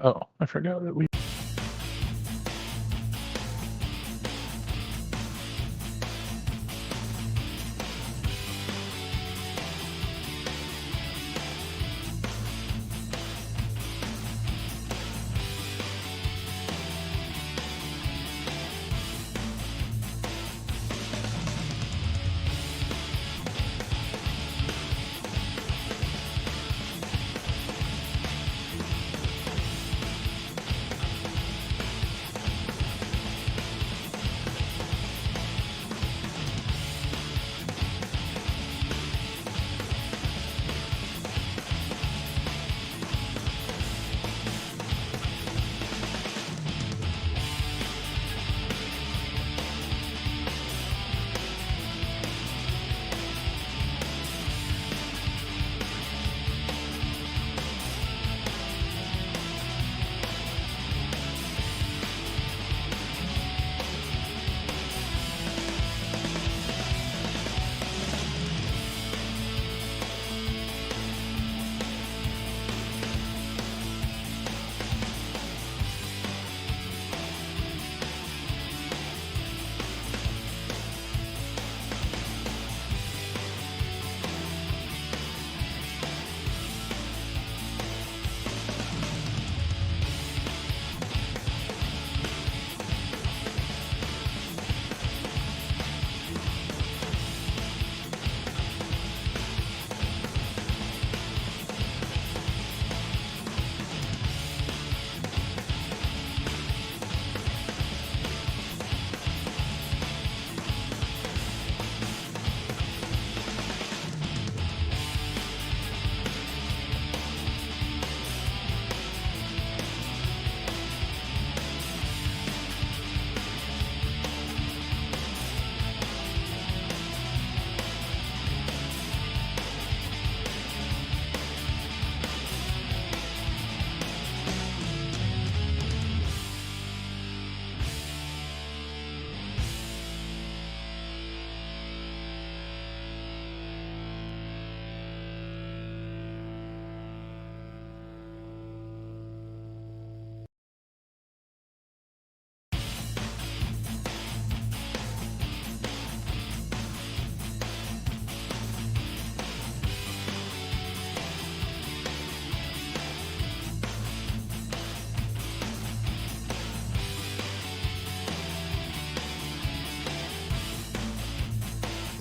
Oh, I forgot that we.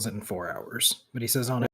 In 4 hours, but he says on it.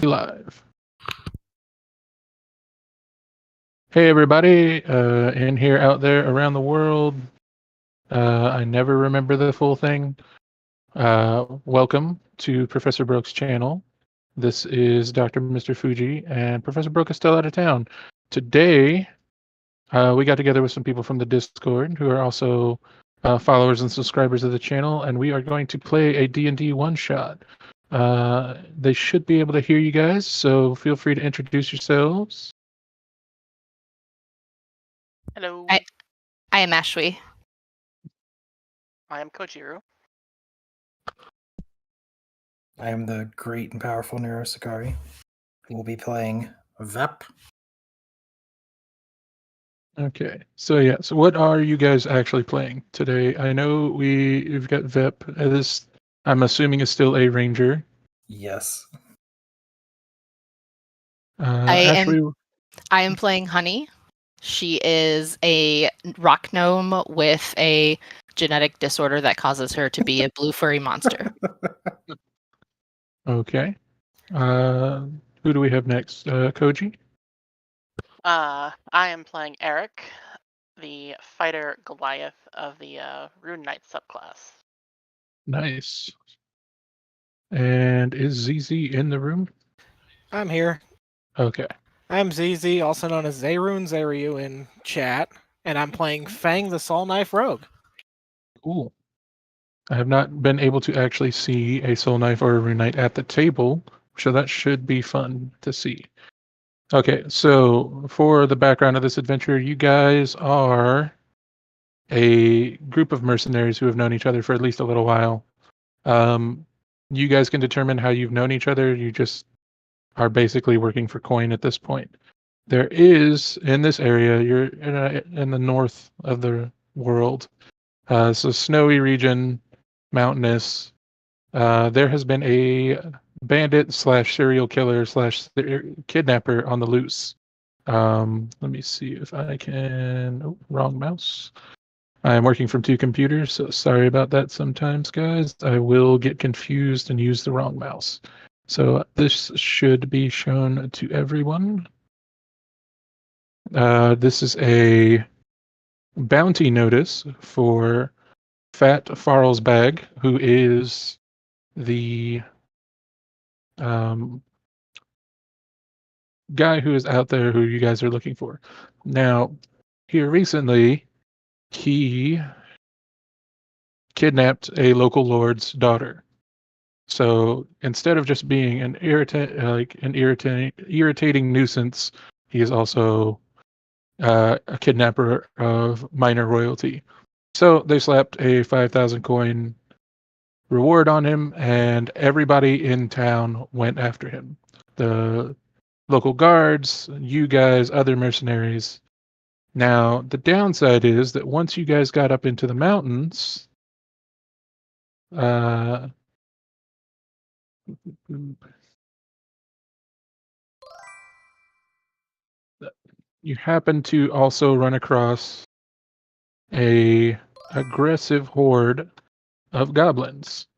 Live. Hey everybody, in here, out there, around the world. I never remember the full thing. Welcome to Professor Broke's channel. This is DrMr. Fuji, and Professor Broke is still out of town. Today, we got together with some people from the Discord who are also followers and subscribers of the channel, and we are going to play a D&D one-shot. They should be able to hear you guys, so feel free to introduce yourselves. Hello. I am Ashwi. I am Kojiru. I am the great and powerful Nero Sakari. We'll be playing Vep. Okay, so what are you guys actually playing today? I know we've got Vep. This, I'm assuming, is still a ranger. Yes. Ashley, I am playing Honey. She is a rock gnome with a genetic disorder that causes her to be a blue furry monster. okay. Who do we have next? Koji? I am playing Eric, the fighter Goliath of the Rune Knight subclass. Nice. And is ZZ in the room? I'm here. Okay. I'm ZZ, also known as Zerun Zeryu in chat, and I'm playing Fang the Soul Knife Rogue. Cool. I have not been able to actually see a Soul Knife or a Rune Knight at the table, so that should be fun to see. Okay, so for the background of this adventure, you guys are a group of mercenaries who have known each other for at least a little while. You guys can determine how you've known each other. You just are basically working for coin at this point. There is, in this area, you're in the north of the world, so snowy region, mountainous. There has been a bandit / serial killer / kidnapper on the loose. Let me see if I can. Oh, wrong mouse. I am working from 2 computers, so sorry about that sometimes, guys. I will get confused and use the wrong mouse. So this should be shown to everyone. This is a bounty notice for Fat Farlesbag, who is the guy who is out there who you guys are looking for. Now, here recently, he kidnapped a local lord's daughter. So instead of just being an irritating nuisance, he is also a kidnapper of minor royalty. So they slapped a 5,000 coin reward on him, and everybody in town went after him. The local guards, you guys, other mercenaries. Now, the downside is that once you guys got up into the mountains, you happen to also run across a aggressive horde of goblins.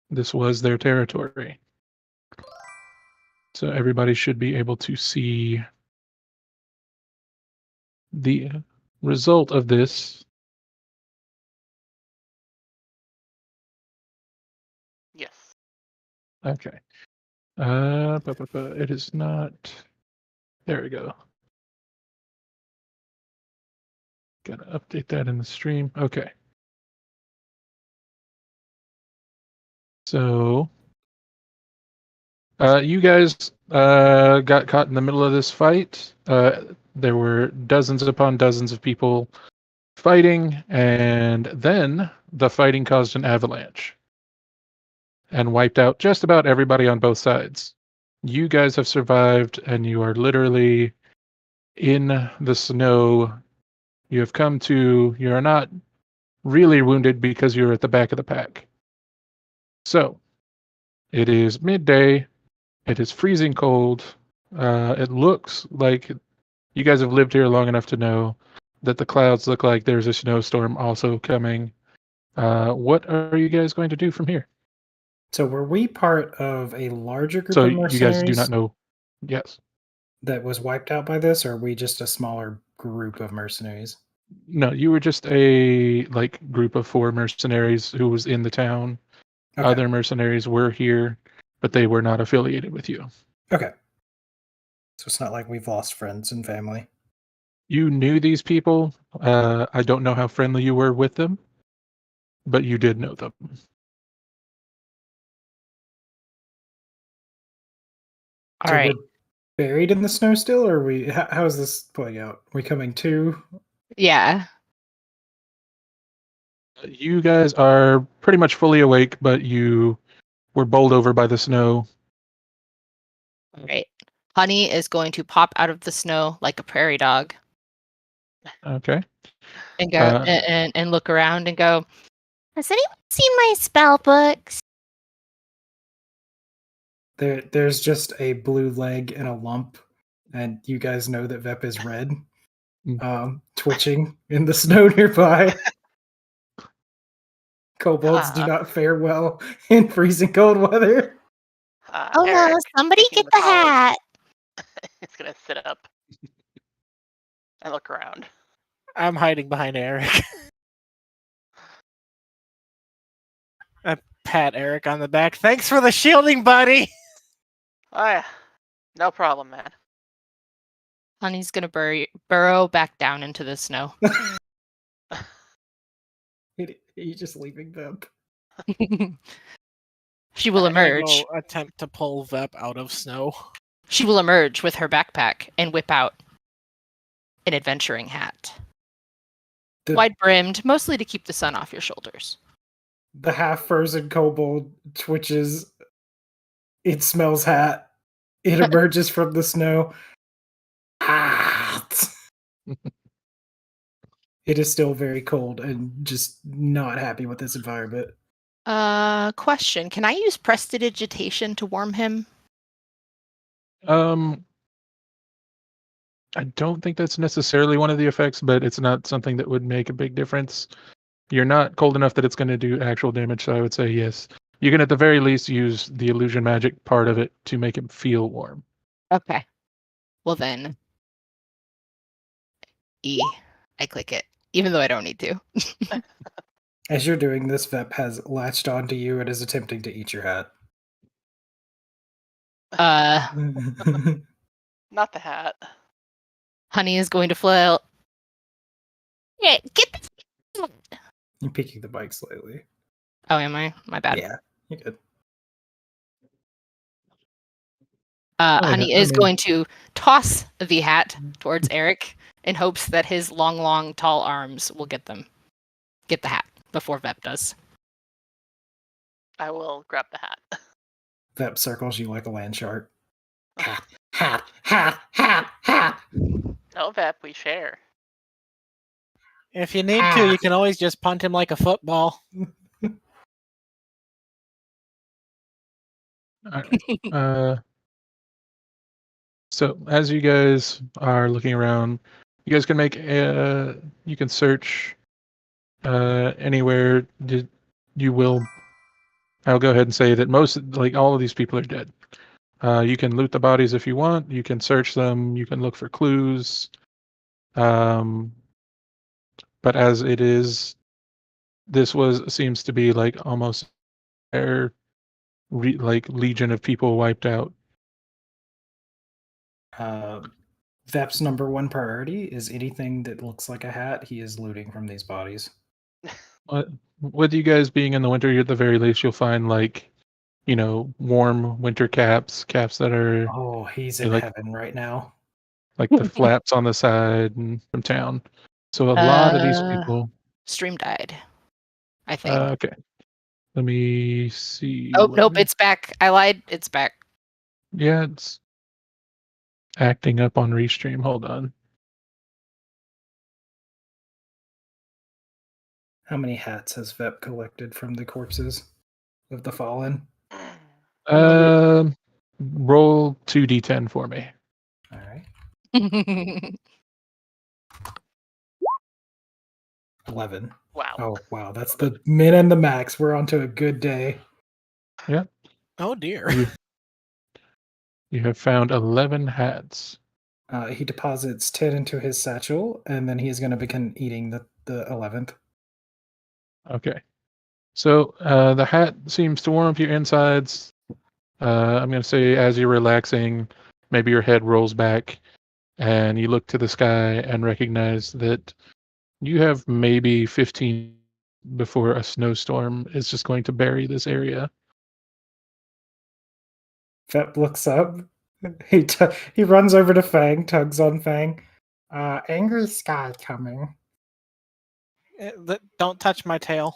This was their territory. So everybody should be able to see the result of this. Yes. Okay. It is not. There we go. Gotta update that in the stream. Okay. So, you guys got caught in the middle of this fight. There were dozens upon dozens of people fighting, and then the fighting caused an avalanche and wiped out just about everybody on both sides. You guys have survived, and you are literally in the snow. You have come to, you are not really wounded because you're at the back of the pack. So, it is midday. It is freezing cold. It looks like you guys have lived here long enough to know that the clouds look like there's a snowstorm also coming. What are you guys going to do from here? So were we part of a larger group So of you mercenaries guys do not know. Yes. that was wiped out by this, or are we just a smaller group of mercenaries? No, you were just a group of 4 mercenaries who was in the town. Okay. Other mercenaries were here, but they were not affiliated with you. Okay. So it's not like we've lost friends and family. You knew these people. I don't know how friendly you were with them, but you did know them. All So right. we're buried in the snow still, or are we? How is this playing out? Are we coming to? Yeah. You guys are pretty much fully awake, but you were bowled over by the snow. All right. Honey is going to pop out of the snow like a prairie dog Okay. and go Uh, and look around and go, has anyone seen my spell books? There's just a blue leg and a lump, and you guys know that Vep is red, twitching in the snow nearby. Kobolds do not fare well in freezing cold weather. Oh no, Eric, somebody taking get the knowledge, hat. He's gonna sit up and look around. I'm hiding behind Eric. I pat Eric on the back. Thanks for the shielding, buddy. Oh yeah, no problem, man. Honey's gonna burrow back down into the snow. Are you just leaving Vep? She will I'm gonna emerge. go attempt to pull Vep out of snow. She will emerge with her backpack and whip out an adventuring hat. The, Wide brimmed, mostly to keep the sun off your shoulders. the half frozen kobold twitches. It smells hat. It emerges from the snow. Hat. It is still very cold and just not happy with this environment. Question. Can I use prestidigitation to warm him? I don't think that's necessarily one of the effects, but it's not something that would make a big difference. You're not cold enough that it's going to do actual damage, so I would say yes. You can at the very least use the illusion magic part of it to make him feel warm. Okay. Well then. I click it, even though I don't need to. As you're doing this, Vep has latched onto you and is attempting to eat your hat. Not the hat. Honey is going to flail. Yeah, get this. You're peeking the bike slightly. Oh, am I? My bad. Yeah, you're good. Honey is going to toss the hat towards Eric in hopes that his long, tall arms will get the hat before Vep does. I will grab the hat. Vep circles you like a land shark. Hat, hat, hat, hat, hat. No, Vep, we share. If you need to, you can always just punt him like a football. So as you guys are looking around, you guys can make you can search anywhere. You will. I'll go ahead and say that all of these people are dead. You can loot the bodies if you want. You can search them. You can look for clues. But as it is, this seems to be like almost legion of people wiped out. Vep's number one priority is anything that looks like a hat. He is looting from these bodies. With you guys being in the winter, at the very least, you'll find warm winter caps that are Oh, he's in heaven right now. like the flaps on the side and from town. So a lot of these people. Stream died, I think. Okay. Let me see. Oh, nope, it's back. I lied. It's back. Yeah, it's acting up on Restream. Hold on. How many hats has Vep collected from the corpses of the fallen? Roll 2d10 for me. All right. 11. Wow. Oh, wow. That's the min and the max. We're on to a good day. Oh dear. You have found 11 hats. He deposits 10 into his satchel, and then he's going to begin eating the 11th. Okay. So the hat seems to warm up your insides. I'm going to say as you're relaxing, maybe your head rolls back and you look to the sky and recognize that you have maybe 15 before a snowstorm is just going to bury this area. Vep looks up. He runs over to Fang, tugs on Fang. Angry sky coming. Don't touch my tail.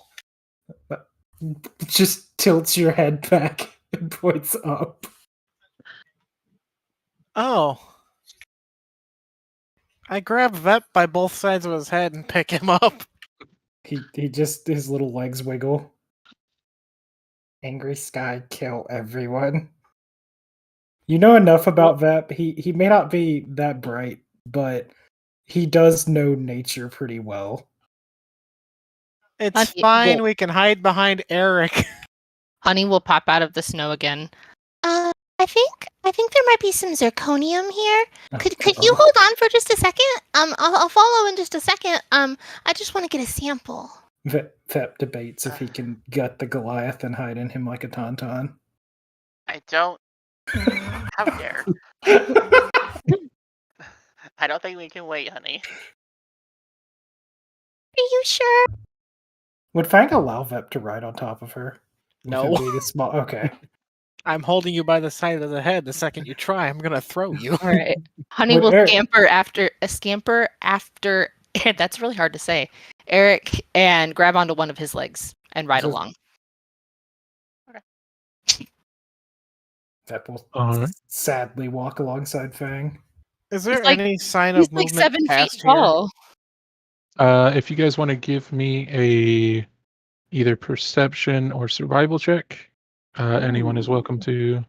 Just tilts your head back and points up. Oh. I grab Vep by both sides of his head and pick him up. He just, his little legs wiggle. Angry sky, kill everyone. You know enough about Vep. He may not be that bright, but he does know nature pretty well. It's Honey, fine. well- We can hide behind Eric. Honey will pop out of the snow again. I think there might be some zirconium here. Could you Uh-oh. hold on for just a second? I'll follow in just a second. I just want to get a sample. Vep debates if he can gut the Goliath and hide in him like a tauntaun. I don't. How dare. I don't think we can wait, honey. Are you sure? Would Fang allow Vep to ride on top of her? With No. him being a small. Okay. I'm holding you by the side of the head. The second you try, I'm gonna throw you. All right. Honey Would will Eric- scamper after that's really hard to say. Eric and grab onto one of his legs and ride So- along. Vep will All right. sadly walk alongside Fang. Is there He's like- any sign He's of like movement 7 feet past here? tall. If you guys want to give me a either perception or survival check, anyone is welcome to.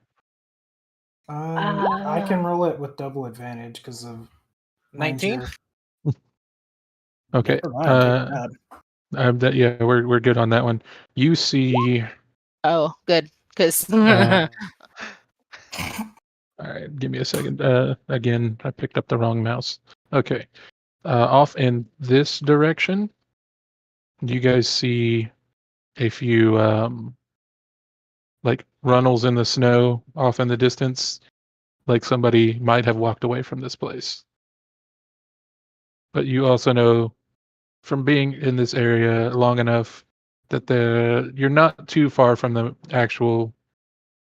I can roll it with double advantage because of 19? ranger. Okay. Never mind, take that. Yeah, we're good on that one. You see. Oh, good. Because All right, give me a second. Again, I picked up the wrong mouse. Okay. Off in this direction, you guys see a few like runnels in the snow off in the distance, like somebody might have walked away from this place. But you also know from being in this area long enough that you're not too far from the actual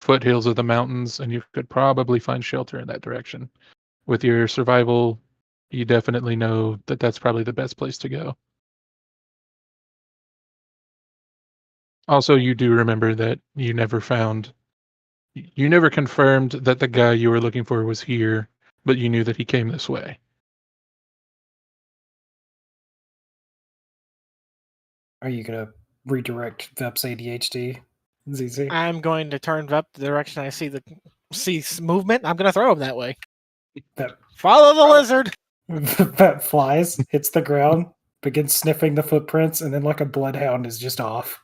foothills of the mountains, and you could probably find shelter in that direction. With your survival, you definitely know that that's probably the best place to go. Also, you do remember that you never confirmed that the guy you were looking for was here, but you knew that he came this way. Are you gonna redirect Vep's ADHD? ZZ? I'm going to turn Vep the direction I see movement. I'm gonna throw him that way. Vep, Follow the lizard. Vep flies, hits the ground, begins sniffing the footprints, and then like a bloodhound is just off.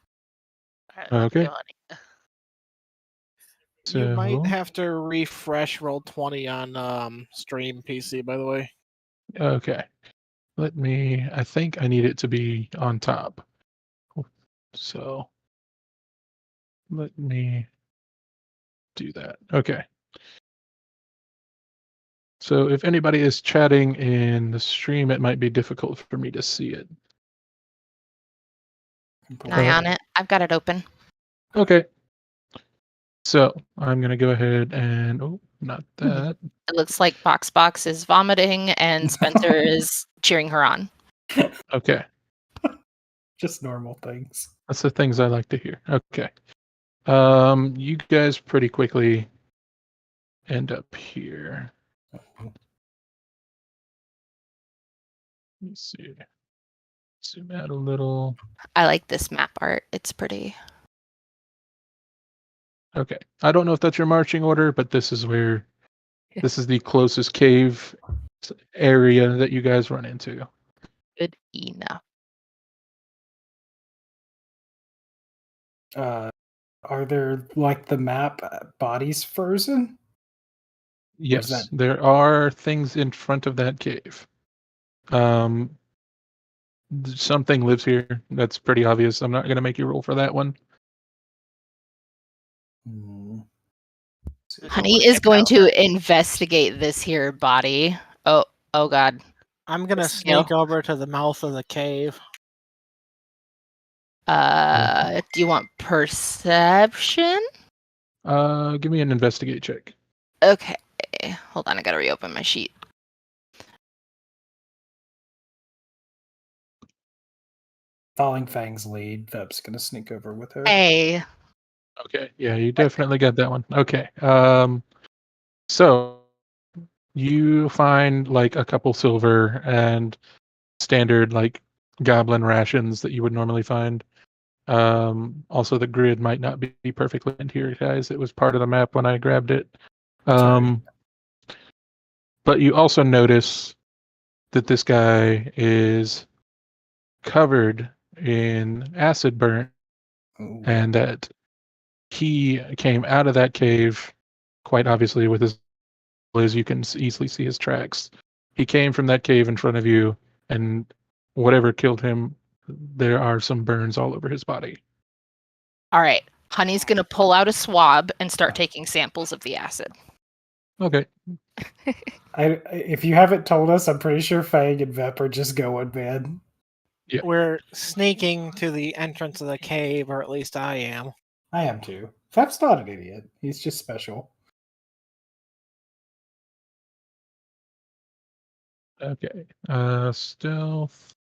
Alright, let's Okay. go, honey. You might So- have to refresh roll 20 on stream PC, by the way. Okay. I think I need it to be on top. So let me do that. Okay. So if anybody is chatting in the stream, it might be difficult for me to see it. eye on it. I've got it open. Okay. So I'm going to go ahead and, oh, not that. It looks like Box is vomiting and Spencer is cheering her on. Okay. Just normal things. That's the things I like to hear. Okay. You guys pretty quickly end up here. Let me see. Zoom out a little. I like this map art. It's pretty. Okay. I don't know if that's your marching order, but this is the closest cave area that you guys run into. Good enough. Are there like the map bodies frozen? Yes, that? there are things in front of that cave. Something lives here. That's pretty obvious. I'm not going to make you roll for that one. Hmm. Does it look Honey like is a going mountain? to investigate this here body. Oh God. I'm gonna Skill. sneak over to the mouth of the cave. Do you want perception? Give me an investigate check. Okay. Hold on, I gotta reopen my sheet. Following Fang's lead, Vep's gonna sneak over with her. Hey. Okay, yeah, you definitely got that one. Okay, so you find like a couple silver and standard like goblin rations that you would normally find. Also, the grid might not be perfectly in here, guys. It was part of the map when I grabbed it. Sorry. But you also notice that this guy is covered in acid burn, Ooh. and that he came out of that cave quite obviously with his, as you can easily see his tracks. He came from that cave in front of you, and whatever killed him, there are some burns all over his body. All right. Honey's gonna pull out a swab and start taking samples of the acid. Okay. If you haven't told us, I'm pretty sure Fang and Vep are just going, man. Yeah. We're sneaking to the entrance of the cave, or at least I am. I am too. Vep's not an idiot. He's just special. Okay. Stealth.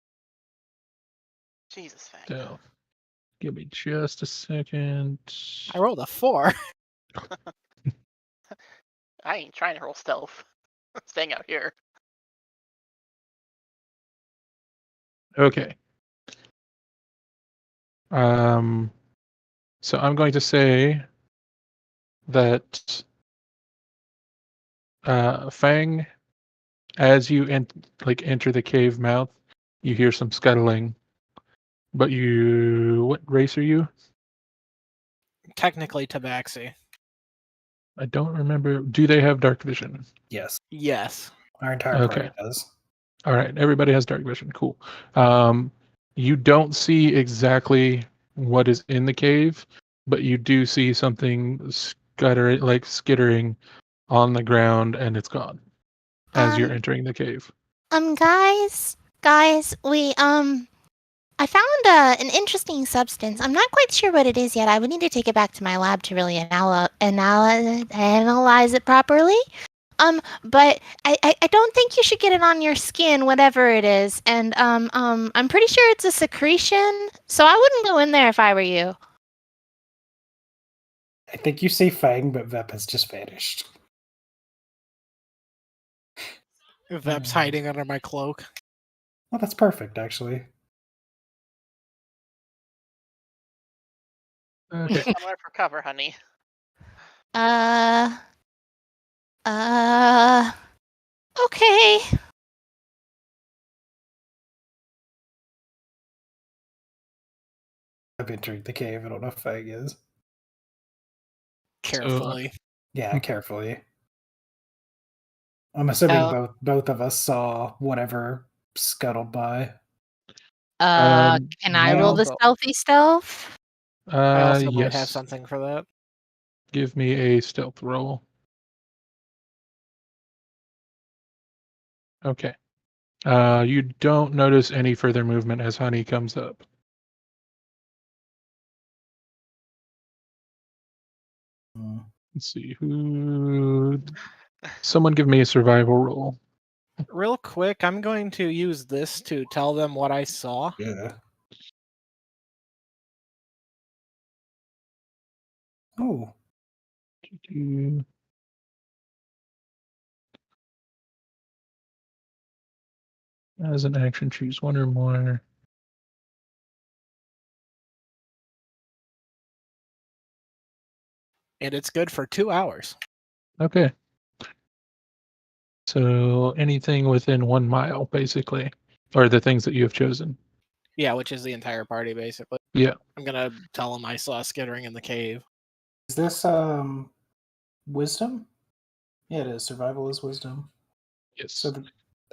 Jesus, Fang. Stealth. Give me just a second. I rolled a 4. I ain't trying to roll stealth. Staying out here. Okay. So I'm going to say that Fang, as you enter the cave mouth, you hear some scuttling. But what race are you? Technically tabaxi. I don't remember. Do they have dark vision? Yes. Yes. Our entire Okay. party does. All right, everybody has dark vision. Cool. You don't see exactly what is in the cave, but you do see something skittering on the ground, and it's gone as you're entering the cave. Guys, I found an interesting substance. I'm not quite sure what it is yet. I would need to take it back to my lab to really analyze it properly. But I don't think you should get it on your skin, whatever it is. And I'm pretty sure it's a secretion, so I wouldn't go in there if I were you. I think you see Fang, but Vep has just vanished. Vep's hiding under my cloak. Well, that's perfect, actually. Okay. Somewhere for cover, honey. Okay. I'm entering the cave. I don't know if Fang is. Carefully. Yeah, carefully. I'm assuming both of us saw whatever scuttled by. Can I roll the also- stealthy stealth? I also Yes. might have something for that. Give me a stealth roll. Okay. You don't notice any further movement as Honey comes up. Let's see who. Someone give me a survival roll. Real quick, I'm going to use this to tell them what I saw. Yeah. Oh. As an action, choose one or more. And it's good for 2 hours. Okay. So anything within 1 mile, basically, or the things that you have chosen. Yeah, which is the entire party, basically. Yeah. I'm going to tell them I saw skittering in the cave. Is this wisdom? Yeah, it is. Survival is wisdom. Yes. So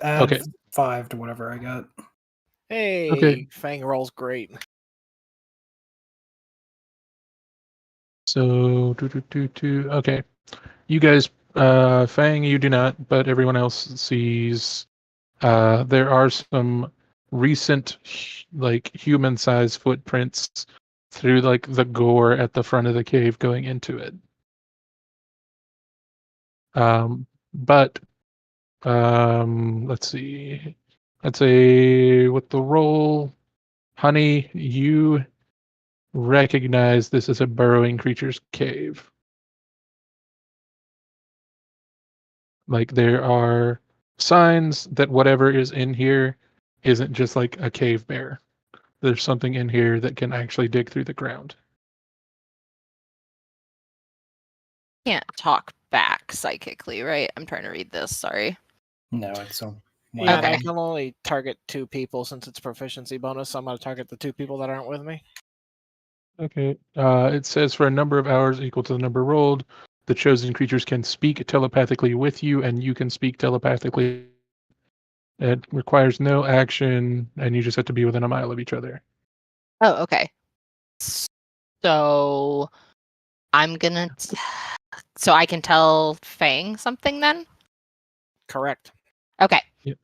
add Okay. 5 to whatever I got. Hey, Okay. Fang rolls great. So, okay. You guys, Fang, you do not, but everyone else sees. There are some recent, like human-sized footprints through like the gore at the front of the cave going into it. But let's see. Let's say with the roll, Honey, you recognize this is a burrowing creature's cave. Like there are signs that whatever is in here isn't just like a cave bear. There's something in here that can actually dig through the ground. Can't talk back psychically, right? I'm trying to read this. Sorry. No, it's so. Yeah, and Okay. I can only target 2 people since it's proficiency bonus, so I'm going to target the 2 people that aren't with me. Okay. It says for a number of hours equal to the number rolled, the chosen creatures can speak telepathically with you, and you can speak telepathically. It requires no action, and you just have to be within a mile of each other. Oh, okay. So I'm gonna. So I can tell Fang something then? Correct. Okay. Yep.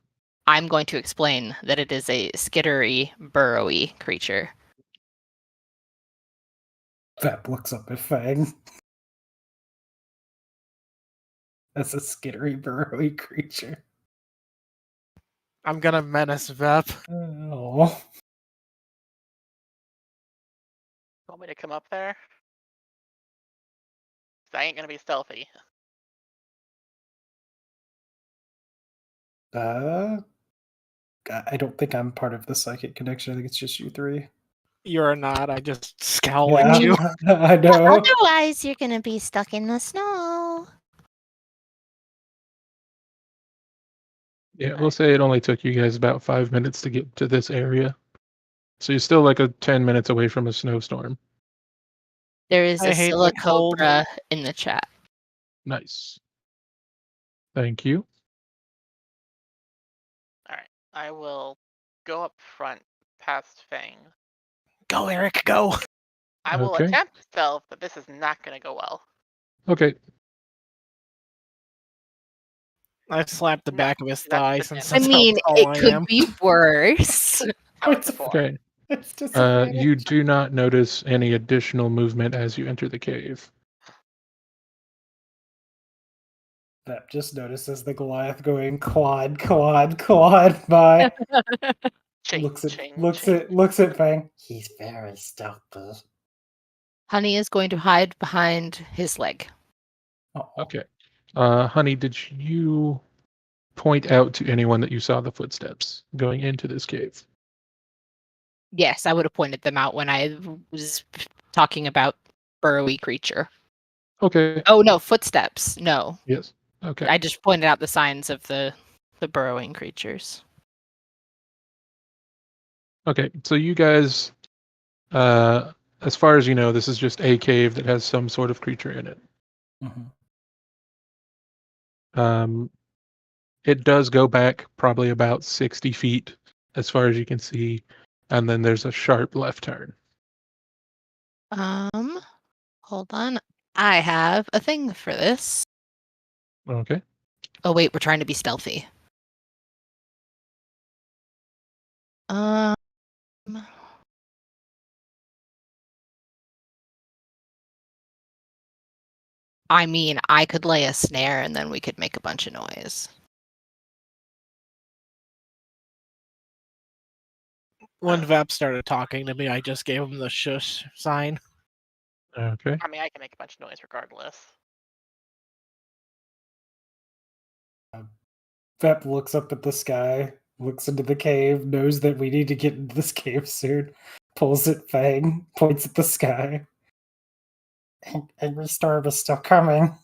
I'm going to explain that it is a skittery, burrowy creature. Vep looks up at Fang. That's a skittery, burrowy creature. I'm going to menace Vep. Oh. Want me to come up there? 'Cause I ain't gonna be stealthy. I don't think I'm part of the psychic connection. I think it's just you 3. You're not. I just scowl at you. I know. Otherwise, you're gonna be stuck in the snow. Yeah, we'll say it only took you guys about 5 minutes to get to this area. So you're still like 10 minutes away from a snowstorm. There is I a hate the cold. Silicobra in the chat. Nice. Thank you. Alright, I will go up front past Fang. Go, Eric, go. I will Okay. attempt stealth, but this is not gonna go well. Okay. I slapped the No, back of his that's thigh the since damage. I that's mean, how tall it I could am. be worse. That was It's before. Okay. It's just You do not notice any additional movement as you enter the cave. Vep just notices the Goliath going clawed by. Ching, looks ching. at Fang. He's very stealthy. Honey is going to hide behind his leg. Oh, Okay. Honey, did you point out to anyone that you saw the footsteps going into this cave? Yes, I would have pointed them out when I was talking about burrowy creature. Okay. Oh no, footsteps. No. Yes. Okay. I just pointed out the signs of the burrowing creatures. Okay. So you guys, as far as you know, this is just a cave that has some sort of creature in it. mhm. It does go back probably about 60 feet as far as you can see, and then there's a sharp left turn. Hold on. I have a thing for this. Okay. Oh wait, we're trying to be stealthy. I mean, I could lay a snare and then we could make a bunch of noise. When Vep started talking to me, I just gave him the shush sign. Okay. I mean, I can make a bunch of noise regardless. Vep looks up at the sky, looks into the cave, knows that we need to get into this cave soon, pulls at Fang, points at the sky. Angry storm is still coming.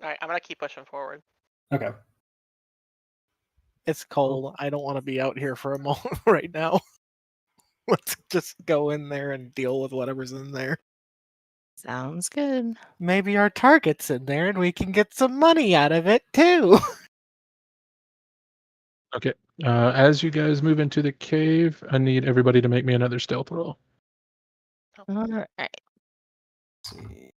Alright, I'm gonna keep pushing forward. Okay. It's cold. I don't want to be out here for a moment right now. Let's just go in there and deal with whatever's in there. Sounds good. Maybe our target's in there and we can get some money out of it too. Okay. As you guys move into the cave, I need everybody to make me another stealth roll. All right. Let's see.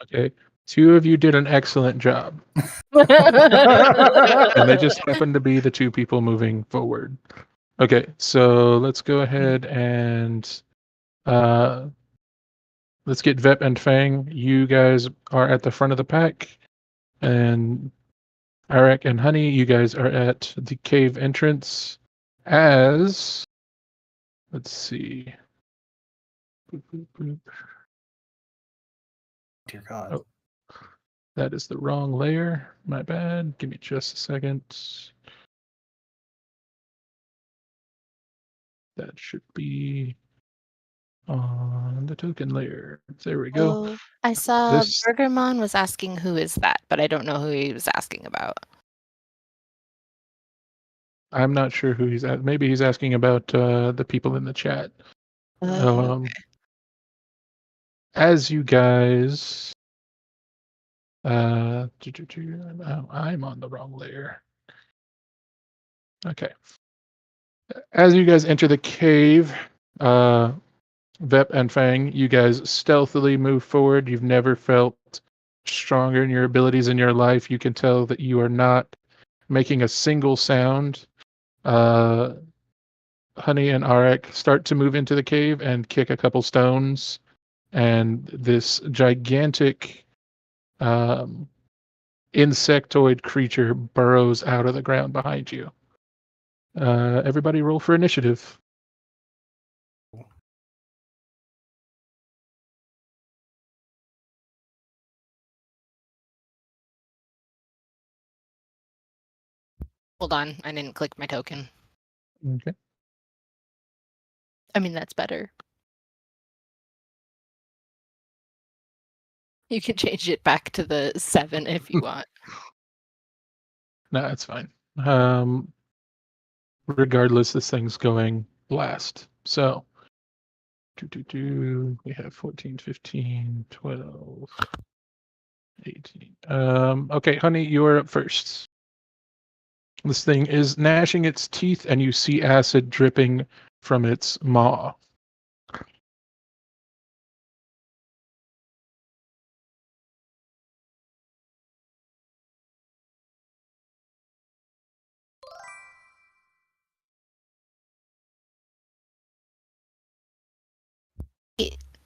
Okay. 2 of you did an excellent job, and they just happen to be the 2 people moving forward. Okay, so let's go ahead and let's get Vep and Fang. You guys are at the front of the pack, and Arak and Honey, you guys are at the cave entrance. As let's see. Boop, boop, boop. Dear God. Oh. That is the wrong layer. My bad. Give me just a second. That should be on the token layer. There we go. Oh, I saw This Burgermon was asking who is that, but I don't know who he was asking about. I'm not sure who he's at. Maybe he's asking about the people in the chat. Oh, As you guys, I'm on the wrong layer. Okay. As you guys enter the cave, Vep and Fang, you guys stealthily move forward. You've never felt stronger in your abilities in your life. You can tell that you are not making a single sound. Honey and Arak start to move into the cave and kick a couple stones, and this gigantic insectoid creature burrows out of the ground behind you. Everybody roll for initiative. Hold on, I didn't click my token. Okay. I mean, that's better. You can change it back to the 7 if you want. No, that's fine. Regardless, this thing's going last. So, we have 14, 15, 12, 18. Okay, Honey, you are up first. This thing is gnashing its teeth, and you see acid dripping from its maw.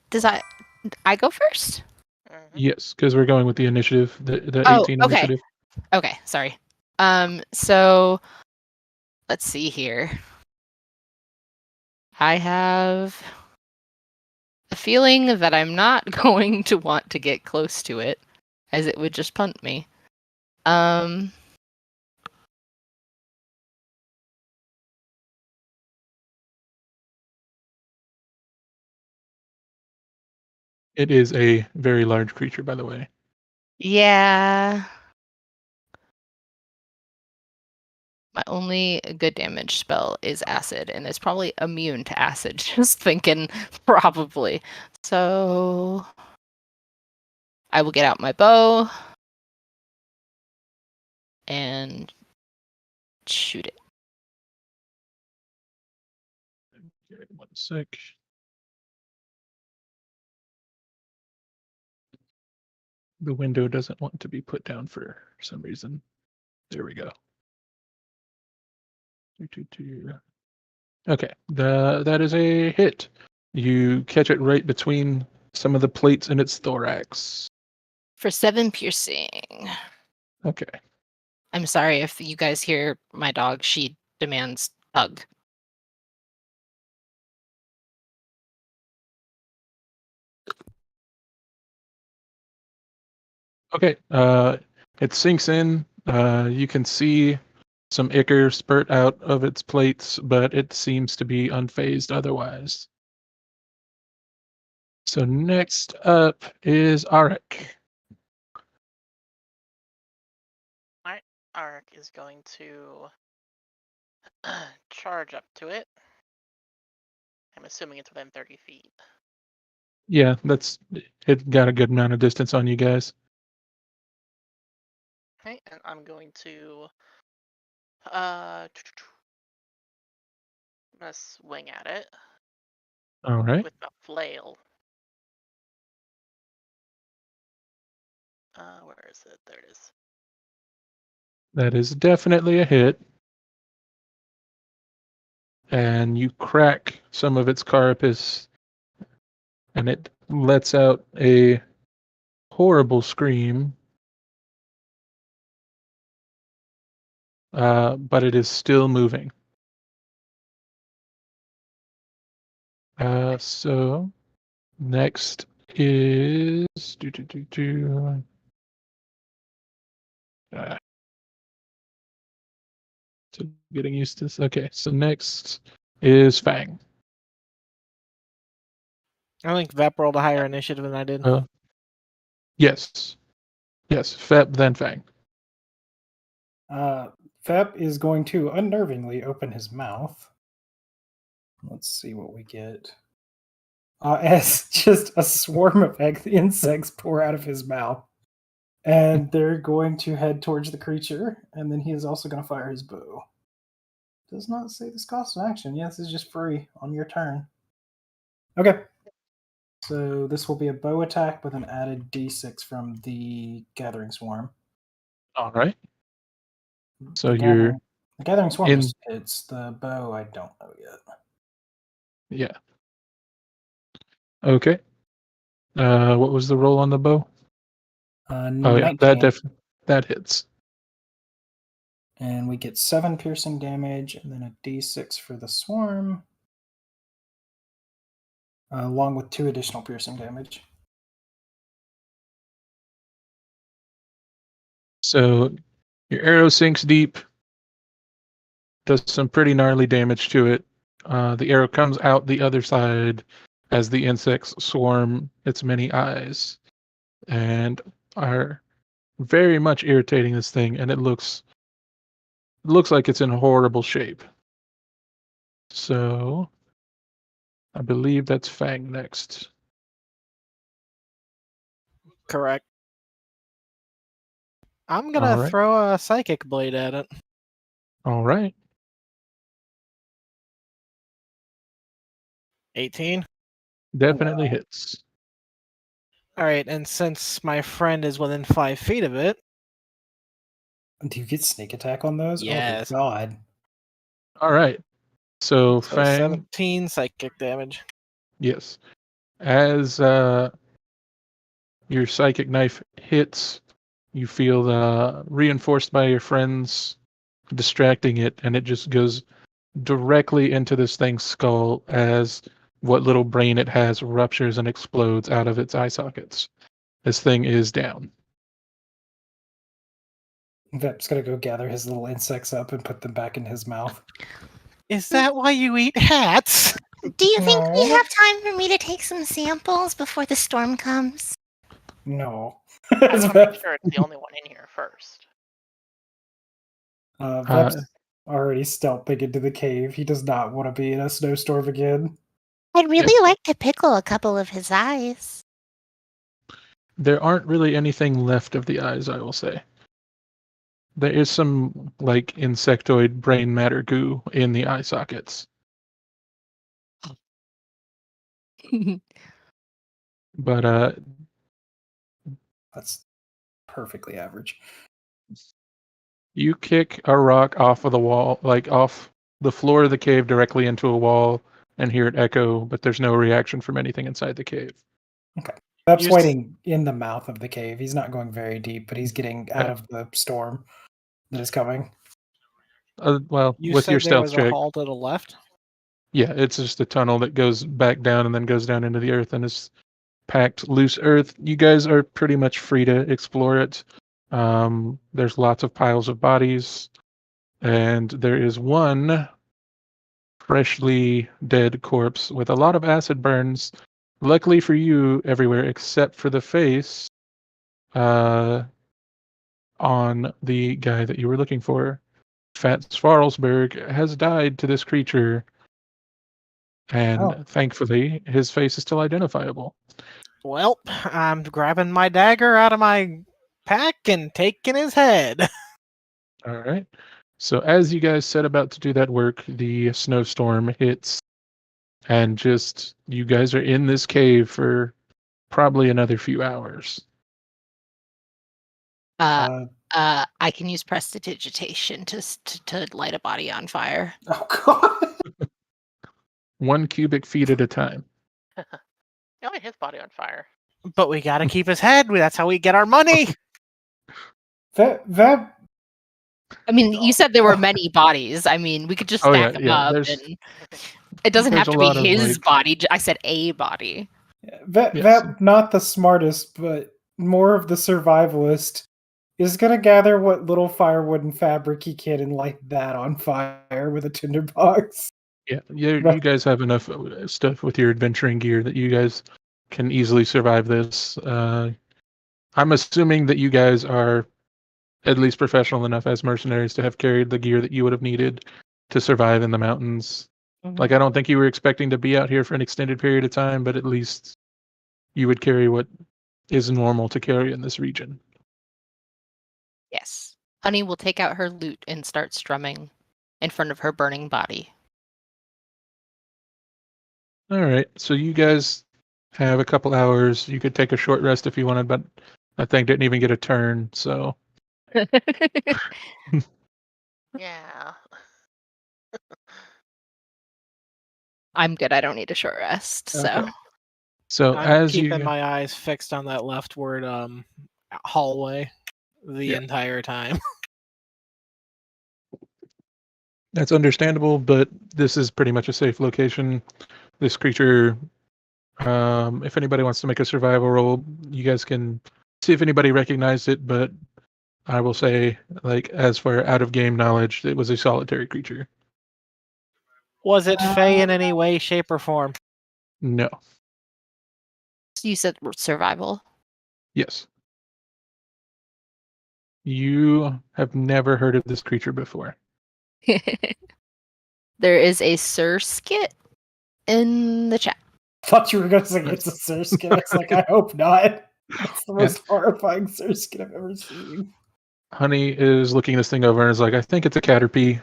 Does I go first? Mhm. Yes, because we're going with the initiative, the Oh, 18 okay. initiative. Okay, sorry. So let's see here. I have a feeling that I'm not going to want to get close to it, as it would just punt me. It is a very large creature, by the way. Yeah. My only good damage spell is acid, and it's probably immune to acid. Just thinking, probably. So I will get out my bow and shoot it. Okay, 1 sec. The window doesn't want to be put down for some reason. There we go. Okay, that is a hit. You catch it right between some of the plates in its thorax. For 7 piercing. Okay. I'm sorry if you guys hear my dog. She demands hug. Okay. It sinks in. You can see some ichor spurt out of its plates, but it seems to be unfazed otherwise. So next up is Arik. Arak is going to charge up to it. I'm assuming it's within 30 feet. Yeah, it got a good amount of distance on you guys. Okay, and I'm going to I'm gonna swing at it All right. with a flail. Where is it? There it is. That is definitely a hit. And you crack some of its carapace, and it lets out a horrible scream. But it is still moving. So next is so getting used to this. Okay, so next is Fang. I think Vep rolled a higher initiative than I did. Yes, Fep then Fang. Fep is going to unnervingly open his mouth. Let's see what we get. As just a swarm of insects pour out of his mouth. And they're going to head towards the creature, and then he is also going to fire his bow. Does not say this costs an action. Yes, it's just free on your turn. Okay. So this will be a bow attack with an added d6 from the Gathering Swarm. All right. So The Gathering Swarm in- just hits. The bow, I don't know yet. Yeah. Okay. What was the roll on the bow? Oh yeah, 19. that hits. And we get 7 piercing damage, and then a d6 for the swarm, along with 2 additional piercing damage. So your arrow sinks deep, does some pretty gnarly damage to it. The arrow comes out the other side as the insects swarm its many eyes and are very much irritating this thing, and it looks like it's in horrible shape. So I believe that's Fang next. Correct. I'm gonna Alright. throw a psychic blade at it. All right. 18. Definitely wow. hits. All right, and since my friend is within 5 feet of it, Do you get sneak attack on those? Yes. Oh, God. All right. So so Fang, 17 psychic damage. yes. As your psychic knife hits, you feel reinforced by your friends distracting it, and it just goes directly into this thing's skull as what little brain it has ruptures and explodes out of its eye sockets. This thing is down. Vep's gonna go gather his little insects up and put them back in his mouth. Is that why you eat hats? Do you think we No. have time for me to take some samples before the storm comes? No. I want to make sure it's the only one in here first. Vep's already stealthing into the cave. He does not want to be in a snowstorm again. I'd really like to pickle a couple of his eyes. There aren't really anything left of the eyes, I will say. There is some like insectoid brain matter goo in the eye sockets. But That's perfectly average. you kick a rock off of the wall, like off the floor of the cave directly into a wall, and hear it echo, but there's no reaction from anything inside the cave. Vep's You s- waiting in the mouth of the cave. He's not going very deep, but he's getting out Yeah. of the storm that is coming. Well, You with said your there stealth was a check, hall to the left? yeah, it's just a tunnel that goes back down and then goes down into the earth and is packed loose earth. You guys are pretty much free to explore it. There's lots of piles of bodies, and there is one freshly dead corpse with a lot of acid burns. Luckily for you, everywhere except for the face on the guy that you were looking for. Fat Svarlsberg has died to this creature, and Oh. thankfully his face is still identifiable. Well, I'm grabbing my dagger out of my pack and taking his head. All right. So as you guys set about to do that work, the snowstorm hits, and just you guys are in this cave for probably another few hours. I can use prestidigitation to light a body on fire. Oh god. 1 cubic feet at a time. Only his body on fire. But we gotta keep his head. That's how we get our money. That I mean, you said there were many bodies. I mean, we could just Oh, stack yeah, them yeah, up, there's- and it doesn't there's have a to be lot of, his like- body. I said a body. that Yes. that not the smartest, but more of the survivalist is gonna gather what little firewood and fabric he can and light that on fire with a tinderbox. Yeah, you Right. guys have enough stuff with your adventuring gear that you guys can easily survive this. I'm assuming that you guys are at least professional enough as mercenaries to have carried the gear that you would have needed to survive in the mountains. Like, I don't think you were expecting to be out here for an extended period of time, but at least you would carry what is normal to carry in this region. Yes. Honey will take out her lute and start strumming in front of her burning body. All right, so you guys have a couple hours. You could take a short rest if you wanted, but that thing didn't even get a turn, so Yeah. I'm good. I don't need a short rest. So Okay. So I'm as keeping you my eyes fixed on that leftward hallway the Yeah. entire time. That's understandable, but this is pretty much a safe location. This creature, if anybody wants to make a survival roll, you guys can see if anybody recognized it, but I will say, like, as for out of game knowledge, it was a solitary creature. Was it Fey in any way, shape, or form? No. you said survival. Yes. You have never heard of this creature before. There is a Sir Skit in the chat. Thought you were gonna say it's a Surskin. It's like, I hope not. That's the most horrifying Surskin I've ever seen. Honey is looking this thing over and is like, I think it's a caterpie.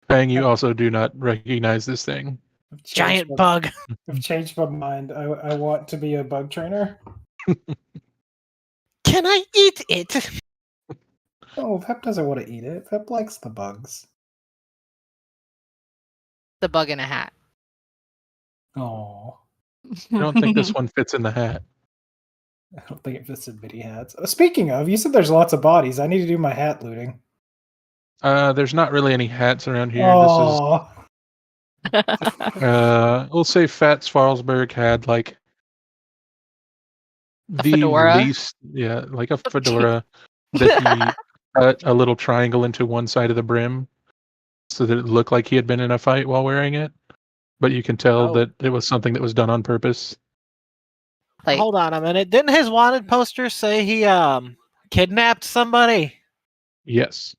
Fang, you also do not recognize this thing. Giant bug. I've changed my mind. I want to be a bug trainer. Can I eat it? Oh, Pep doesn't want to eat it. Pep likes the bugs. The bug in a hat. Oh, I don't think this one fits in the hat. I don't think it fits in mini hats. Speaking of, you said there's lots of bodies. I need to do my hat looting. There's not really any hats around here. Oh, We'll say Fat Svarlsberg had like A the fedora? least, yeah, like a fedora that he cut a little triangle into one side of the brim so that it looked like he had been in a fight while wearing it. But you can tell Oh. that it was something that was done on purpose. Like, Hold on a minute. Didn't his wanted poster say he kidnapped somebody? Yes.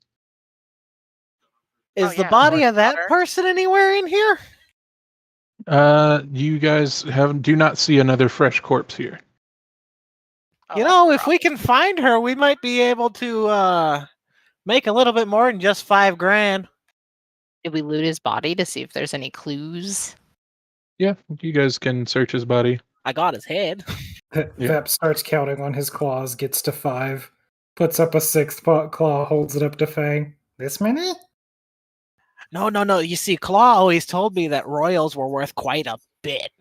Is Oh, the yeah, body North of that Daughter. person anywhere in here? You guys do not see another fresh corpse here. Oh, You that's know, a if we problem. can find her, we might be able to make a little bit more than just $5,000. did we loot his body to see if there's any clues? Yeah, you guys can search his body. I got his head. Yeah. Vep starts counting on his claws, gets to 5, puts up a 6th claw, holds it up to Fang. This many? No. You see, Claw always told me that royals were worth quite a bit.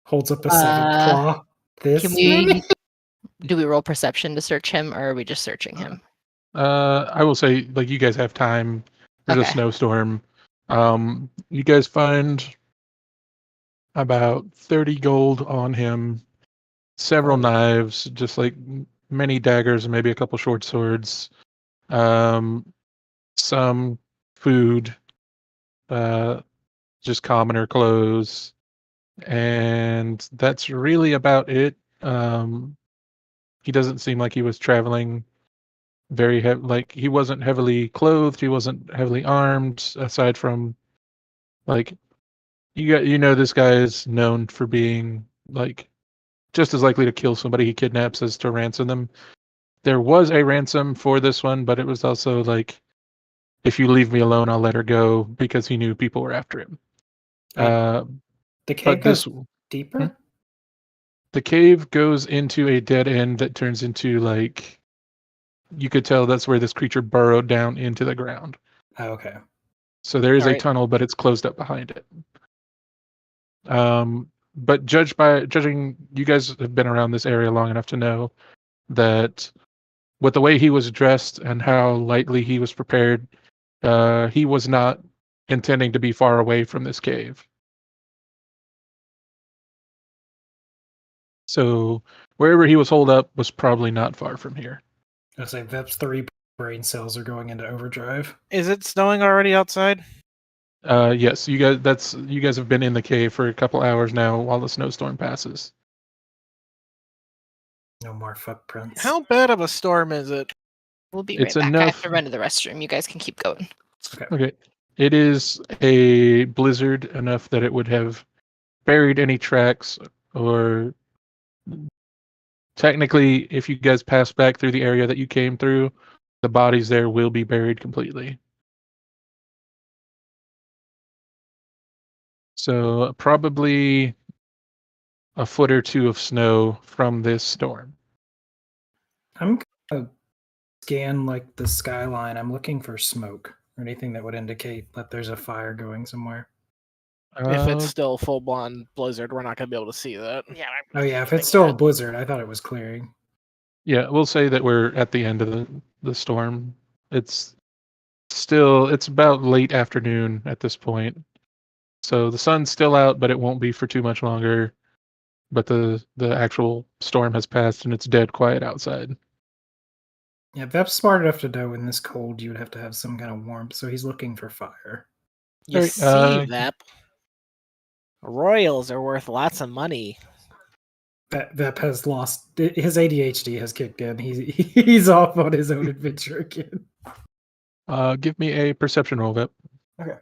Holds up a 7th claw. This Can many? we do we roll perception to search him, or are we just searching him? I will say, like, you guys have time. There's a Okay. snowstorm. You guys find about 30 gold on him, several knives, just like many daggers, and maybe a couple short swords, some food, just commoner clothes, and that's really about it. He doesn't seem like he was traveling very heavy. Like he wasn't heavily clothed. He wasn't heavily armed. Aside from, like, you know, this guy is known for being like just as likely to kill somebody he kidnaps as to ransom them. There was a ransom for this one, but it was also like, if you leave me alone, I'll let her go, because he knew people were after him. The But cave this goes deeper? the cave goes into a dead end that turns into, like, you could tell that's where this creature burrowed down into the ground. Oh, okay. So there is a Alright. tunnel, but it's closed up behind it. But judging, you guys have been around this area long enough to know that with the way he was dressed and how lightly he was prepared, he was not intending to be far away from this cave. So wherever he was holed up was probably not far from here. I say Vep's 3 brain cells are going into overdrive. Is it snowing already outside? Yes, you guys have been in the cave for a couple hours now while the snowstorm passes. No more footprints. How bad of a storm is it? We'll be right It's back. I have enough. to run to the restroom. You guys can keep going. Okay. It is a blizzard enough that it would have buried any tracks, or technically, if you guys pass back through the area that you came through, the bodies there will be buried completely. So probably a foot or two of snow from this storm. I'm gonna scan like the skyline. I'm looking for smoke or anything that would indicate that there's a fire going somewhere. If it's still full blown blizzard, we're not gonna be able to see that. Yeah. Oh yeah, if it's still a blizzard, I thought it was clearing. Yeah, we'll say that we're at the end of the storm. It's about late afternoon at this point. So the sun's still out, but it won't be for too much longer. But the actual storm has passed and it's dead quiet outside. Yeah, Vep's smart enough to know in this cold you would have to have some kind of warmth, so he's looking for fire. You Alright, see, Vep. Royals are worth lots of money. Vep has lost his ADHD has kicked in. He's off on his own adventure again. Give me a perception roll, Vep. Okay.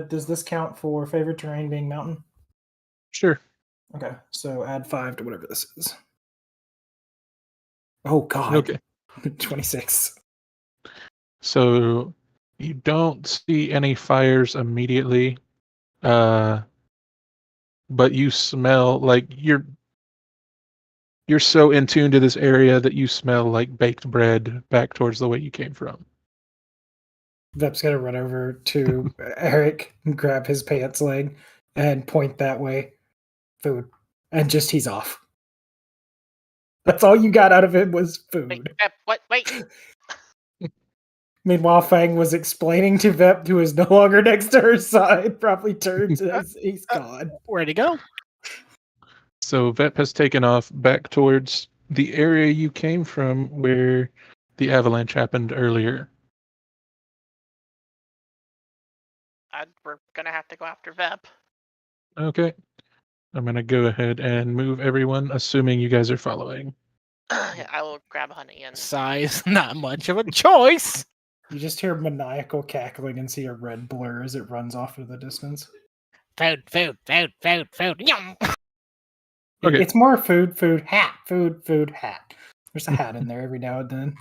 Does this count for favorite terrain being mountain? Sure. Okay, so add 5 to whatever this is. Oh God. Okay. 26. So you don't see any fires immediately, but you smell like you're so in tune to this area that you smell like baked bread back towards the way you came from. Vep's gonna run over to Eric and grab his pants leg and point that way. Food. And just he's off. That's all you got out of him was food. Wait, what? Wait. Meanwhile, Fang was explaining to Vep, who is no longer next to her side, probably turns as he's gone. Where'd he go? So Vep has taken off back towards the area you came from where the avalanche happened earlier. We're gonna have to go after Vep. Okay. I'm going to go ahead and move everyone, assuming you guys are following. Yeah, I will grab Honey and Size, not much of a choice. You just hear maniacal cackling and see a red blur as it runs off into the distance. Food. Yum. Okay. It's more food, hat. Food, hat. There's a hat in there every now and then.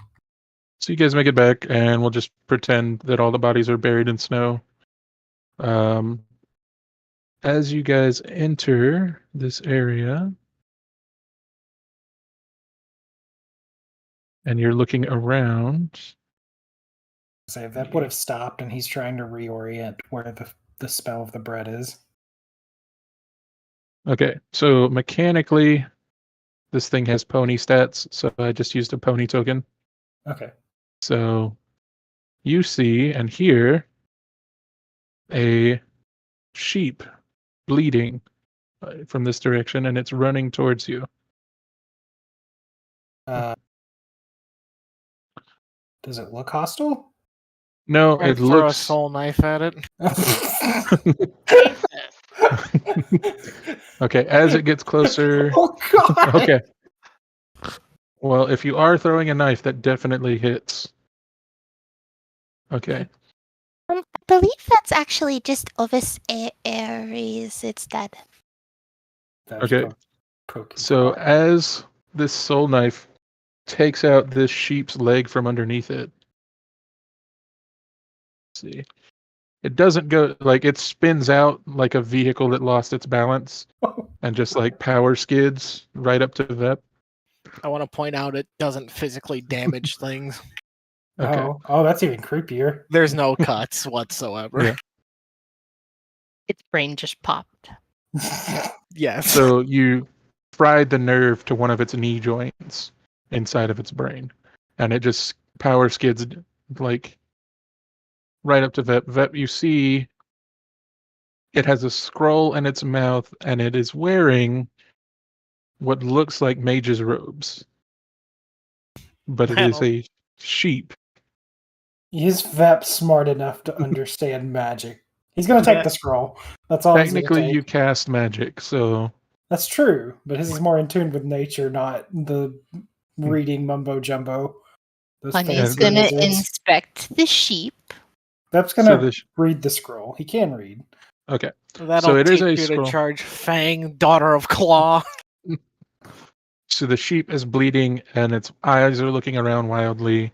So you guys make it back, and we'll just pretend that all the bodies are buried in snow. As you guys enter this area, and you're looking around, Say that would have stopped, and he's trying to reorient where the spell of the bread is. okay, so mechanically, this thing has pony stats, so I just used a pony token. Okay. So you see and hear a sheep bleeding from this direction, and it's running towards you. Does it look hostile? No, I'd it throw a looks. soul knife at it. Jesus. Okay, as it gets closer. Oh God! Okay. Well, if you are throwing a knife, that definitely hits. Okay. I believe that's actually just Ovis Aries. It's dead. That's Okay. poking So fire. as this soul knife takes out this sheep's leg from underneath it, let's see. It doesn't go like it spins out like a vehicle that lost its balance and just like power skids right up to Vep. I want to point out it doesn't physically damage things. Okay. Oh, that's even creepier. There's no cuts whatsoever. Yeah. Its brain just popped. Yes. So you fried the nerve to one of its knee joints inside of its brain, and it just power skids like right up to Vep. Vep, you see it has a scroll in its mouth, and it is wearing what looks like mage's robes, but it I is don't- a sheep. Is Vep smart enough to understand magic? He's gonna take Yeah. the scroll. That's all he's Technically, gonna you take. cast magic, so That's true, but his is more in tune with nature, not the reading mumbo jumbo. Those Honey's fancy gonna wizards. inspect the sheep. Vep's so gonna the read the scroll. He can read. okay. That'll So it is teach a you scroll. to charge Fang, Daughter of Claw. So the sheep is bleeding, and its eyes are looking around wildly.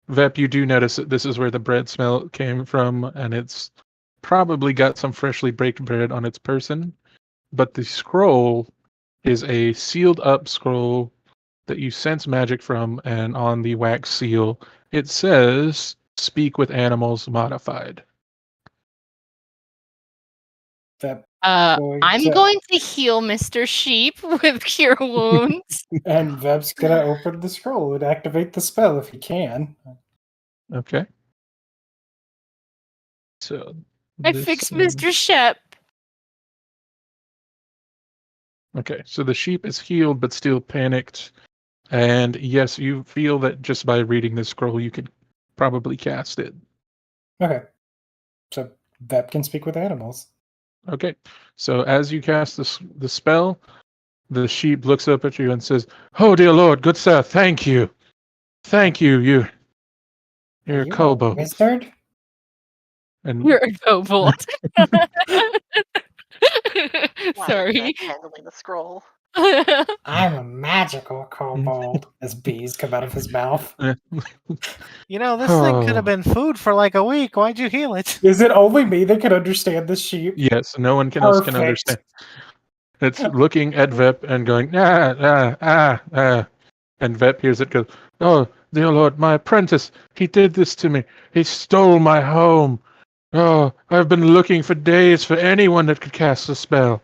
Vep, you do notice that this is where the bread smell came from, and it's probably got some freshly baked bread on its person. But the scroll is a sealed up scroll that you sense magic from, and on the wax seal, it says, "Speak with animals modified." Vep I'm going to heal Mr. Sheep with Cure Wounds. and Vep's gonna open the scroll and activate the spell if he can. Okay. So I this fixed thing- Mr. Shep. Okay, so the sheep is healed but still panicked. And yes, you feel that just by reading this scroll, you could probably cast it. Okay. So Vep can speak with animals. Okay, so as you cast the spell, the sheep looks up at you and says, "Oh, dear Lord, good sir, thank you. Thank you, you're Are a you kobold." wizard? And You're a kobold. Why Sorry. is Vep handling the scroll? I'm a magical kobold. As bees come out of his mouth. You know, this thing could have been food for like a week. Why'd you heal it? Is it only me that can understand the sheep? yes, no one else can Perfect. understand. It's looking at Vep and going, ah. And Vep hears it go, "Oh, dear Lord, my apprentice, he did this to me. He stole my home. Oh, I've been looking for days for anyone that could cast a spell.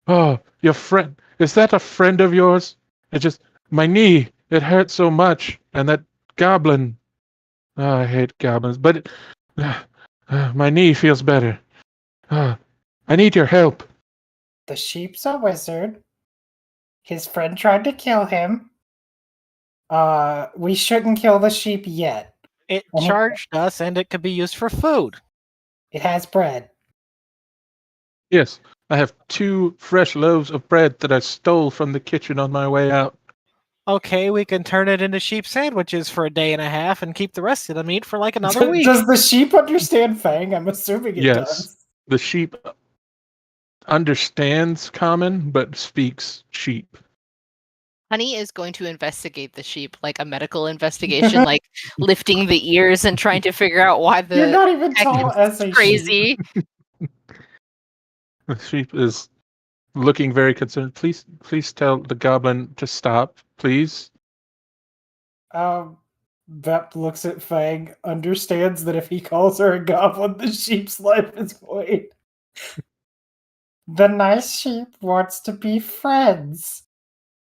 Oh, your friend, is that a friend of yours? It just, my knee, it hurts so much. And that goblin, oh, I hate goblins, but my knee feels better. I need your help." The sheep's a wizard. His friend tried to kill him. We shouldn't kill the sheep yet. It charged us and it could be used for food. It has bread. Yes, I have 2 fresh loaves of bread that I stole from the kitchen on my way out. Okay, we can turn it into sheep sandwiches for a day and a half and keep the rest of the meat for like another week. Does the sheep understand Fang? I'm assuming it Yes. does. The sheep understands common, but speaks sheep. Honey is going to investigate the sheep like a medical investigation, like lifting the ears and trying to figure out why You're the not even heck tall it's as a sheep. crazy. The sheep is looking very concerned. Please tell the goblin to stop, please. Vep looks at Fang, understands that if he calls her a goblin, the sheep's life is void. The nice sheep wants to be friends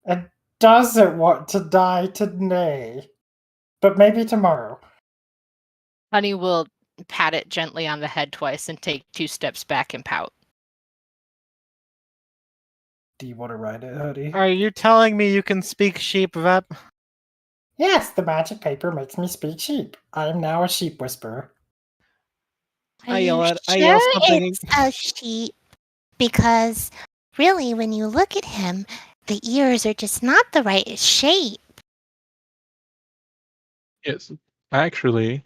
and doesn't want to die today. But maybe tomorrow. Honey will pat it gently on the head twice and take 2 steps back and pout. Do you want to ride it, honey? Are you telling me you can speak sheep, Vep? Yes, the magic paper makes me speak sheep. I am now a sheep whisperer. I yell you at- I yell sure something- it's a sheep? Because really, when you look at him, the ears are just not the right shape. Yes. Actually,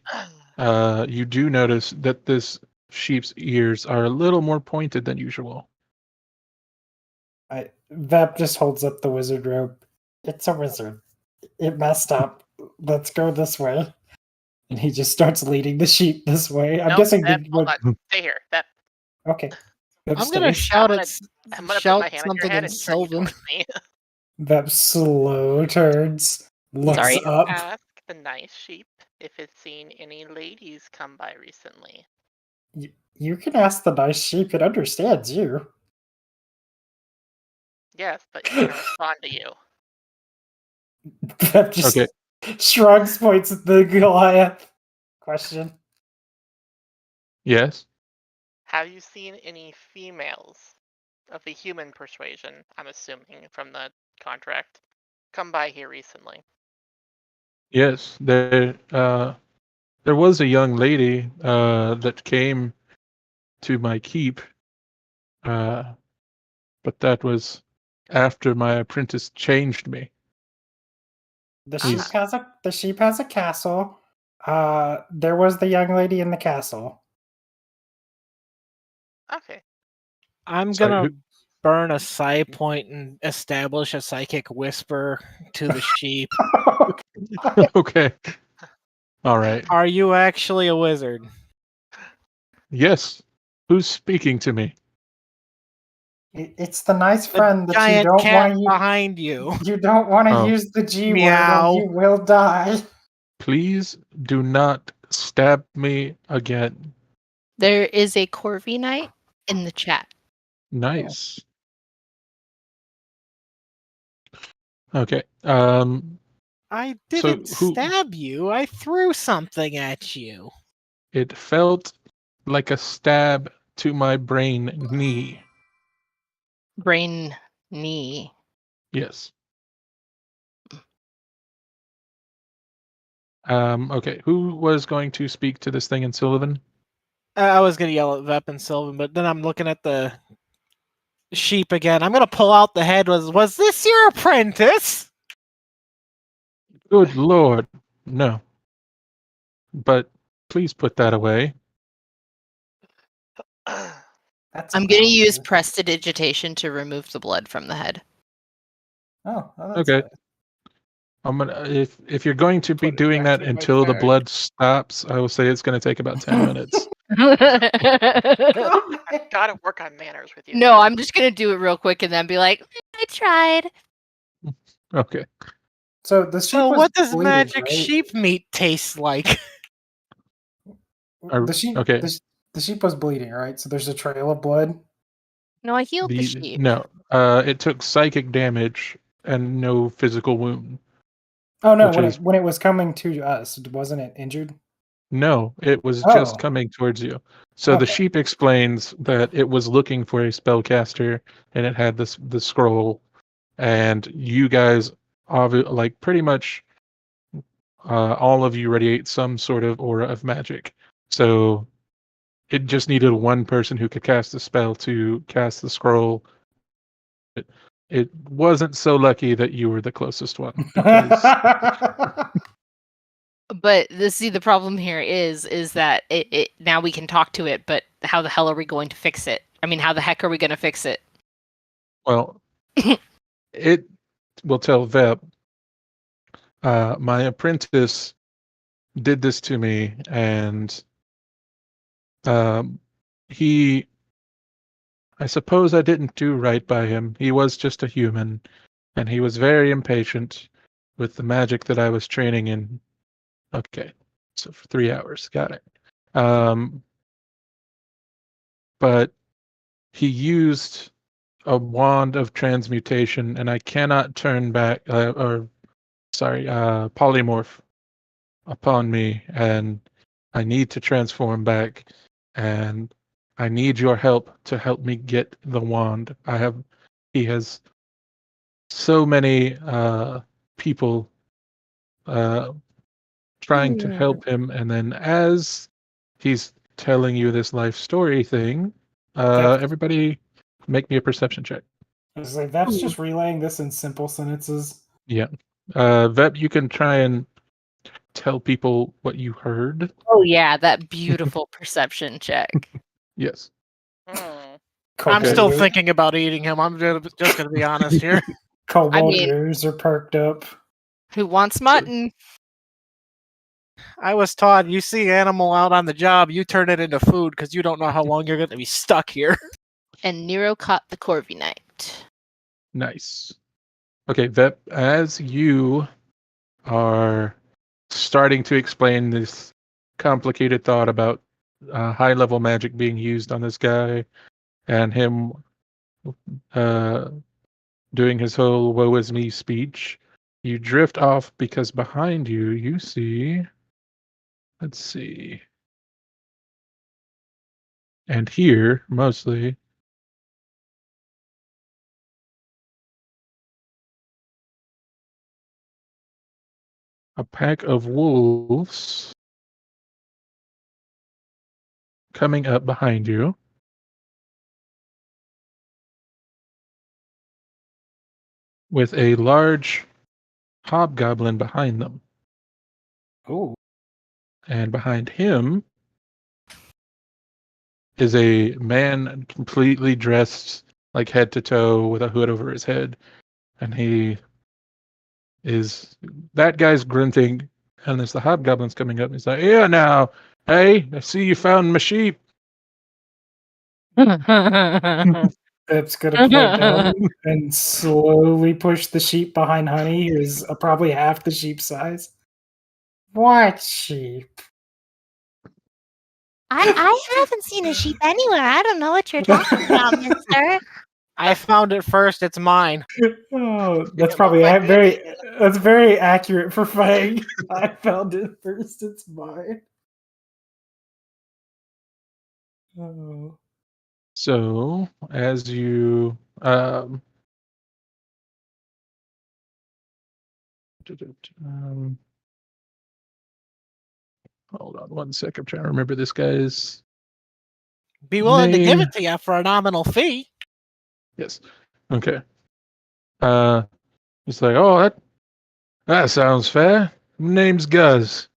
you do notice that this sheep's ears are a little more pointed than usual. Vep just holds up the wizard rope. It's a wizard. It messed up. Let's go this way. And he just starts leading the sheep this way. I'm Nope, guessing Vep, hold what. on. Stay here. Vep, Okay. Vep I'm gonna stays. shout gonna- at I'm gonna shout put my hand on your something head in and turn you Sylvan. towards me. Vep slow turns, looks Sorry. up. Ask the nice sheep if it's seen any ladies come by recently. You can ask the nice sheep. It understands you. Yes, but it's gonna respond to you. Vep just Okay. shrugs, points at the Goliath. Question. Yes. Have you seen any females of the human persuasion, I'm assuming from the contract, come by here recently? Yes. There was a young lady that came to my keep, but that was after my apprentice changed me. The He's- sheep has a castle. There was the young lady in the castle. Okay. I'm Sorry, gonna who- burn a psi point and establish a psychic whisper to the sheep. Okay. All right. Are you actually a wizard? Yes. Who's speaking to me? It's the nice The friend that you giant don't cat want to. behind you. You don't want to Oh. use the G Meow. word, or you will die. Please do not stab me again. There is a Corvi Knight in the chat. Nice. Okay. I So didn't who- stab you. I threw something at you. It felt like a stab to my brain knee. Brain knee. Yes. Okay. Who was going to speak to this thing in Sylvan? I was gonna yell at Vep and Sylvan, but then I'm looking at the sheep again. I'm gonna pull out the head. Was this your apprentice? Good lord. No. But please put that away. That's I'm gonna use awful. prestidigitation to remove the blood from the head. Oh, that's Okay. good. I'm gonna if you're going to be Put it doing back that in my until the bag. blood stops, I will say it's going to take about 10 minutes. I've got to work on manners with you. No, I'm just gonna do it real quick and then be like, I tried. Okay. So the sheep So was what does bleeding, magic right? sheep meat taste like? Are- The sheep. okay. The sheep was bleeding, right? So there's a trail of blood. no, I healed the sheep. No. It took psychic damage and no physical wound. Oh no! Which When is- it when it was coming to us, wasn't it injured? No, it was Oh. just coming towards you. So the Okay. sheep explains that it was looking for a spellcaster and it had the scroll, and you guys like pretty much all of you radiate some sort of aura of magic. So it just needed one person who could cast the spell to cast the scroll. It wasn't so lucky that you were the closest one. Because But the problem here is that it now we can talk to it, but how the hell are we going to fix it? I mean, how the heck are we going to fix it? well, it will tell Vep. My apprentice did this to me, and I suppose I didn't do right by him. He was just a human, and he was very impatient with the magic that I was training in. Okay, so for 3 hours, got it. But he used a wand of transmutation, and I cannot turn back, polymorph upon me, and I need to transform back, and I need your help to help me get the wand. He has so many people trying to help him, and then as he's telling you this life story thing, Yep. everybody make me a perception check. I was like, that's just relaying this in simple sentences. Yeah. Vep, you can try and tell people what you heard. Oh yeah, that beautiful perception check. Yes. Hmm. I'm Okay. still Cobalt thinking about eating him. I'm just going to be honest here. Cobalt mean- ears are perked up. Who wants mutton? I was taught you see animal out on the job, you turn it into food because you don't know how long you're going to be stuck here. And Nero caught the Corvi Knight. Nice. Okay, Vep, as you are starting to explain this complicated thought about high-level magic being used on this guy and him doing his whole woe is me speech, you drift off because behind you, you see, let's see, and here, mostly, a pack of wolves coming up behind you. With a large hobgoblin behind them. Ooh. And behind him is a man completely dressed like head to toe with a hood over his head. And that guy's grunting. And as the hobgoblin's coming up, he's like, "Yeah, now, hey, I see you found my sheep." That's gonna point down and slowly push the sheep behind Honey, who's probably half the sheep size. What sheep? I haven't seen a sheep anywhere. I don't know what you're talking about, mister. I found it first. It's mine. Oh, that's It probably looks like that's very accurate for Fang. I found it first. It's mine. Oh. So, as you hold on one sec, I'm trying to remember this guy's Be willing to give name. it to you for a nominal fee. Yes. Okay. He's like, "Oh, that sounds fair. Name's Guz.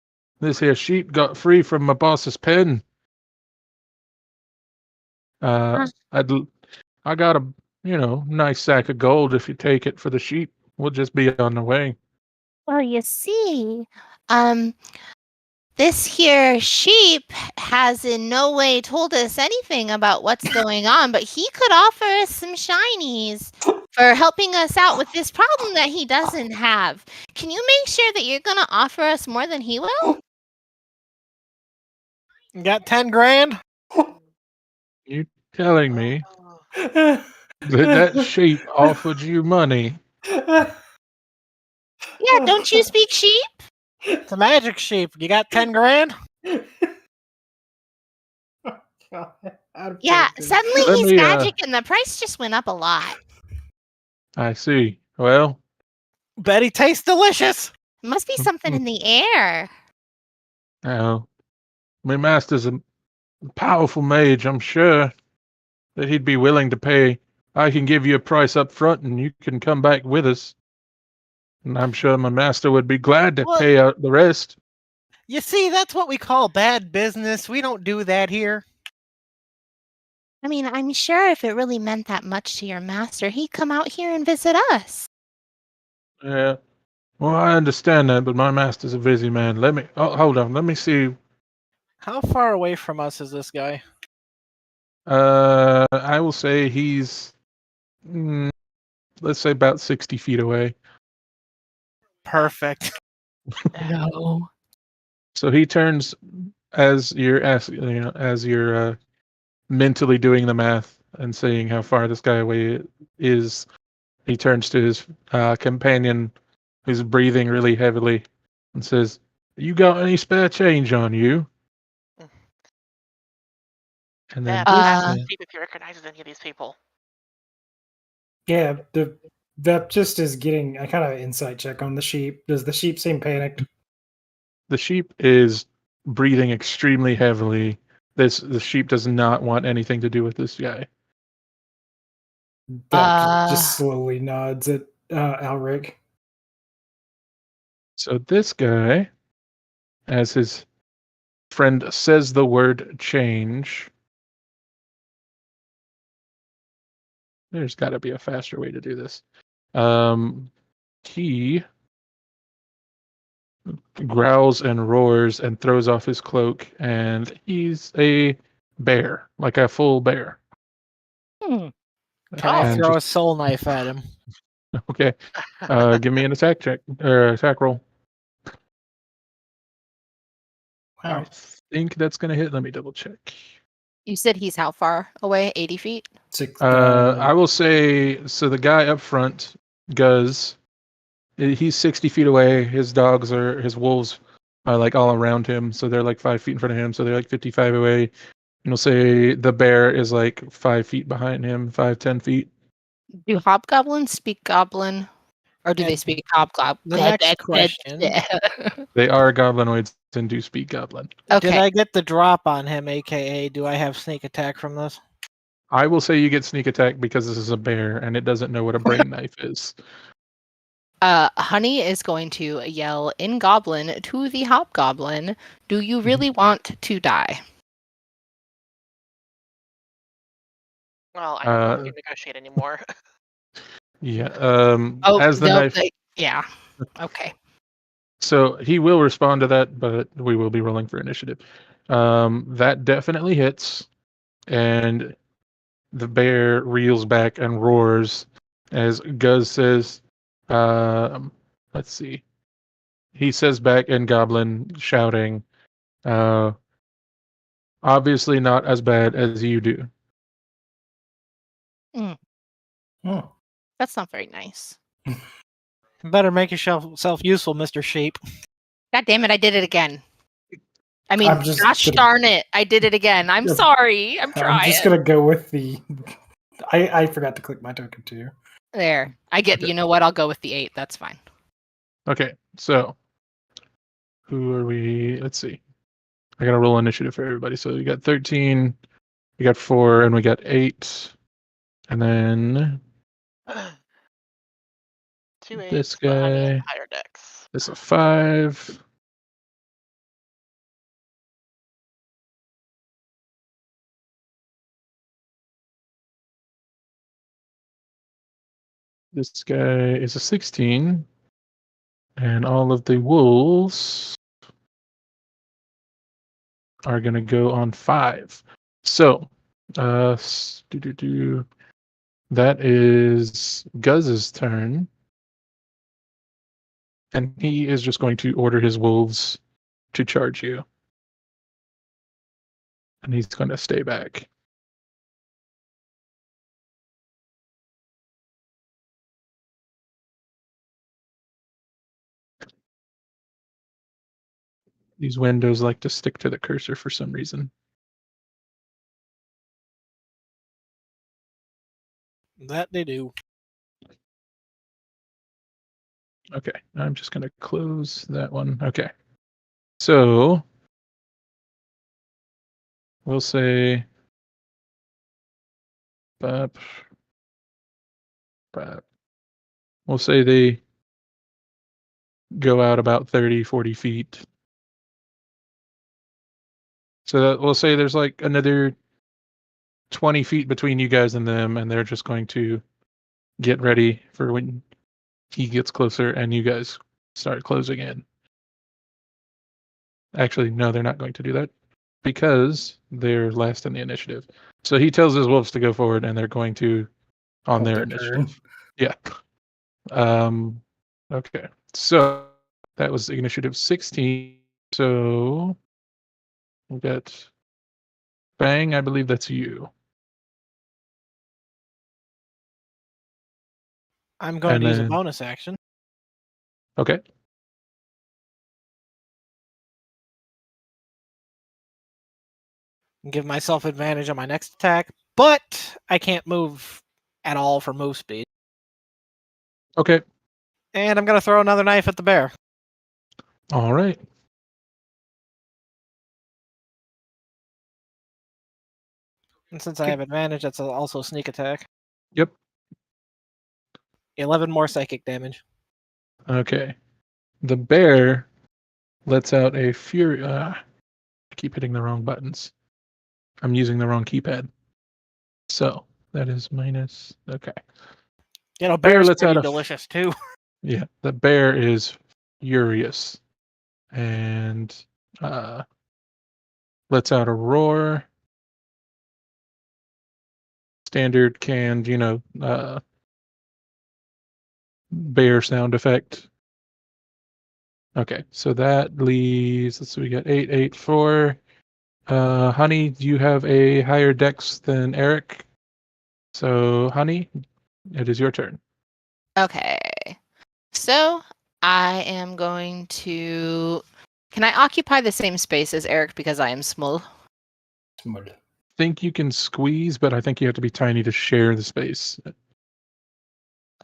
This here sheep got free from my boss's pen. Huh. I got a nice sack of gold if you take it for the sheep. We'll just be on the way." Well, you see, this here sheep has in no way told us anything about what's going on, but he could offer us some shinies for helping us out with this problem that he doesn't have. Can you make sure that you're going to offer us more than he will? You got 10 grand? You telling me Oh, that sheep offered you money? Yeah, don't you speak sheep? It's a magic sheep. You got 10 grand? Yeah, suddenly Let he's me, magic and the price just went up a lot. I see. Well, Bet he tastes delicious. Must be something in the air. now, my master's a powerful mage. I'm sure that he'd be willing to pay. I can give you a price up front, and you can come back with us. And I'm sure my master would be glad to Well- pay out the rest. You see, that's what we call bad business. We don't do that here. I mean, I'm sure if it really meant that much to your master, he'd come out here and visit us. Yeah. Well, I understand that, but my master's a busy man. Hold on. Let me see. How far away from us is this guy? I will say he's, let's say about 60 feet away. Perfect. No. So he turns as you're asking, as you're mentally doing the math and seeing how far this guy away is. He turns to his companion, who's breathing really heavily, and says, "You got any spare change on you?" And then see if he recognizes any of these people. Yeah, that just is getting a kind of insight check on the sheep. Does the sheep seem panicked? the sheep is breathing extremely heavily. The sheep does not want anything to do with this guy. Bep just slowly nods at Alric. So this guy, as his friend says the word change, there's got to be a faster way to do this. He growls and roars and throws off his cloak, and he's a bear, like a full bear. Hmm. Can I And throw just- a soul knife at him? Okay. Give me an attack check or attack roll. Wow. I think that's gonna hit. Let me double check. You said he's how far away? 80 feet? I will say so. The guy up front, Guz, he's 60 feet away. His wolves are like all around him, so they're like 5 feet in front of him. So they're like 55 away. And we'll say the bear is like 5 feet behind him, 5-10 feet. Do hobgoblins speak goblin? Or do they And speak hobgoblin? the next question- They are goblinoids and do speak goblin. Did Okay. I get the drop on him, aka do I have sneak attack from this? I will say you get sneak attack because this is a bear and it doesn't know what a brain knife is. Honey is going to yell in goblin to the hobgoblin, "Do you really want to die?" Well, I don't want to negotiate anymore. Yeah. Oh, as the no, knife. yeah. Okay. So he will respond to that, but we will be rolling for initiative. That definitely hits, and the bear reels back and roars as Guz says, let's see. He says back in Goblin, shouting, obviously not as bad as you do. Oh. That's not very nice. Better make yourself useful, Mr. Sheep. God damn it, I did it again. I mean, I'm just gosh gonna- darn it, I did it again. I'm Yeah. sorry. I'm trying. I'm just gonna go with the. I forgot to click my token too. There. I get, you know what? I'll go with the 8. That's fine. Okay, so who are we? Let's see. I gotta roll initiative for everybody. So we got 13, we got 4, and we got 8. And then 2 This 8s, but Honey has guy. a higher dex. this is a 5. This guy is a 16. And all of the wolves are going to go on 5. So, that is Guz's turn. And he is just going to order his wolves to charge you. And he's going to stay back. These windows like to stick to the cursor for some reason. That they do. Okay, I'm just going to close that one. Okay. So, we'll say bap, bap. We'll say they go out about 30, 40 feet. So that, we'll say there's like another 20 feet between you guys and them, and they're just going to get ready for when he gets closer and you guys start closing in. Actually, no, they're not going to do that because they're last in the initiative. So he tells his wolves to go forward, and they're going to on Hold their their initiative. Yeah. Okay. So that was initiative 16. So we've got Bang. I believe that's you. I'm going And to use a then- bonus action. Okay. And give myself advantage on my next attack, but I can't move at all for move speed. Okay. And I'm going to throw another knife at the bear. All right. And since I have advantage, that's also sneak attack. Yep. 11 more psychic damage. Okay. The bear lets out a fury. I keep hitting the wrong buttons. I'm using the wrong keypad. So that is minus. Okay. You know, Bear bear's lets out pretty a delicious too. Yeah, the bear is furious and lets out a roar. Standard canned, bear sound effect. Okay, so that leaves. Let's see, we got 8, 8, 4. Honey, do you have a higher dex than Eric? So, Honey, it is your turn. Okay. So I am going to. Can I occupy the same space as Eric because I am small? Small. Think you can squeeze, but I think you have to be tiny to share the space.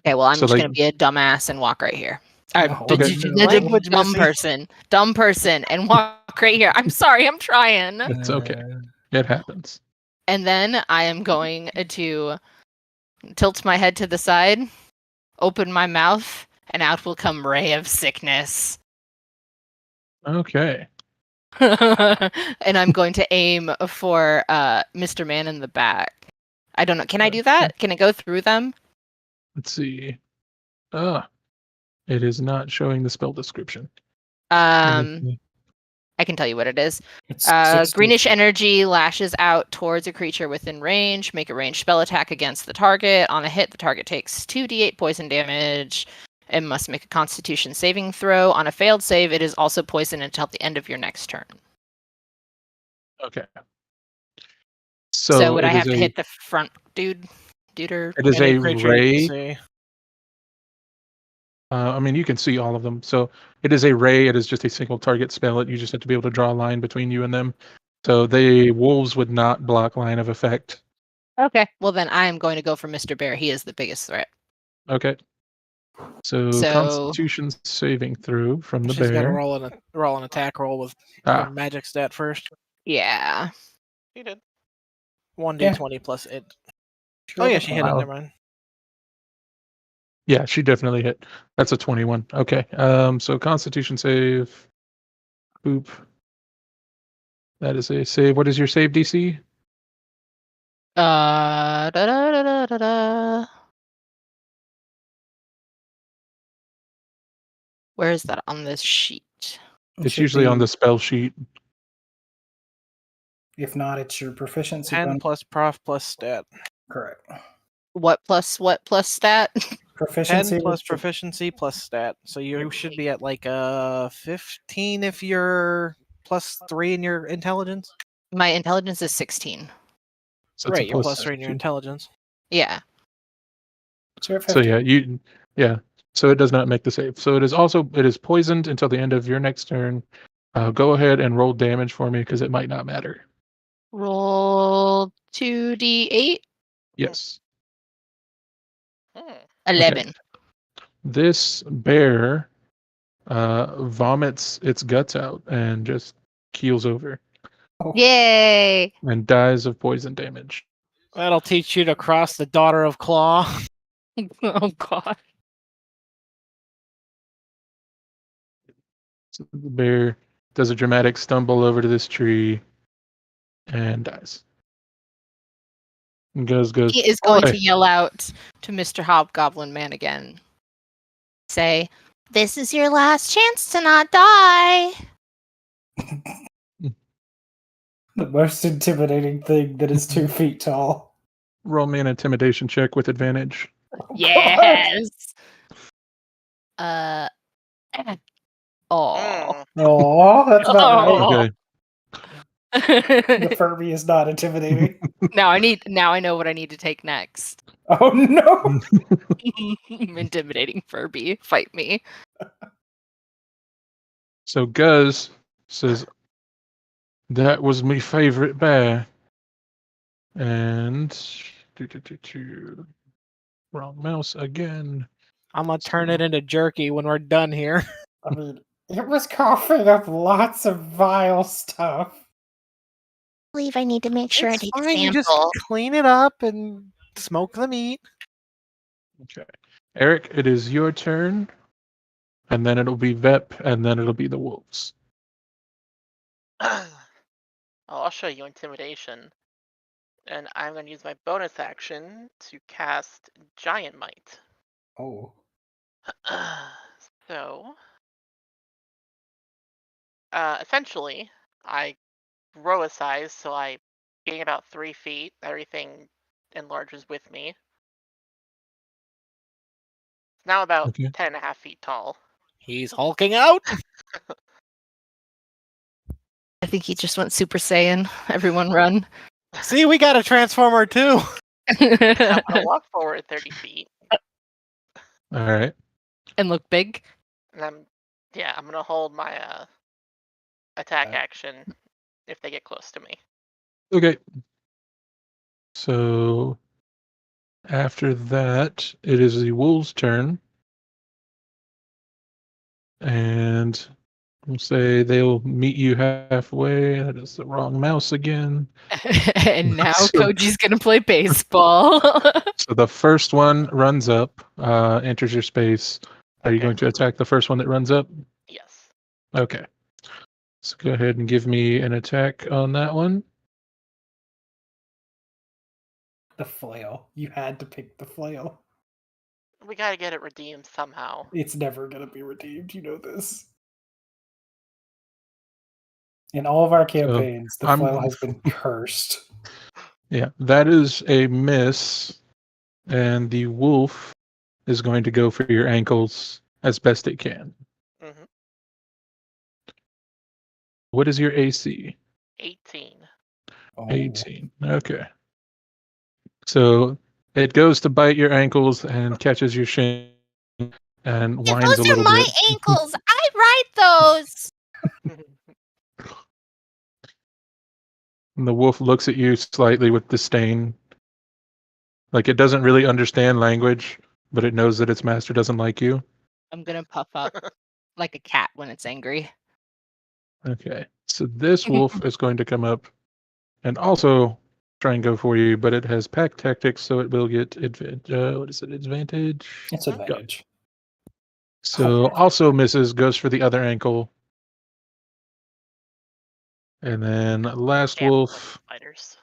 Okay, well, I'm So, just like- gonna be a dumbass and walk right here. Oh, Okay. Language Dumb missing. person, and walk right here. I'm sorry, I'm trying. It's okay. It happens. And then I am going to tilt my head to the side, open my mouth, and out will come Ray of Sickness. Okay. And I'm going to aim for Mr. Man in the back. I don't know. Can I do that? Can it go through them? Let's see. It is not showing the spell description. I can tell you what it is. It's 60. Greenish energy lashes out towards a creature within range. Make a ranged spell attack against the target. On a hit, the target takes 2d8 poison damage and must make a Constitution saving throw. On a failed save, it is also poisoned until the end of your next turn. Okay. So would it I have is to a- hit the front dude? Duder? It is Any a creature you can ray. see. I mean, you can see all of them. So it is a ray. It is just a single target spell. You just have to be able to draw a line between you and them. So the wolves would not block line of effect. Okay. Well, then I am going to go for Mr. Bear. He is the biggest threat. Okay. So So- Constitution saving through from the She's got to bear. roll an attack roll with Ah. her magic stat first. Yeah. He did. 1d20 plus it. Sure, Oh yeah, that's she hit Wow. it. Never mind. Yeah, she definitely hit. That's a 21. Okay. So Constitution save. Boop. That is a save. What is your save DC? Da, da, da, da, da, da. Where is that on this sheet? It It's should usually on be- the spell sheet. If not, it's your proficiency. 10 bonus. plus prof plus stat. Correct. What plus stat? 10 Proficiency. plus is your- proficiency plus stat. So you should be at like 15 if you're plus 3 in your intelligence. My intelligence is 16. So it's a Right, you're plus 3 in your two. intelligence. Yeah. So you're So 15. So it does not make the save. So it is poisoned until the end of your next turn. Go ahead and roll damage for me because it might not matter. Roll 2d8. Yes. Hmm. 11. This bear vomits its guts out and just keels over Yay! and dies of poison damage. That'll teach you to cross the daughter of Claw. Oh god. So the bear does a dramatic stumble over to this tree and dies. And goes. He is going "Oi." to yell out to Mr. Hobgoblin Man again. Say, This is your last chance to not die. The most intimidating thing that is 2 feet tall. Roll me an intimidation check with advantage. yes! Oh. Mm. Oh, that's about Oh. right. Okay. The Furby is not intimidating. Now I know what I need to take next. Oh no! Intimidating Furby. Fight me. So Guz says, "That was my favorite bear." And wrong mouse again. I'm gonna turn it into jerky when we're done here. I mean, it was coughing up lots of vile stuff. I believe I need to make sure I It's take a fine, you just sample. clean it up and smoke the meat. Okay. Eric, it is your turn, and then it'll be Vep, and then it'll be the wolves. I'll show you intimidation. And I'm going to use my bonus action to cast Giant Might. Oh. So, essentially, I grow a size, so I gain about 3 feet. Everything enlarges with me. It's now about Okay. 10.5 feet tall. He's hulking out. I think he just went Super Saiyan. Everyone run. See, we got a transformer too. I'm going to walk forward 30 feet. All right. And look big. And I'm going to hold my attack action if they get close to me. Okay. So after that, it is the wolves' turn. And we'll say they'll meet you halfway. That is the wrong mouse again. And now So- Koji's gonna play baseball. So the first one runs up, enters your space. Are you Okay. going to attack the first one that runs up? Yes. Okay. So go ahead and give me an attack on that one. The flail. You had to pick the flail. We got to get it redeemed somehow. It's never going to be redeemed. You know this. In all of our campaigns, the I'm- flail has been cursed. Yeah, that is a miss. And the wolf is going to go for your ankles as best it can. Hmm. What is your AC? 18. Oh. 18. Okay. So it goes to bite your ankles and catches your shin and whines Those a little are my bit. ankles. I write those. And the wolf looks at you slightly with disdain. Like it doesn't really understand language, but it knows that its master doesn't like you. I'm gonna puff up like a cat when it's angry. Okay. So this wolf is going to come up and also try and go for you, but it has pack tactics, so it will get what is it? Advantage? It's advantage. So also misses, goes for the other ankle. And then last Damn wolf. Fighters.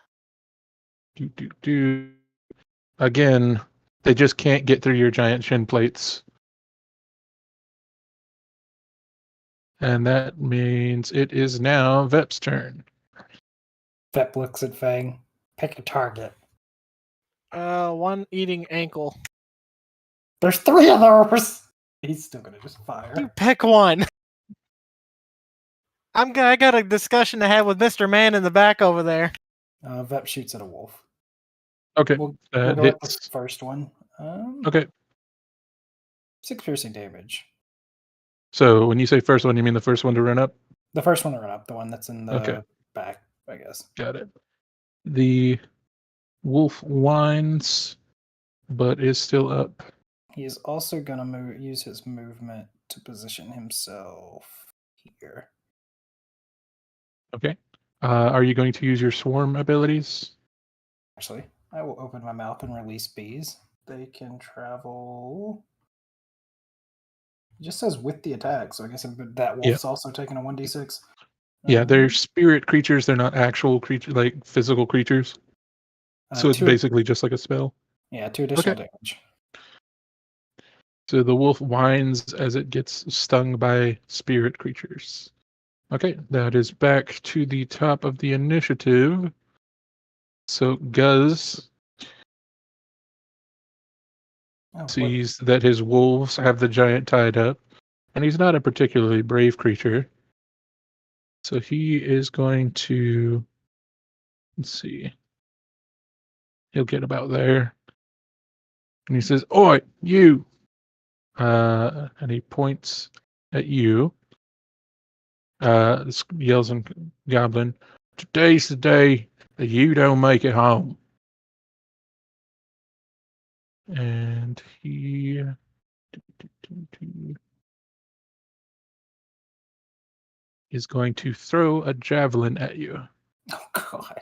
Again, they just can't get through your giant shin plates. And that means it is now Vep's turn. Vep looks at Fang. Pick a target. One eating ankle. There's 3 of those! He's still going to just You fire. pick one. I got a discussion to have with Mr. Man in the back over there. Vep shoots at a wolf. Okay, We'll that go with the hits. first one. Okay, 6 piercing damage. so when you say first one, you mean the first one to run up? The first one to run up, the one that's in the Okay. back, I guess. Got it. The wolf whines, but is still up. He is also going to use his movement to position himself here. Okay. Are you going to use your swarm abilities? Actually, I will open my mouth and release bees. They can travel. It just says with the attack, so I guess that wolf's also taking a 1d6. Yeah, they're spirit creatures. They're not actual creatures, like physical creatures. So it's 2 basically just like a spell. Yeah, 2 additional Okay. damage. So the wolf whines as it gets stung by spirit creatures. Okay, that is back to the top of the initiative. So Guz Oh, what? sees that his wolves have the giant tied up, and he's not a particularly brave creature. So he is going to, let's see, he'll get about there. And he says, "Oi, you!" And he points at you. Yells in Goblin, "Today's the day that you don't make it home." And he is going to throw a javelin at you. Oh, God.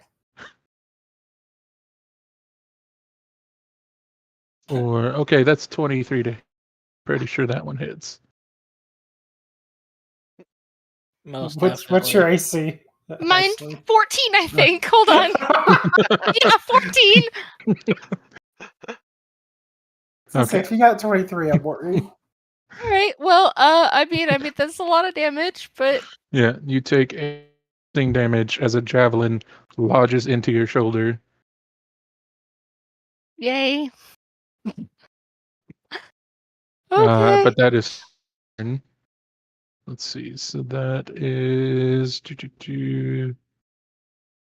Or okay, that's 23 to. Pretty sure that one hits. Most What's your definitely. AC? Mine Ashley? 14, I think. Hold on. Yeah, 14. So if you got 23, I'm worried. All right. Well, I mean that's a lot of damage, but Yeah, you take a damage as a javelin lodges into your shoulder. yay. Okay. But that is. Let's see. So that is.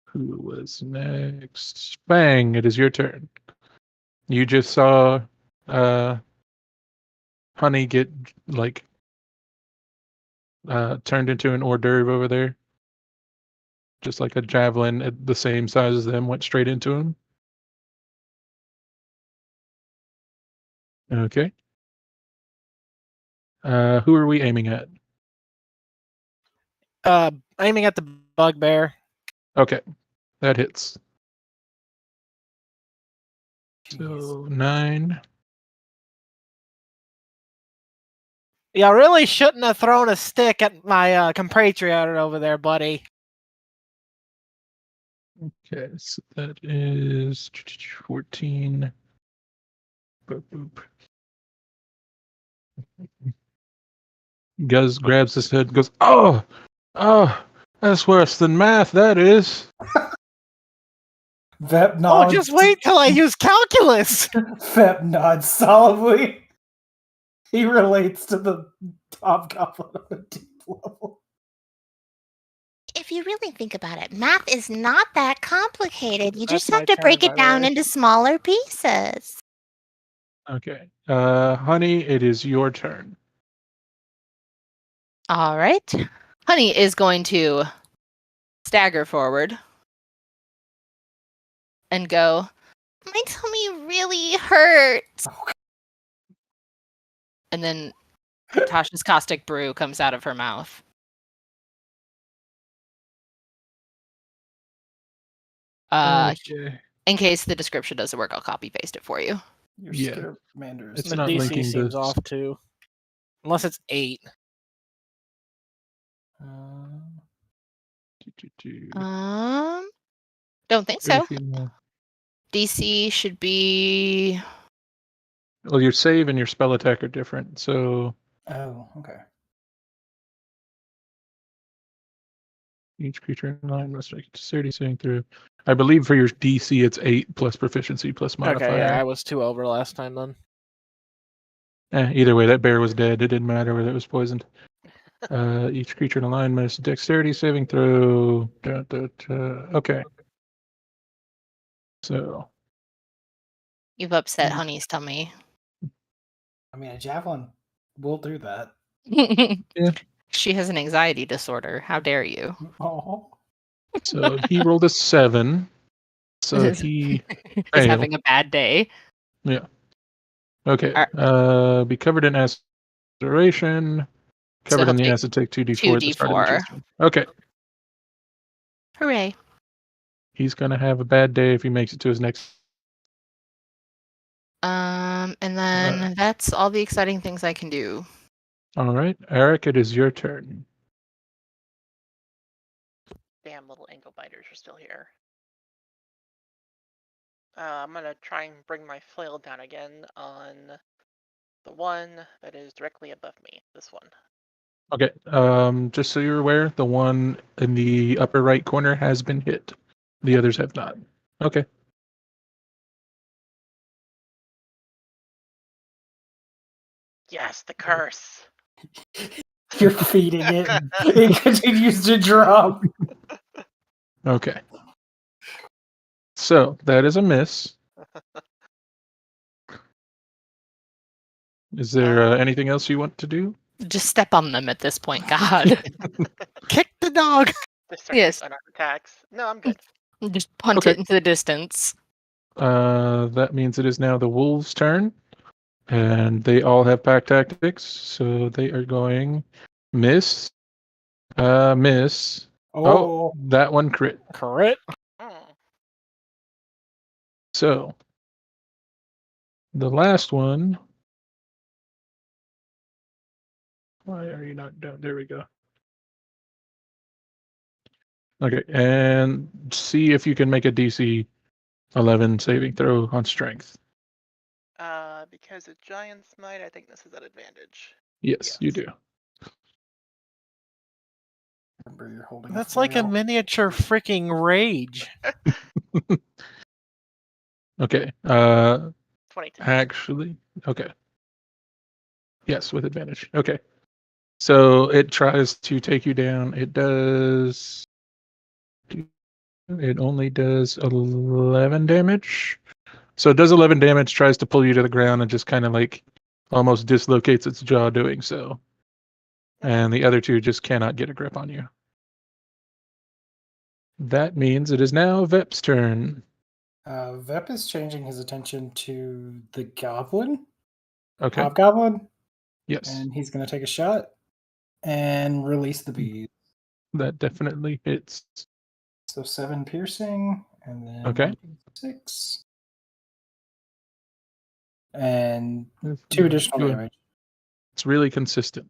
Who was next? Bang! It is your turn. You just saw Honey get like turned into an hors d'oeuvre over there. Just like a javelin at the same size as them went straight into him. Okay. Who are we aiming at? Aiming at the bugbear. Okay, that hits. Jeez. So 9. Yeah, I really shouldn't have thrown a stick at my compatriot over there, buddy. Okay, so that is 14. Boop, boop. Guz grabs his head and goes, oh, that's worse than math, that is. Vep Oh, nods. just wait till I use calculus. Vep nods solemnly. He relates to the top goblin on a deep level. If you really think about it, math is not that complicated. You That's just have my to turn, break by it the down way. into smaller pieces. Okay. Honey, it is your turn. All right. Honey is going to stagger forward and go, My tummy really hurts. and then Tasha's caustic brew comes out of her mouth. Okay. In case the description doesn't work, I'll copy paste it for you. Your Yeah. Scaramanders. It's The not DC linking seems to- off too. Unless it's 8. Don't think so. Anything more? DC should be Well, your save and your spell attack are different, so Oh, okay. each creature in line must make a dexterity saving throw. I believe for your DC it's 8 plus proficiency plus modifier. Okay, yeah, I was 2 over last time then. Either way, that bear was dead. It didn't matter whether it was poisoned. Each creature in a line must dexterity saving throw. Okay. So you've upset Honey's tummy. I mean, a javelin will do that. Yeah. She has an anxiety disorder. How dare you? Oh. so he rolled a 7. So he He's failed. having a bad day. Okay. Be covered in acid duration. Covered he'll in the take acid, take 2d4 at the start of the 2d4. turn. Okay. Hooray. He's gonna have a bad day if he makes it to his next. And then that's all the exciting things I can do. All right, Eric, it is your turn. Damn little ankle biters are still here. I'm gonna try and bring my flail down again on the one that is directly above me. This one. Okay. Just so you're aware, the one in the upper right corner has been hit. The others have not. Okay. Yes, the curse. You're feeding it. It continues to drop. Okay. So that is a miss. Is there anything else you want to do? Just step on them at this point, God. Kick the dog! Yes. Unarmed attacks. No, I'm good. Just punt Okay. it into the distance. That means it is now the wolves' turn. And they all have pack tactics, so they are going miss. Miss. Oh, that one crit. Crit? Mm. So the last one. Why are you not down? There we go. Okay, and see if you can make a DC 11 saving throw on strength. Because of Giant's Might, I think this is at advantage. Yes, you do. Remember, you're holding. That's like a miniature freaking rage. Okay. 22. Actually, okay. Yes, with advantage. Okay. So it tries to take you down. It does. It only does 11 damage. So it does 11 damage, tries to pull you to the ground, and just kind of like almost dislocates its jaw doing so. And the other two just cannot get a grip on you. That means it is now Vep's turn. Vep is changing his attention to the goblin. Okay. Hobgoblin. Yes. And he's going to take a shot and release the bees. That definitely hits. So 7 piercing, and then Okay. 6. And 2 additional damage. It's really consistent.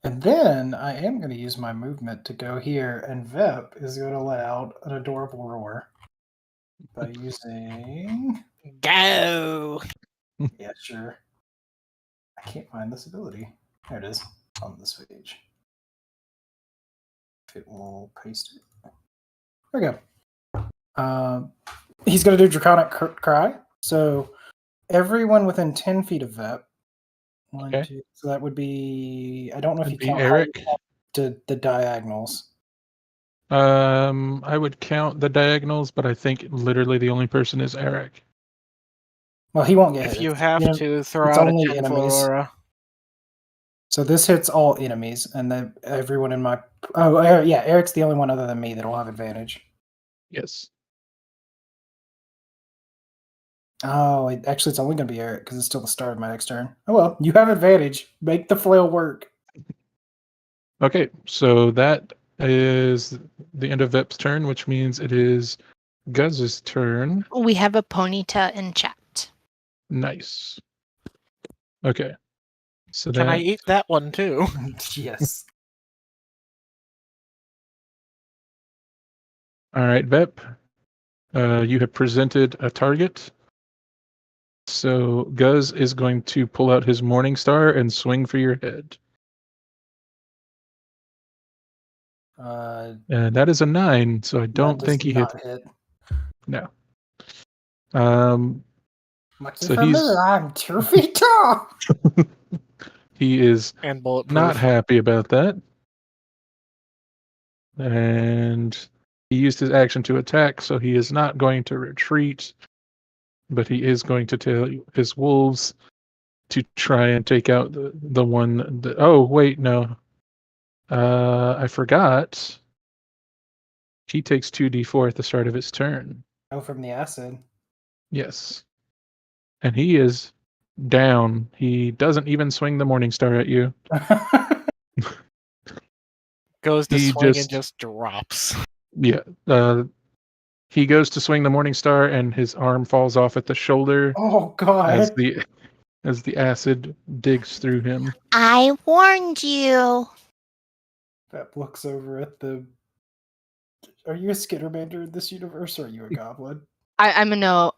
And then I am going to use my movement to go here, and Vep is going to let out an adorable roar by using. Go! Yeah, sure. I can't find this ability. There it is on this page. If it will paste it. There we go. He's going to do Draconic Cry. So everyone within 10 feet of Vep. One, Okay. 2. So that would be. I don't know if you That'd be count Eric. to the diagonals. I would count the diagonals, but I think literally the only person is Eric. Well, he won't get hit. If you have to, throw it's out a only 10 enemies. Aurora. So this hits all enemies, and then everyone in my. Oh, yeah, Eric's the only one other than me that will have advantage. Yes. Oh, actually, it's only going to be Eric because it's still the start of my next turn. Oh well, you have advantage. Make the flail work. Okay, so that is the end of Vep's turn, which means it is Guz's turn. We have a Ponyta in chat. Nice. Okay. So Can I that eat that one too? Yes. all right, Vep. You have presented a target. So Guz is going to pull out his Morning Star and swing for your head. And that is a 9, so I don't think he hits. Hit. No. Much So for me, I'm 2 feet tall. he is And bulletproof. not happy about that. And he used his action to attack, so he is not going to retreat, but he is going to tell his wolves to try and take out the one that, oh wait, no. I forgot. He takes 2d4 at the start of his turn. Oh, from the acid. Yes. And he is down. He doesn't even swing the Morning Star at you. Goes to He swing just- and just drops. Yeah. He goes to swing the Morning Star, and his arm falls off at the shoulder Oh God! as the acid digs through him. I warned you. That looks over at the. Are you a Skittermander in this universe, or are you a goblin? I'm a Gnome.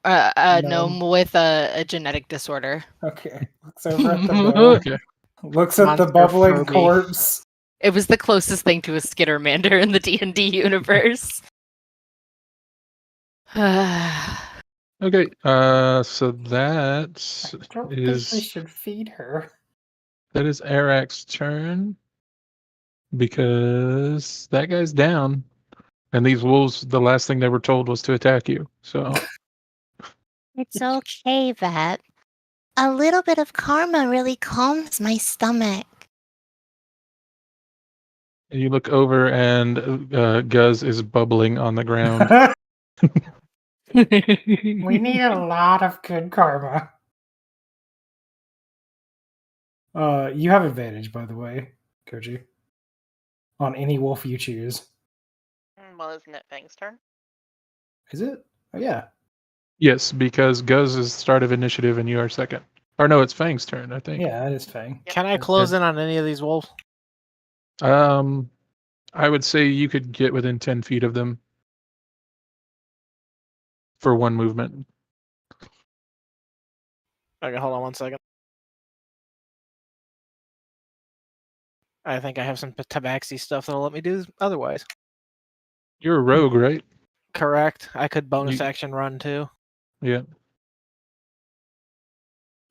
gnome with a genetic disorder. Okay. Looks over at the gnome. Okay. Looks at the Monster bubbling Furby. corpse. It was the closest thing to a Skittermander in the D&D universe. Okay. So that I don't think we is should feed her. Arak's turn, because that guy's down, and these wolves, the last thing they were told was to attack you. So It's okay, Vet. A little bit of karma really calms my stomach. you look over, and Guz is bubbling on the ground. We need a lot of good karma. You have advantage, by the way, Koji. On any wolf you choose. Well, isn't it Fang's turn? Is it? Oh yeah. Yes, because Guz is start of initiative and you are second. Or no, it's Fang's turn, I think. Yeah, that is Fang. Can I close in on any of these wolves? I would say you could get within 10 feet of them for one movement. Okay, hold on 1 second. I think I have some tabaxi stuff that'll let me do otherwise. You're a rogue, right? Correct. I could bonus You- action run too. Yeah.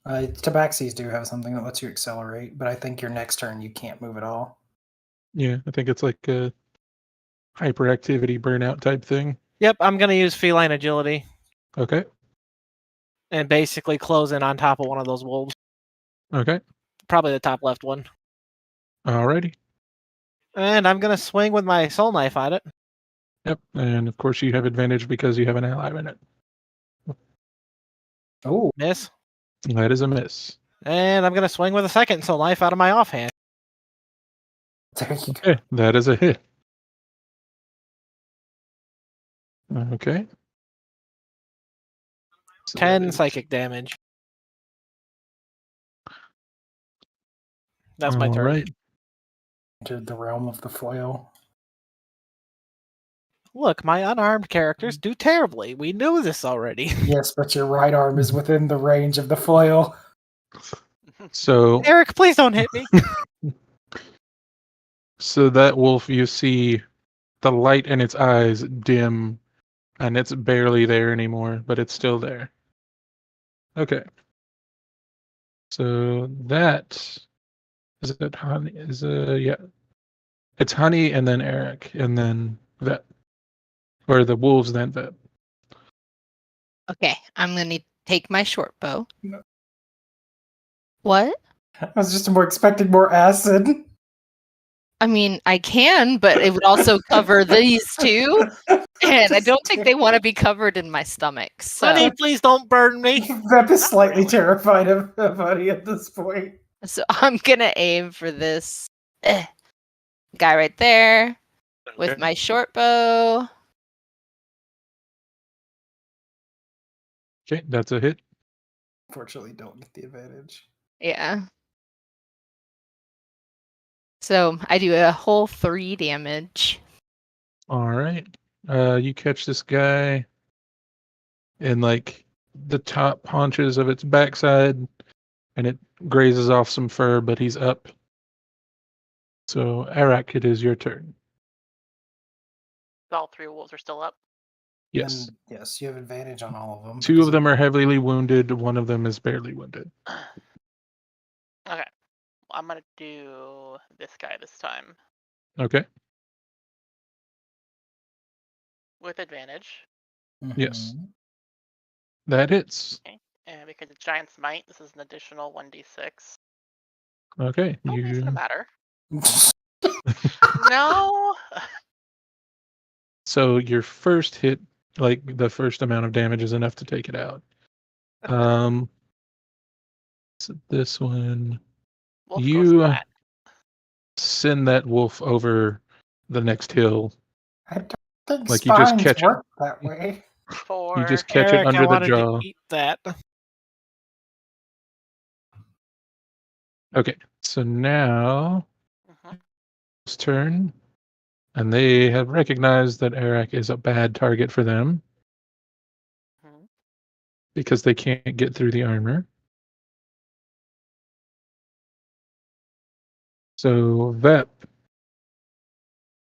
Tabaxis do have something that lets you accelerate, but I think your next turn you can't move at all. Yeah, I think it's like a hyperactivity burnout type thing. Yep, I'm gonna use feline agility Okay. and basically close in on top of one of those wolves. Okay. Probably the top left one. Alrighty. And I'm gonna swing with my soul knife at it. Yep. And of course you have advantage because you have an ally in it. Oh, Miss. That is a miss. And I'm gonna swing with a second soul knife out of my offhand. there you go. Okay, that is a hit. Okay. So 10 that is- psychic damage. That's my All turn. right. Entered the realm of the foil. Look, my unarmed characters do terribly. We knew this already. Yes, but your right arm is within the range of the foil. So Eric, please don't hit me. so that wolf, you see the light in its eyes dim and it's barely there anymore, but it's still there. Okay. So that is it Honey is yeah. It's Honey and then Eric and then Vet. Or the wolves then Vet. Okay, I'm gonna take my short bow. No. What? I was just more expecting more acid. I mean, I can, but it would also cover these two, and I don't think they want to be covered in my stomach. So, Honey, please don't burn me. Vep is slightly really. terrified of Honey at this point. so I'm gonna aim for this guy right there with Okay. my short bow. Okay, that's a hit. Fortunately, don't get the advantage. Yeah. So I do a whole 3 damage. All right. You catch this guy in like the top haunches of its backside, and it grazes off some fur, but he's up. So Arak, it is your turn. All 3 wolves are still up. Yes. And yes, you have advantage on all of them. Two of them are heavily wounded. One of them is barely wounded. Okay. I'm gonna do this guy this time Okay. with advantage. Yes. Mhm. That hits. And because it's Giant's Might, this is an additional 1d6. Okay. Oh, it's You gonna matter. No! so your first hit, like the first amount of damage is enough to take it out. So this one, Wolf goes you flat. send that wolf over the next hill. I don't think Like you just spines catch it. work that way. You just 4. catch Eric, it under I the wanted jaw. to eat that. Okay, so now Mhm. it's turn, and they have recognized that Arak is a bad target for them Mhm. because they can't get through the armor. So Vep,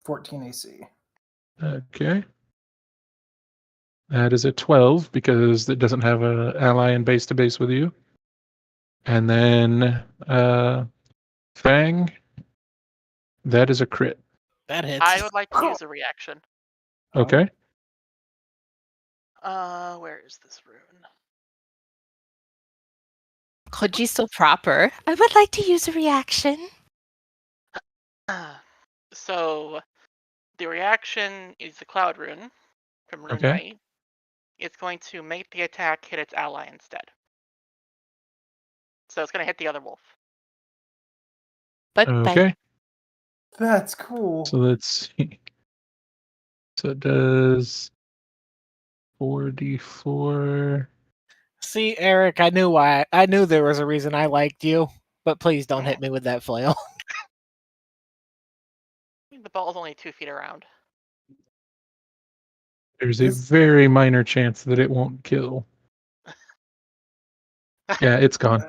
14 AC. okay, that is a 12 because it doesn't have an ally in base to base with you. And then Fang, that is a crit. That hits. I would like to use a reaction. Okay. Where is this rune? Could you still proper? I would like to use a reaction. So, the reaction is the Cloud Rune from Rune Okay. Knight. It's going to make the attack hit its ally instead. So it's going to hit the other wolf. But Okay. That's cool. So let's see. So it does 4d4. See, Eric, I knew why. I knew there was a reason I liked you, but please don't hit me with that flail. The ball's only 2 feet around. There's a very minor chance that it won't kill. Yeah, it's gone.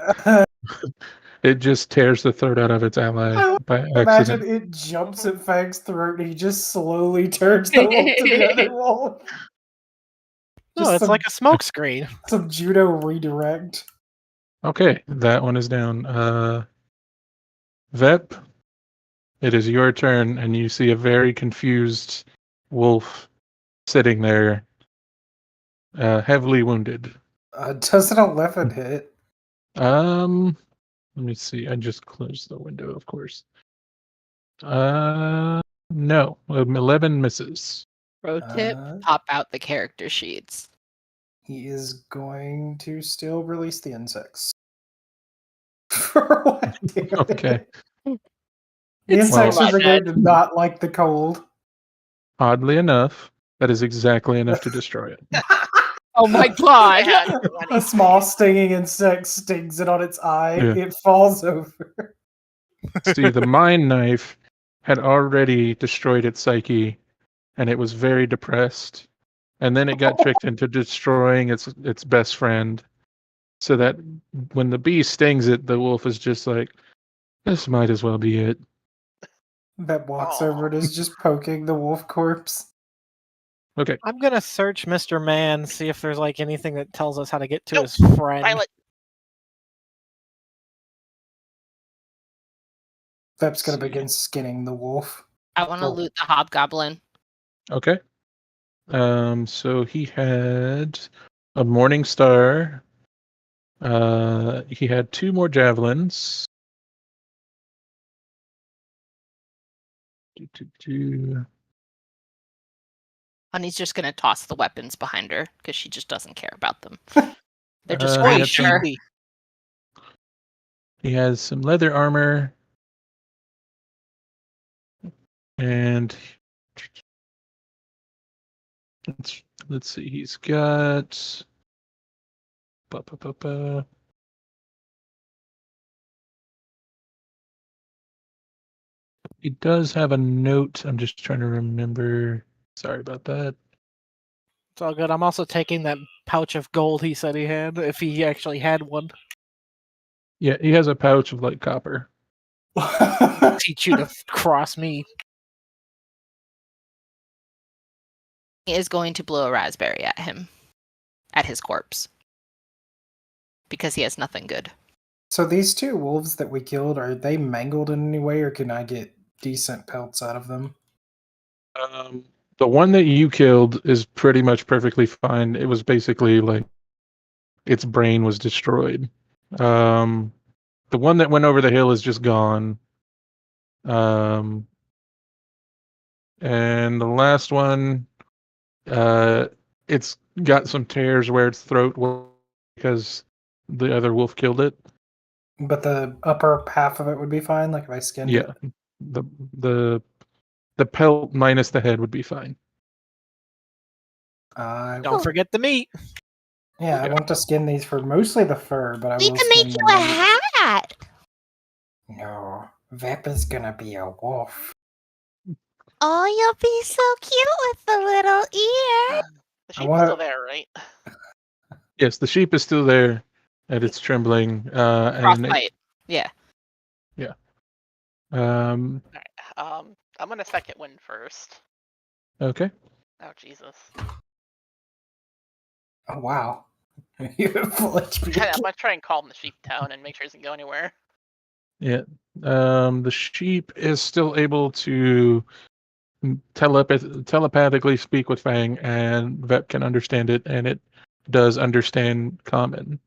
It just tears the throat out of its ally by Imagine accident. it jumps at Fang's throat and he just slowly turns the wolf to the other wolf. No, Just it's like a smoke screen. some judo redirect. Okay, that one is down. Vep, it is your turn, and you see a very confused wolf sitting there, heavily wounded. Does an 11 hit? Let me see. I just closed the window, of course. No, 11 misses. Pro tip: pop out the character sheets. He is going to still release the insects. For what? Okay. The insects Well, are beginning to not like the cold. Oddly enough, that is exactly enough to destroy it. Oh my god! Yeah, A small stinging insect stings it on its eye. Yeah. It falls over. See, the mind knife had already destroyed its psyche, and it was very depressed. And then it got tricked into destroying its best friend, so that when the bee stings it, the wolf is just like, "This might as well be it." That walks Aw. over and is just poking the wolf corpse. Okay, I'm gonna search Mr. Man, see if there's like anything that tells us how to get to Nope. his friend. Violet. Vep's going to See. begin skinning the wolf. I want to Oh. loot the hobgoblin. okay. So he had a morning star. He had 2 more javelins. Honey's just gonna toss the weapons behind her because she just doesn't care about them. They're He just had right some- sure. He has some leather armor. And let's see, he's got he does have a note. I'm just trying to remember. Sorry about that. It's all good. I'm also taking that pouch of gold he said he had, if he actually had one. Yeah, he has a pouch of like copper. Teach you to cross me. He is going to blow a raspberry at him, at his corpse, because he has nothing good. So these 2 wolves that we killed, are they mangled in any way, or can I get decent pelts out of them? The one that you killed is pretty much perfectly fine. It was basically like its brain was destroyed. The one that went over the hill is just gone. And the last one, it's got some tears where its throat was because the other wolf killed it. But the upper half of it would be fine, like if I skinned it? Yeah, the pelt minus the head would be fine. Don't forget the meat. Yeah, I want to skin these for mostly the fur, but I We will can skin make you the a meat. hat. No, Vep is gonna be a wolf. Oh, you'll be so cute with the little ear. The sheep wanna- is still there, right? Yes, the sheep is still there, and it's trembling. And Frostbite. Yeah. um, Alright, I'm gonna second wind first. okay. Oh Jesus! Oh wow. You have full HP. I'm gonna try and calm the sheep down and make sure it doesn't go anywhere. Yeah. The sheep is still able to telepathically speak with Fang, and Vep can understand it, and it does understand common.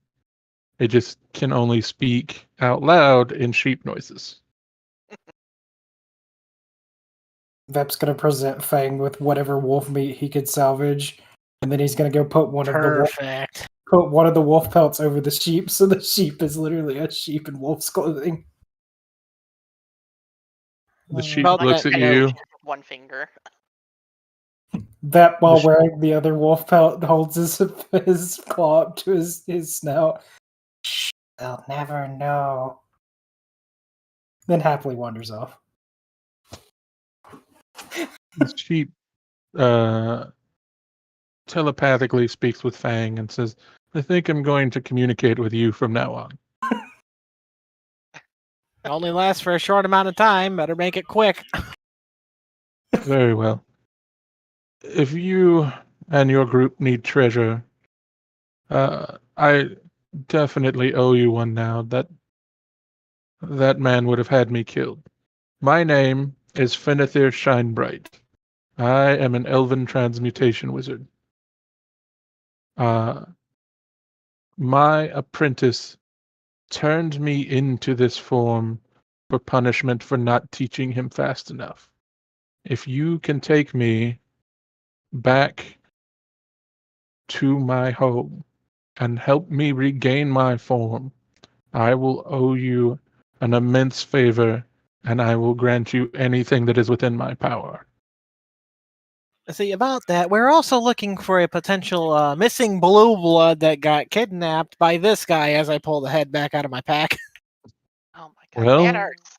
It just can only speak out loud in sheep noises. Vep's gonna present Fang with whatever wolf meat he could salvage, and then he's gonna go put one of Perfect. the wolf pelts over the sheep, so the sheep is literally a sheep in wolf's clothing. The sheep About looks that at note. you. One finger. That while sh- wearing the other wolf pelt holds his claw up to his snout. Shh, they'll never know. Then happily wanders off. The sheep telepathically speaks with Fang and says, "I think I'm going to communicate with you from now on." It only lasts for a short amount of time. Better make it quick. Very well. If you and your group need treasure, I definitely owe you one now. That man would have had me killed. My name is Finithir Shinebright. I am an elven transmutation wizard. My apprentice turned me into this form for punishment for not teaching him fast enough. If you can take me back to my home and help me regain my form, I will owe you an immense favor, and I will grant you anything that is within my power. See, about that, we're also looking for a potential missing blue blood that got kidnapped by this guy as I pull the head back out of my pack. Oh my god, Well, man arts.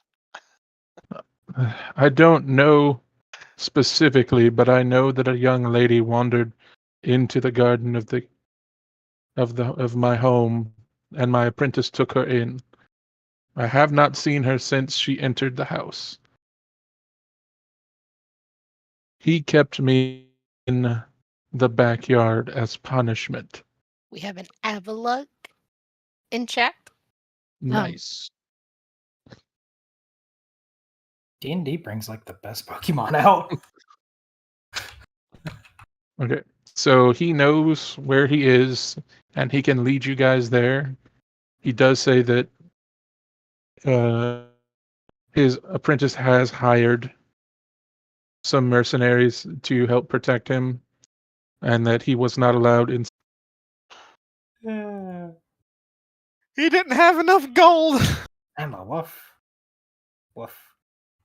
I don't know specifically, but I know that a young lady wandered into the garden of my home, and my apprentice took her in. I have not seen her since she entered the house. He kept me in the backyard as punishment. We have an Avalok in chat. Nice. D&D brings like the best Pokemon out. Okay. So he knows where he is, and he can lead you guys there. He does say that his apprentice has hired some mercenaries to help protect him, and that he was not allowed in. He didn't have enough gold. I'm a woof. Woof.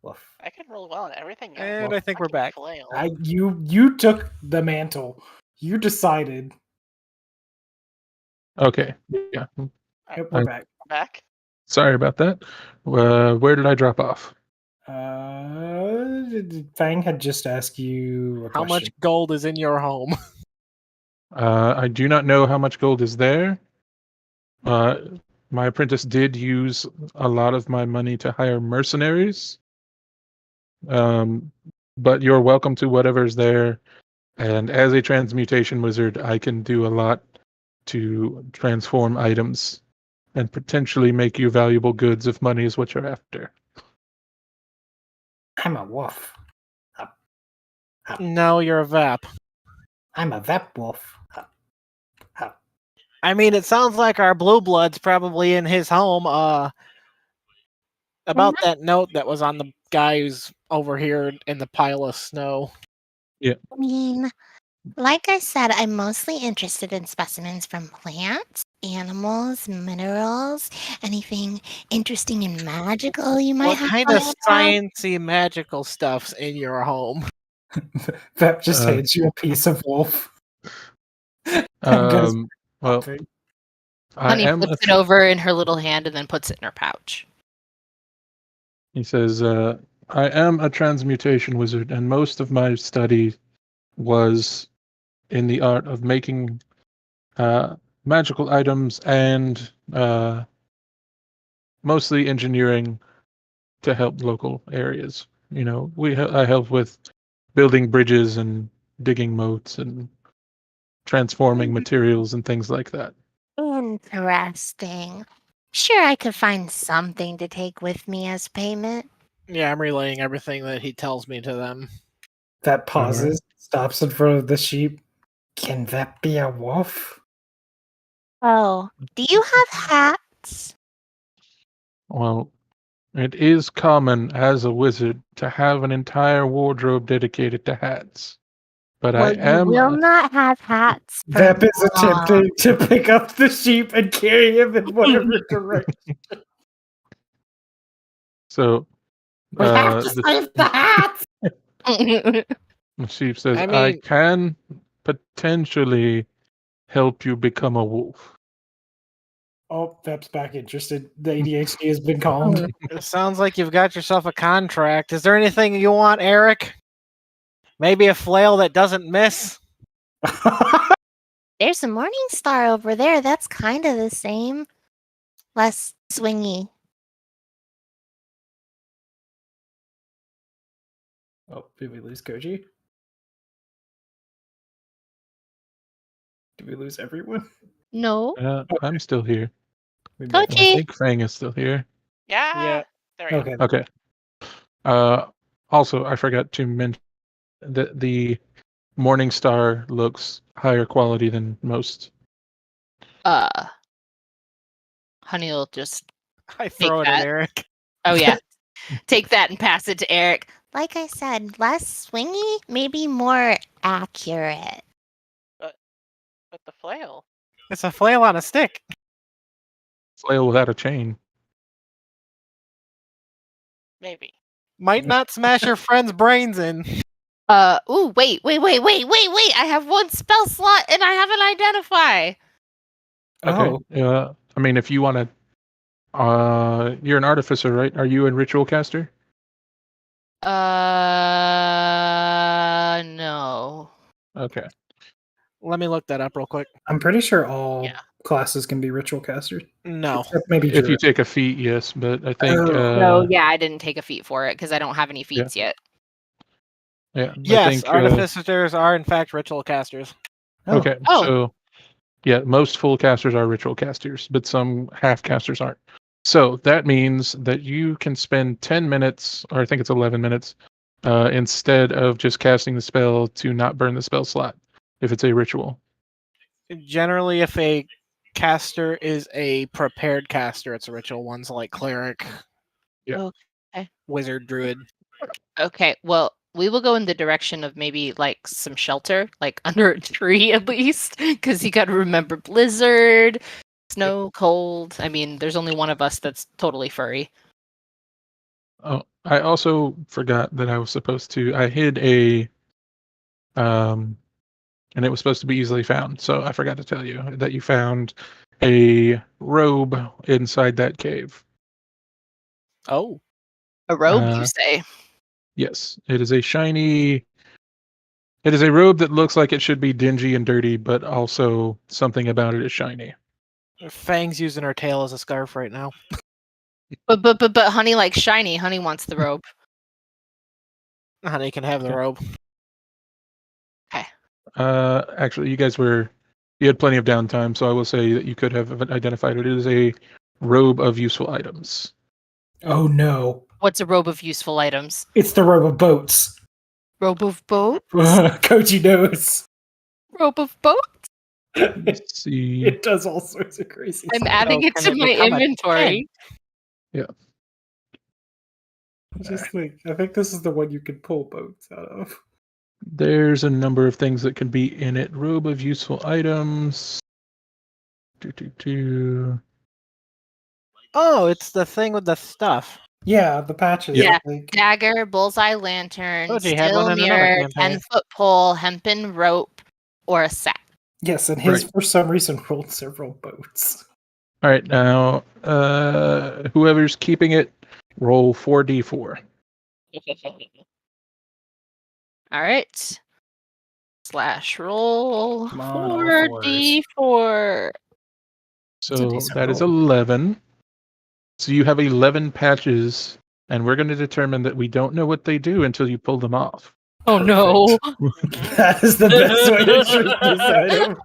Woof. I can roll well on everything. else. And I think we're Fucking back. flail. You took the mantle. You decided. Okay. Yeah. Yep, we're back. Back. Sorry about that. Where did I drop off? Fang had just asked you a How much question. gold is in your home? I do not know how much gold is there. My apprentice did use a lot of my money to hire mercenaries. But you're welcome to whatever's there. And as a transmutation wizard, I can do a lot to transform items and potentially make you valuable goods if money is what you're after. I'm a wolf. No, you're a Vap. I'm a Vep wolf. I mean, it sounds like our blue blood's probably in his home. About that note that was on the guy who's over here in the pile of snow. I mean, like I said, I'm mostly interested in specimens from plants, animals, minerals, anything interesting and magical you might What have. kind of sciencey magical stuff's in your home? Vep just hands you a piece of wolf. And goes, Well, "Okay." I Honey am. flips it over in her little hand and then puts it in her pouch. He says, I am a transmutation wizard, and most of my study was in the art of making magical items and mostly engineering to help local areas. You know, I help with building bridges and digging moats and transforming materials and things like that. Interesting. Sure, I could find something to take with me as payment. Yeah, I'm relaying everything that he tells me to them. Vep pauses, stops in front of the sheep. Can Vep be a wolf? Oh, do you have hats? Well, it is common as a wizard to have an entire wardrobe dedicated to hats. But Well, I you am. will not have hats. For Vep is long. attempting to pick up the sheep and carry him in whatever direction. So We have to save the hats! The sheep says, I I mean- can potentially help you become a wolf. Oh, Vep's back interested. The ADHD has been calmed. It sounds like you've got yourself a contract. Is there anything you want, Eric? Maybe a flail that doesn't miss? There's a morning star over there. That's kind of the same. Less swingy. Oh, did we lose Koji? Did we lose everyone? No. I'm still here. We Koji. may- I think Fang is still here. Yeah. There we go. Okay. Okay. Also, I forgot to mention that the Morning Star looks higher quality than most. Honey will just I throw it at that. Eric. oh yeah, take that and pass it to Eric. Like I said, less swingy, maybe more accurate. But the flail. It's a flail on a stick. Flail without a chain. Maybe. Might not smash your friend's brains in. Ooh, wait. I have one spell slot and I haven't identify. Oh, Okay. I mean, if you want to, you're an artificer, right? Are you a ritual caster? No. Okay. Let me look that up real quick. I'm pretty sure all Yeah. classes can be ritual casters. No. Except maybe If you druid. take a feat, yes, but I think Oh. No, yeah, I didn't take a feat for it because I don't have any feats yet. yeah. I Yes, think, artificers are in fact ritual casters. Oh. Okay, Oh. so yeah, most full casters are ritual casters, but some half casters aren't. So that means that you can spend 10 minutes, or I think it's 11 minutes, instead of just casting the spell to not burn the spell slot if it's a ritual. Generally, if a caster is a prepared caster, it's a ritual. Ones like cleric, wizard, druid. Okay, well, we will go in the direction of maybe like some shelter, like under a tree at least, because you got to remember blizzard, snow, cold. I mean, there's only one of us that's totally furry. Oh, I also forgot that I was supposed to. I hid a, and it was supposed to be easily found. So I forgot to tell you that you found a robe inside that cave. Oh, A robe, you Uh, say? Yes, it is a shiny. It is a robe that looks like it should be dingy and dirty, but also something about it is shiny. Fang's using her tail as a scarf right now. But Honey likes shiny. Honey wants the robe. Honey can have the Okay. robe. Actually, you had plenty of downtime, so I will say that you could have identified it. It is a robe of useful items. Oh no. What's a robe of useful items? It's the robe of boats. Robe of boat? Koji knows. Robe of boat? Let's see. It does all sorts of crazy I'm stuff. adding it can to it my become a inventory. Just like, I think this is the one you could pull boats out of. There's a number of things that can be in it. Robe of useful items. Oh, it's the thing with the stuff. Yeah, the patches. Yeah. Like, Dagger, bullseye lantern, Told you he had steel one in another mirror, campaign. 10-foot pole, hempen rope, or a sack. yes, and his Right. for some reason rolled several boats. All right, now whoever's keeping it, roll 4d4. All right. Slash roll Come on, all 4d4. So decent that is roll. 11. So you have 11 patches, and we're going to determine that we don't know what they do until you pull them off. Oh no. That is the best way to treat this item.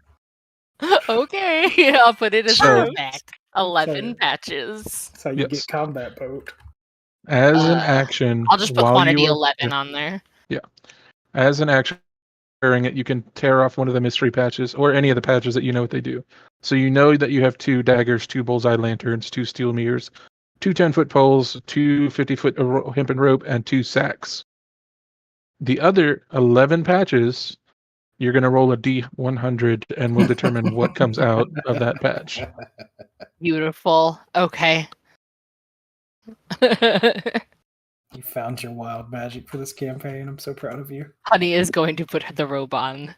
Okay, I'll put it as So- a fact. 11 Okay. patches. That's how you Yes. get combat boat. As an Uh, action, I'll just put while quantity you are- 11 on there. As an action, wearing it, you can tear off one of the mystery patches or any of the patches that you know what they do. So you know that you have 2 daggers, 2 bullseye lanterns, 2 steel mirrors, 2 10-foot poles, 2 50-foot hempen rope, and 2 sacks. The other 11 patches, you're going to roll a D100 and we'll determine what comes out of that patch. Beautiful. Okay. You found your wild magic for this campaign. I'm so proud of you. Honey is going to put the robe on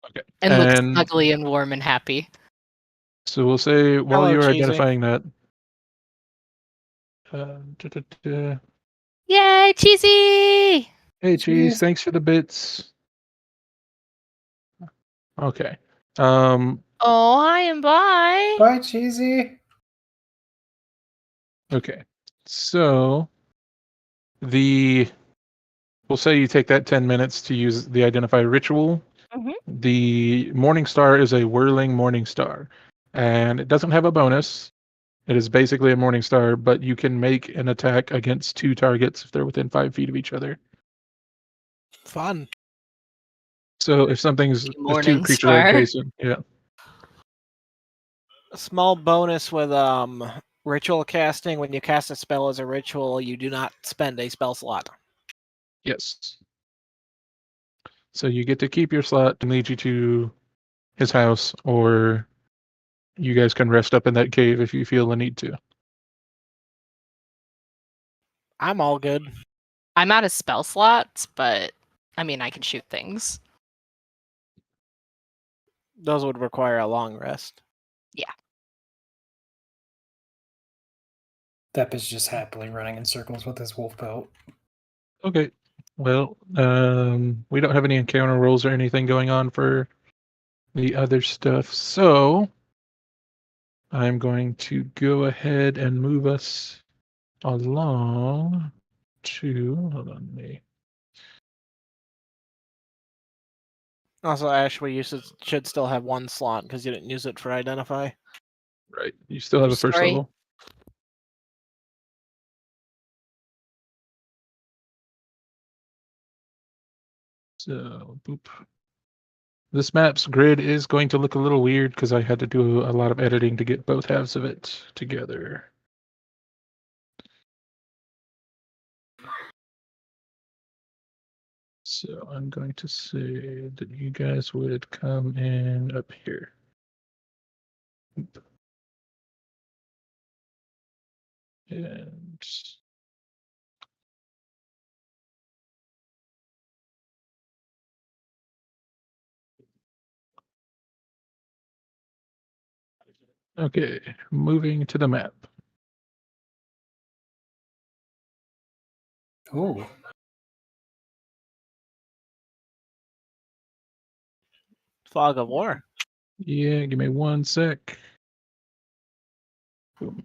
Okay. and look snuggly and warm and happy. So we'll say while Hello, you're Cheesy. identifying that. Yay, Cheesy! Hey, Cheese, thanks for the bits. Okay. Oh, hi and bye. Bye, Cheesy. Okay. So we'll say you take that 10 minutes to use the identify ritual. Mhm. The morning star is a whirling morning star, and it doesn't have a bonus. It is basically a morning star, but you can make an attack against 2 targets if they're within 5 feet of each other. Fun. So if something's if 2 Morning creatures are star. adjacent, yeah. A small bonus with ritual casting. When you cast a spell as a ritual, you do not spend a spell slot. Yes. So you get to keep your slot and lead you to his house, or you guys can rest up in that cave if you feel the need to. I'm all good. I'm out of spell slots, but I mean, I can shoot things. Those would require a long rest. Thep is just happily running in circles with his wolf belt. Okay. Well, we don't have any encounter rolls or anything going on for the other stuff, so I'm going to go ahead and move us along to. Hold on, me. Also, Ash, we should still have 1 slot because you didn't use it for identify. Right. You still have a first Sorry. level. So, boop. This map's grid is going to look a little weird because I had to do a lot of editing to get both halves of it together. So I'm going to say that you guys would come in up here. And okay, moving to the map. Ooh. Fog of War. Yeah, give me 1 sec. Boom.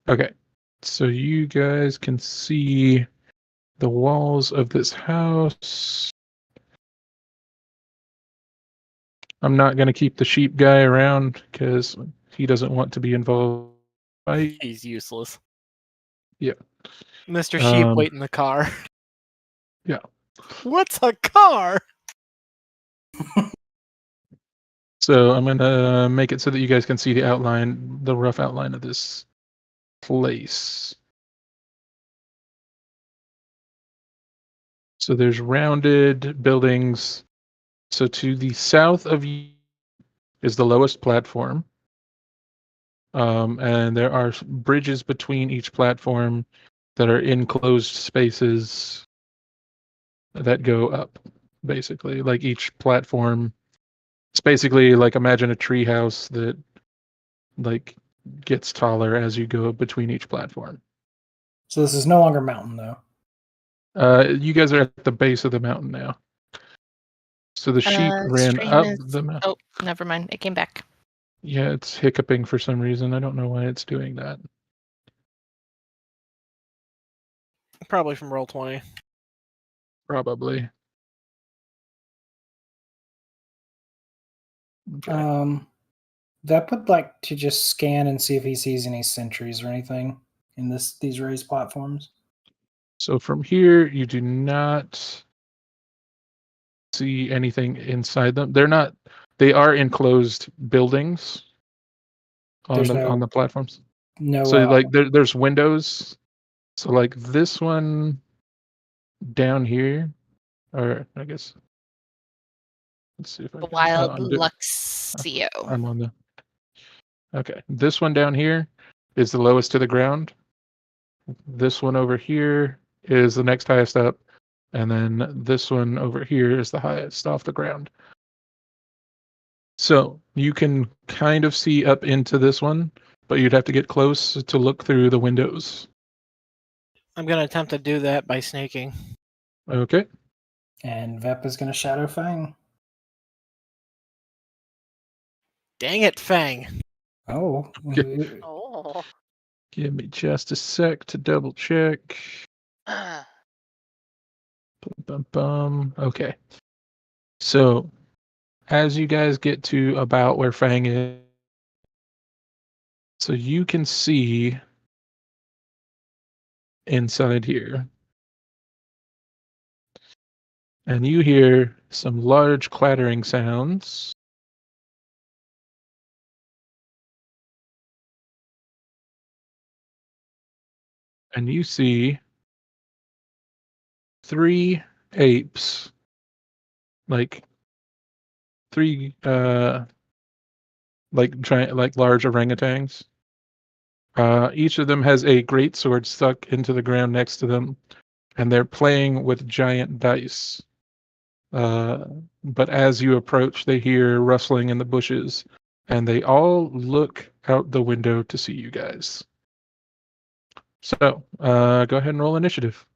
Okay, so you guys can see the walls of this house. I'm not going to keep the sheep guy around because he doesn't want to be involved. He's useless. Yeah. Mr. Sheep, Um, wait in the car. Yeah. What's a car? So I'm going to make it so that you guys can see the outline, the rough outline of this place. So there's rounded buildings. So to the south of you is the lowest platform. And there are bridges between each platform that are enclosed spaces that go up, basically. Like each platform, it's basically like imagine a tree house that like gets taller as you go between each platform. So this is no longer mountain, though. You guys are at the base of the mountain now. So the sheep ran Stream up is- the mountain. Oh, never mind. It came back. Yeah, it's hiccuping for some reason. I don't know why it's doing that. Probably from Roll20. Probably. Okay. Thep would like to just scan and see if he sees any sentries or anything in these raised platforms. So from here, you do not see anything inside them. They are enclosed buildings on There's the platforms. No. So like there's windows. So like this one down here, or I guess let's see if I can. Wild I'm Luxio. I'm on the. Okay, this one down here is the lowest to the ground. This one over here is the next highest up, and then this one over here is the highest off the ground. So you can kind of see up into this one, but you'd have to get close to look through the windows. I'm gonna attempt to do that by snaking. Okay. And Vep is going to Shadow Fang. Dang it, Fang. Oh. Okay. Oh. Give me just a sec to double check. Bum, bum. Okay. So as you guys get to about where Fang is, so you can see inside here. And you hear some large clattering sounds. And you see 3 apes, like 3 like large orangutans. Each of them has a great sword stuck into the ground next to them, and they're playing with giant dice. But as you approach, they hear rustling in the bushes, and they all look out the window to see you guys. So, go ahead and roll initiative.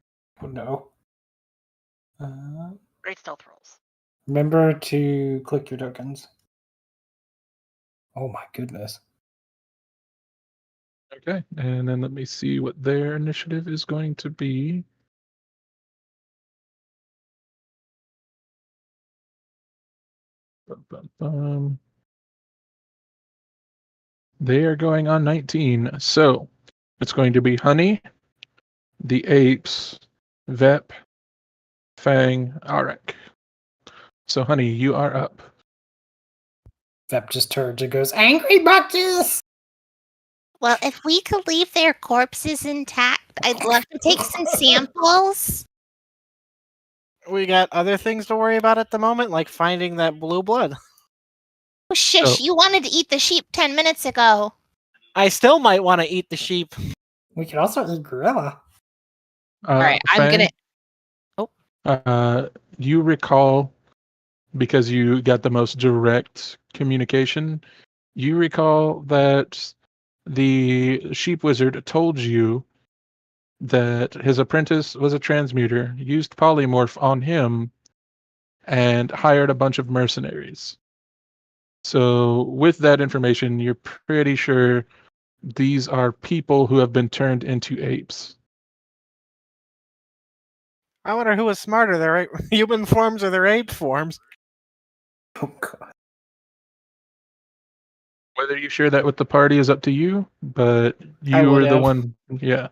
Oh no. Great stealth rolls. Remember to click your tokens. Oh my goodness. Okay, and then let me see what their initiative is going to be. Bum, bum, bum. They are going on 19. So it's going to be Honey, the apes, Vep, Fang, Arak. So Honey, you are up. Vep just turns and goes, Angry Buckus! Well, if we could leave their corpses intact, I'd love to take some samples. We got other things to worry about at the moment, like finding that blue blood. Oh, shush, you wanted to eat the sheep 10 minutes ago. I still might want to eat the sheep. We could also eat gorilla. All right, I'm Fang, gonna. you recall, because you got the most direct communication, you recall that the sheep wizard told you that his apprentice was a transmuter, used polymorph on him, and hired a bunch of mercenaries. So with that information, you're pretty sure these are people who have been turned into apes. I wonder who was smarter, their human forms or their ape forms. Oh god. Whether you share that with the party is up to you, but I you would were the have. one. Yeah.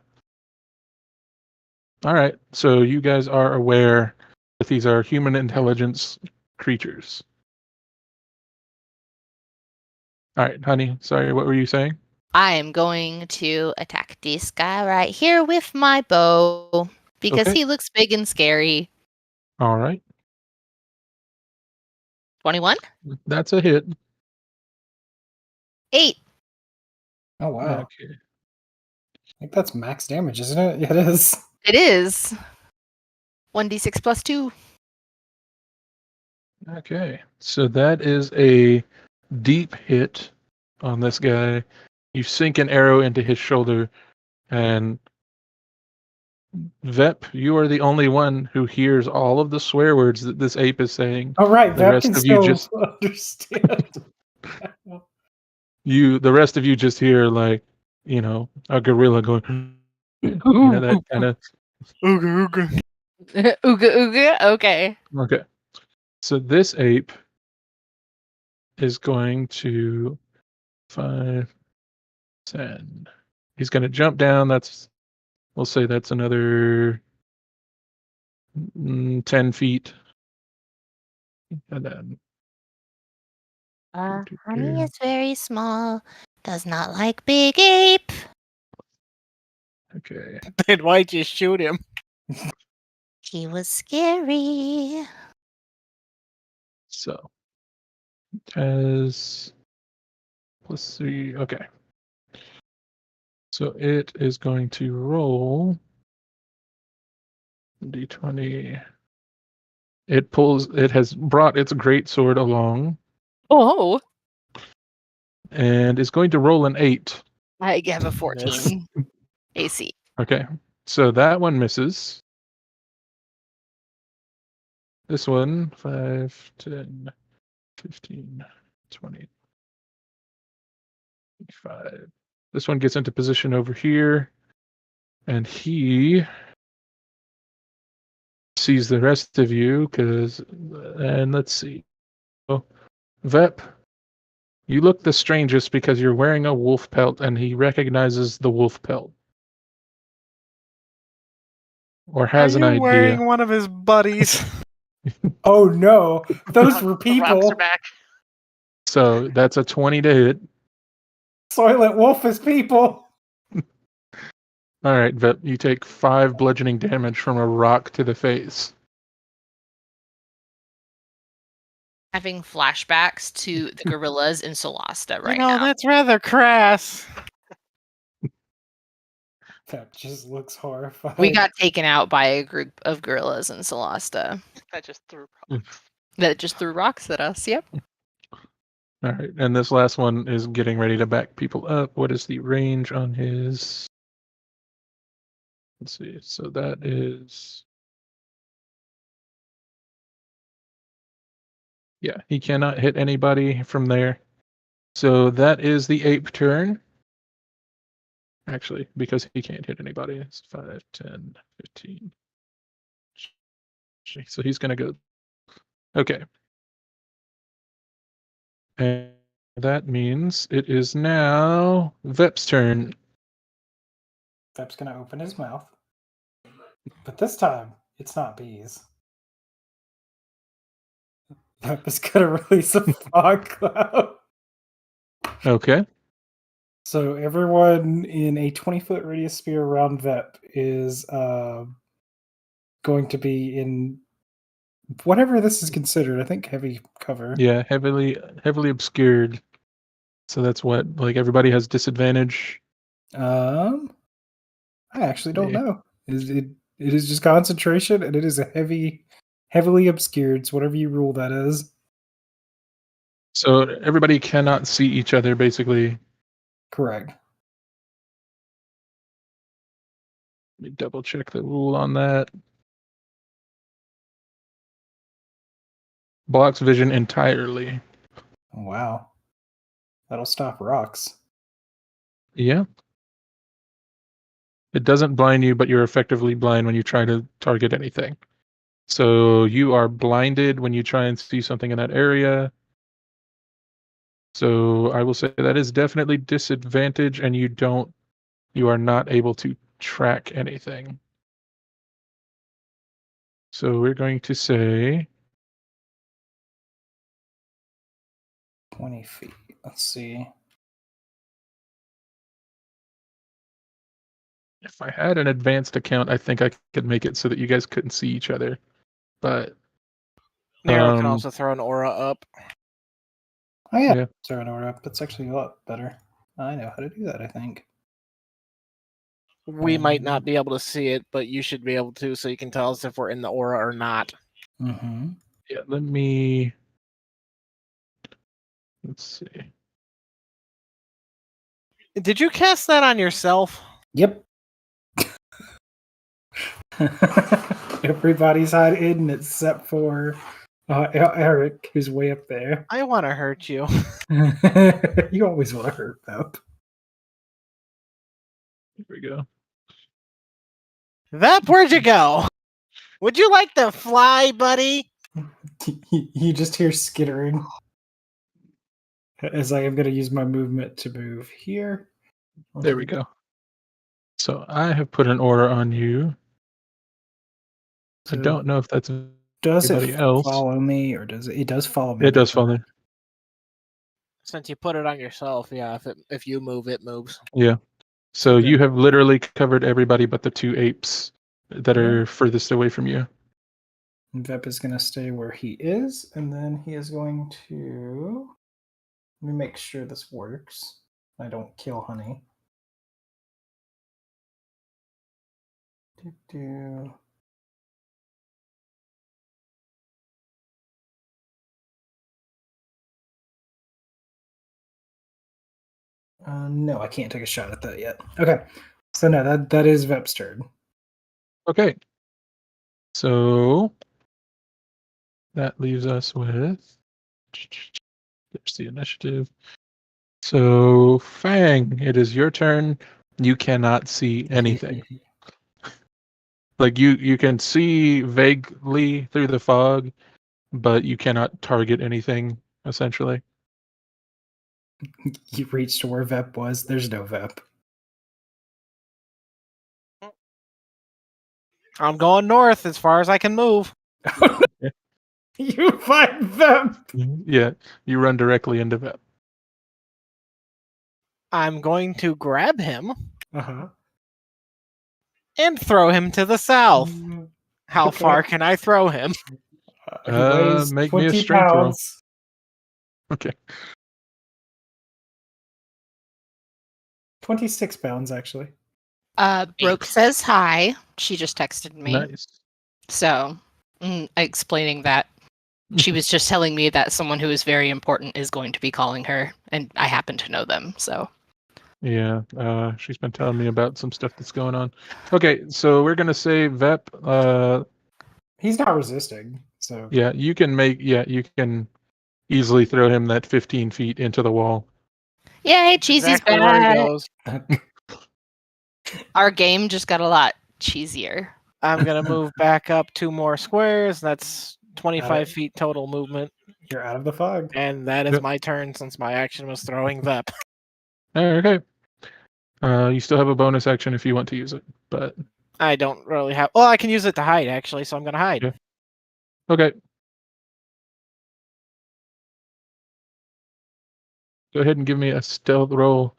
All right. So you guys are aware that these are human intelligence creatures. All right, Honey. Sorry, what were you saying? I am going to attack this guy right here with my bow because Okay. he looks big and scary. All right. 21? That's a hit. 8. Oh wow. Okay. I think that's max damage, isn't it? Yeah, it is. It is 1d6 plus 2. Okay. So that is a deep hit on this guy. You sink an arrow into his shoulder, and Vep, you are the only one who hears all of the swear words that this ape is saying. Oh right, The Vep rest can of you still just understand. the rest of you just hear, like, a gorilla going, that kind of. Ooga ooga. Ooga ooga. Okay. Okay. So this ape is going to 5, 10. He's going to jump down. We'll say that's another 10 feet. And then Honey is very small, does not like big ape. okay. Then why'd you shoot him? He was scary. So as +3. Okay. So it is going to roll D20. It has brought its great sword along Oh, and is going to roll an 8. I have a 14 AC. Okay, so that one misses. This one, 5, 10, 15, 20, 25. This one gets into position over here, and he sees the rest of you, and let's see. Oh, Vep, you look the strangest because you're wearing a wolf pelt, and he recognizes the wolf pelt. Or has an Are you idea. wearing one of his buddies? Oh no, those were The rocks people. are back. So that's a 20 to hit. Soylent Wolf is people. All right, Vep, you take 5 bludgeoning damage from a rock to the face. Having flashbacks to the gorillas in Solasta right you know, now. that's rather crass. That just looks horrifying. We got taken out by a group of gorillas in Solasta That just threw Mm. rocks. that just threw rocks at us. Yep. All right, and this last one is getting ready to back people up. What is the range on his? Let's see. So that is. Yeah, he cannot hit anybody from there. So that is the ape turn. Actually, because he can't hit anybody. It's 5, 10, 15. So he's going to go. Okay. And that means it is now Vep's turn. Vep's gonna open his mouth, but this time it's not bees. Vep is gonna release a fog cloud. Okay. So everyone in a 20-foot radius sphere around Vep is going to be in whatever this is considered. I think heavy cover. Yeah, heavily obscured. So that's what, like, everybody has disadvantage. I actually don't Yeah. know. It is just concentration, and it is a heavily obscured. It's whatever you rule that is. So everybody cannot see each other, basically. Correct. Let me double check the rule on that. Blocks vision entirely. Wow. That'll stop rocks. Yeah. It doesn't blind you, but you're effectively blind when you try to target anything. So you are blinded when you try and see something in that area. So I will say that is definitely disadvantage, and you are not able to track anything. So we're going to say 20 feet. Let's see. if I had an advanced account, I think I could make it so that you guys couldn't see each other. But Nero can also throw an aura up. Oh yeah, Yeah. throw an aura up. That's actually a lot better. I know how to do that, I think. We might not be able to see it, but you should be able to, so you can tell us if we're in the aura or not. Mm-hmm. yeah, let's see. Did you cast that on yourself? Yep. Everybody's hiding except for Eric, who's way up there. I want to hurt you. You always want to hurt Vep. Here we go. Vep, where'd you go? Would you like to fly, buddy? You just hear skittering. As I am going to use my movement to move here. There we go. So I have put an order on you. I So don't know if that's does anybody it else. follow me, or does it? It does follow me. It does follow. Since you put it on yourself, yeah. If you move, it moves. Yeah. So Okay. you have literally covered everybody but the 2 apes that are furthest away from you. Vep is going to stay where he is, and then he is going to. Let me make sure this works. I don't kill Honey. No, I can't take a shot at that yet. Okay. So no, that is Vep's turn. Okay. So that leaves us with. There's the initiative. So Fang, it is your turn. You cannot see anything. Like you can see vaguely through the fog, but you cannot target anything, essentially. You reach to where Vep was. There's no Vep. I'm going north as far as I can move. You find Vep. Yeah, you run directly into Vep. I'm going to grab him Uh-huh. and throw him to the south. How Okay. far can I throw him? He weighs Make me a 20 strength roll. pounds. Okay. 26 pounds, actually. Brooke says hi. She just texted me. Nice. So, explaining that she was just telling me that someone who is very important is going to be calling her, and I happen to know them. So, Yeah, she's been telling me about some stuff that's going on. Okay, so we're gonna say Vep. He's not resisting, so Yeah, you can easily throw him that 15 feet into the wall. yay, Cheesy's Exactly where he back. goes. Our game just got a lot cheesier. I'm going to move back up 2 more squares. That's Got 25 it. feet total movement. you're out of the fog. And that is Yep. my turn since my action was throwing Vep. Okay. You still have a bonus action if you want to use it, but I don't really have. Well, I can use it to hide, actually, so I'm going to hide. Yeah. okay. Go ahead and give me a stealth roll.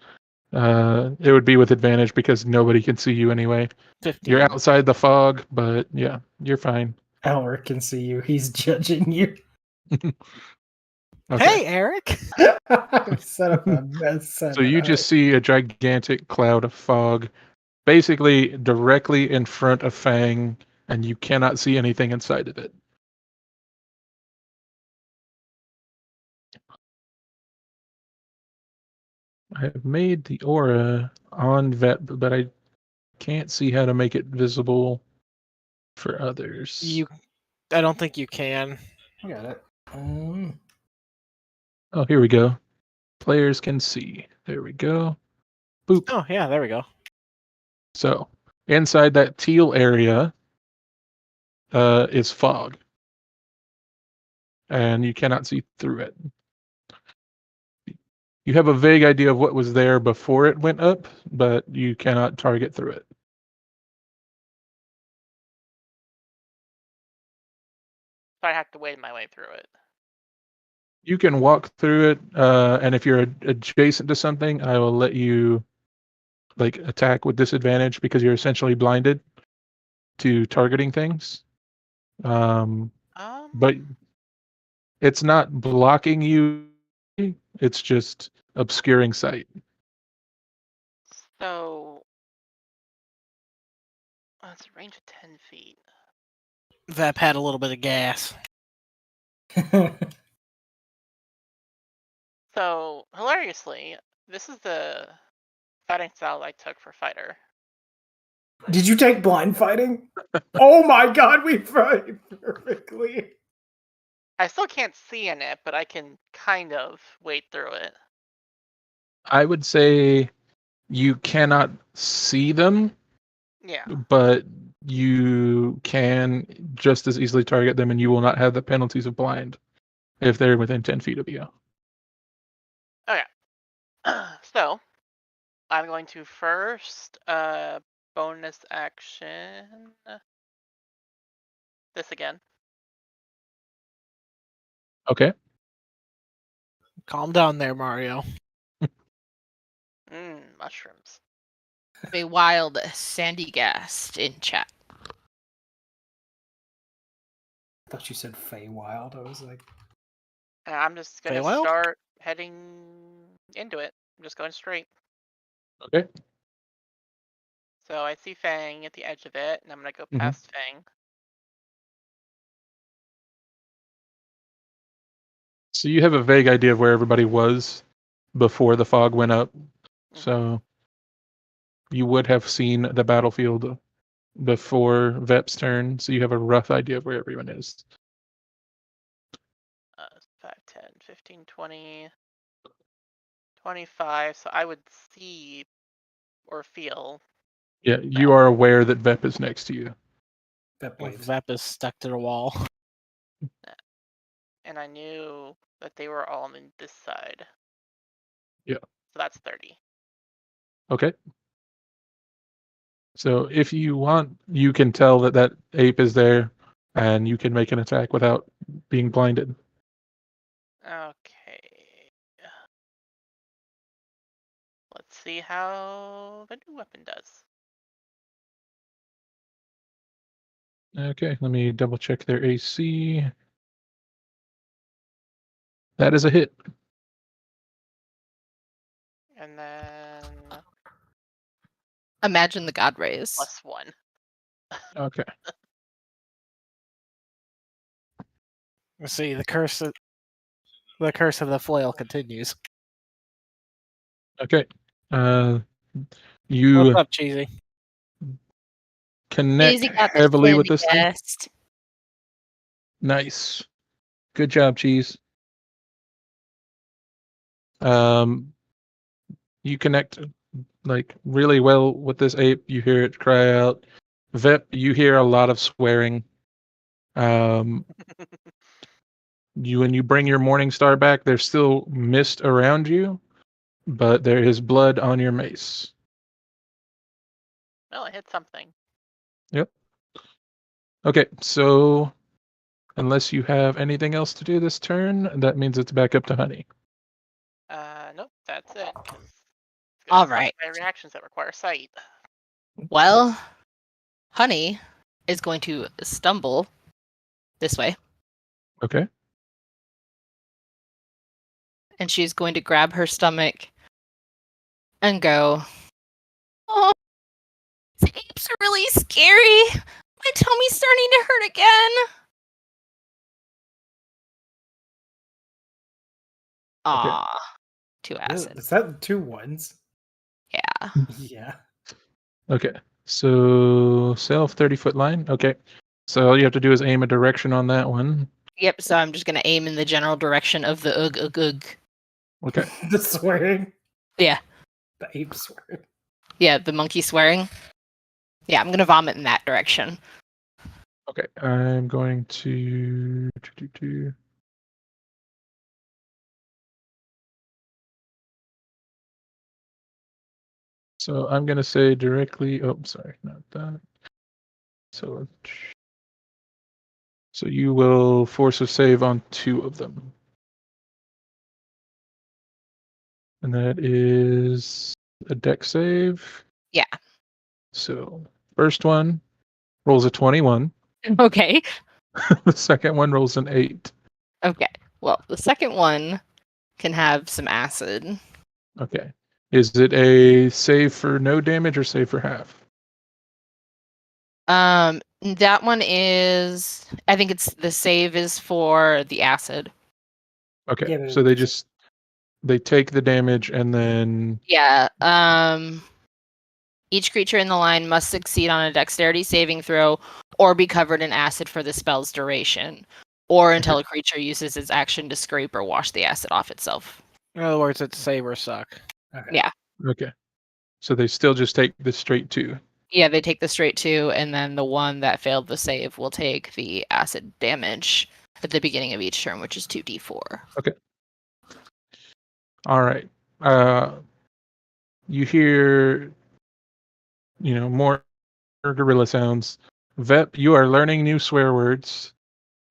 It would be with advantage because nobody can see you anyway. 15. You're outside the fog, but yeah, you're fine. Elric can see you. He's judging you. Okay. Hey, Eric! Set up a mess. So you just see a gigantic cloud of fog, basically directly in front of Fang, and you cannot see anything inside of it. I have made the aura on Vet, but I can't see how to make it visible for others. I don't think you can. I got it. Oh, here we go. Players can see. There we go. Boop. Oh, yeah, there we go. So inside that teal area is fog, and you cannot see through it. You have a vague idea of what was there before it went up, but you cannot target through it. So I have to wade my way through it. You can walk through it, and if you're adjacent to something, I will let you like attack with disadvantage because you're essentially blinded to targeting things. But it's not blocking you; it's just obscuring sight. So it's a range of 10 feet. Vep had a little bit of gas. So hilariously, this is the fighting style I took for fighter. Did you take blind fighting? Oh my god, we fight perfectly. I still can't see in it, but I can kind of wade through it. I would say you cannot see them, Yeah. but you can just as easily target them, and you will not have the penalties of blind if they're within 10 feet of you. So I'm going to first bonus action this again. Okay. Calm down there, Mario. Mushrooms. A wild sandy ghast in chat. I thought you said Feywild. I was like, And I'm just gonna Feywild? start heading into it. I'm just going straight. Okay. So I see Fang at the edge of it, and I'm gonna go Mhm. past Fang. So you have a vague idea of where everybody was before the fog went up. So you would have seen the battlefield before Vep's turn, so you have a rough idea of where everyone is. 5, 10, 15, 20, 25. So I would see or feel. Yeah, you are aware that Vep is next to you. That waves. Vep is stuck to the wall. And I knew that they were all on this side. Yeah. So that's 30. Okay. So if you want, you can tell that that ape is there, and you can make an attack without being blinded. Okay. Let's see how the new weapon does. Okay, let me double check their AC. That is a hit. And then Imagine the god rays. +1. Okay. Let's see, the curse of the flail continues. Okay. You What's up, Cheesy? connect Cheesy got the heavily with this thing. best. Nice. Good job, Cheese. You connect like really well with this ape. You hear it cry out. Vep, you hear a lot of swearing. When you bring your morning star back, there's still mist around you, but there is blood on your mace. Well, I hit something. Yep. Okay, so unless you have anything else to do this turn, that means it's back up to Honey. Nope, that's it. All right. My reactions that require sight. Well, Honey is going to stumble this way, Okay. and she's going to grab her stomach and go, "Oh, these apes are really scary. My tummy's starting to hurt again." Aw, 2 acid. Is that 2 1s? Yeah. Yeah. Okay. So self 30-foot line. Okay. So all you have to do is aim a direction on that one. Yep, so I'm just going to aim in the general direction of the ugh, ugh, ugh. Okay. The swearing. Yeah. The ape swearing. Yeah, the monkey swearing. Yeah, I'm going to vomit in that direction. Okay. I'm going to. So I'm going to say directly. Oh, sorry, not that. So you will force a save on 2 of them. And that is a deck save. Yeah. So first one rolls a 21. Okay. The second one rolls an 8. Okay. Well, the second one can have some acid. Okay. Is it a save for no damage or save for half? That one is, I think it's the save is for the acid. Okay. Yeah, So they take the damage and then Yeah. Each creature in the line must succeed on a dexterity saving throw or be covered in acid for the spell's duration, or until a creature uses its action to scrape or wash the acid off itself. In other words, it's save or suck. Okay. Yeah. okay. So they still just take the straight 2. Yeah, they take the straight 2, and then the one that failed the save will take the acid damage at the beginning of each turn, which is 2d4. All right. You hear, more gorilla sounds. Vep, you are learning new swear words.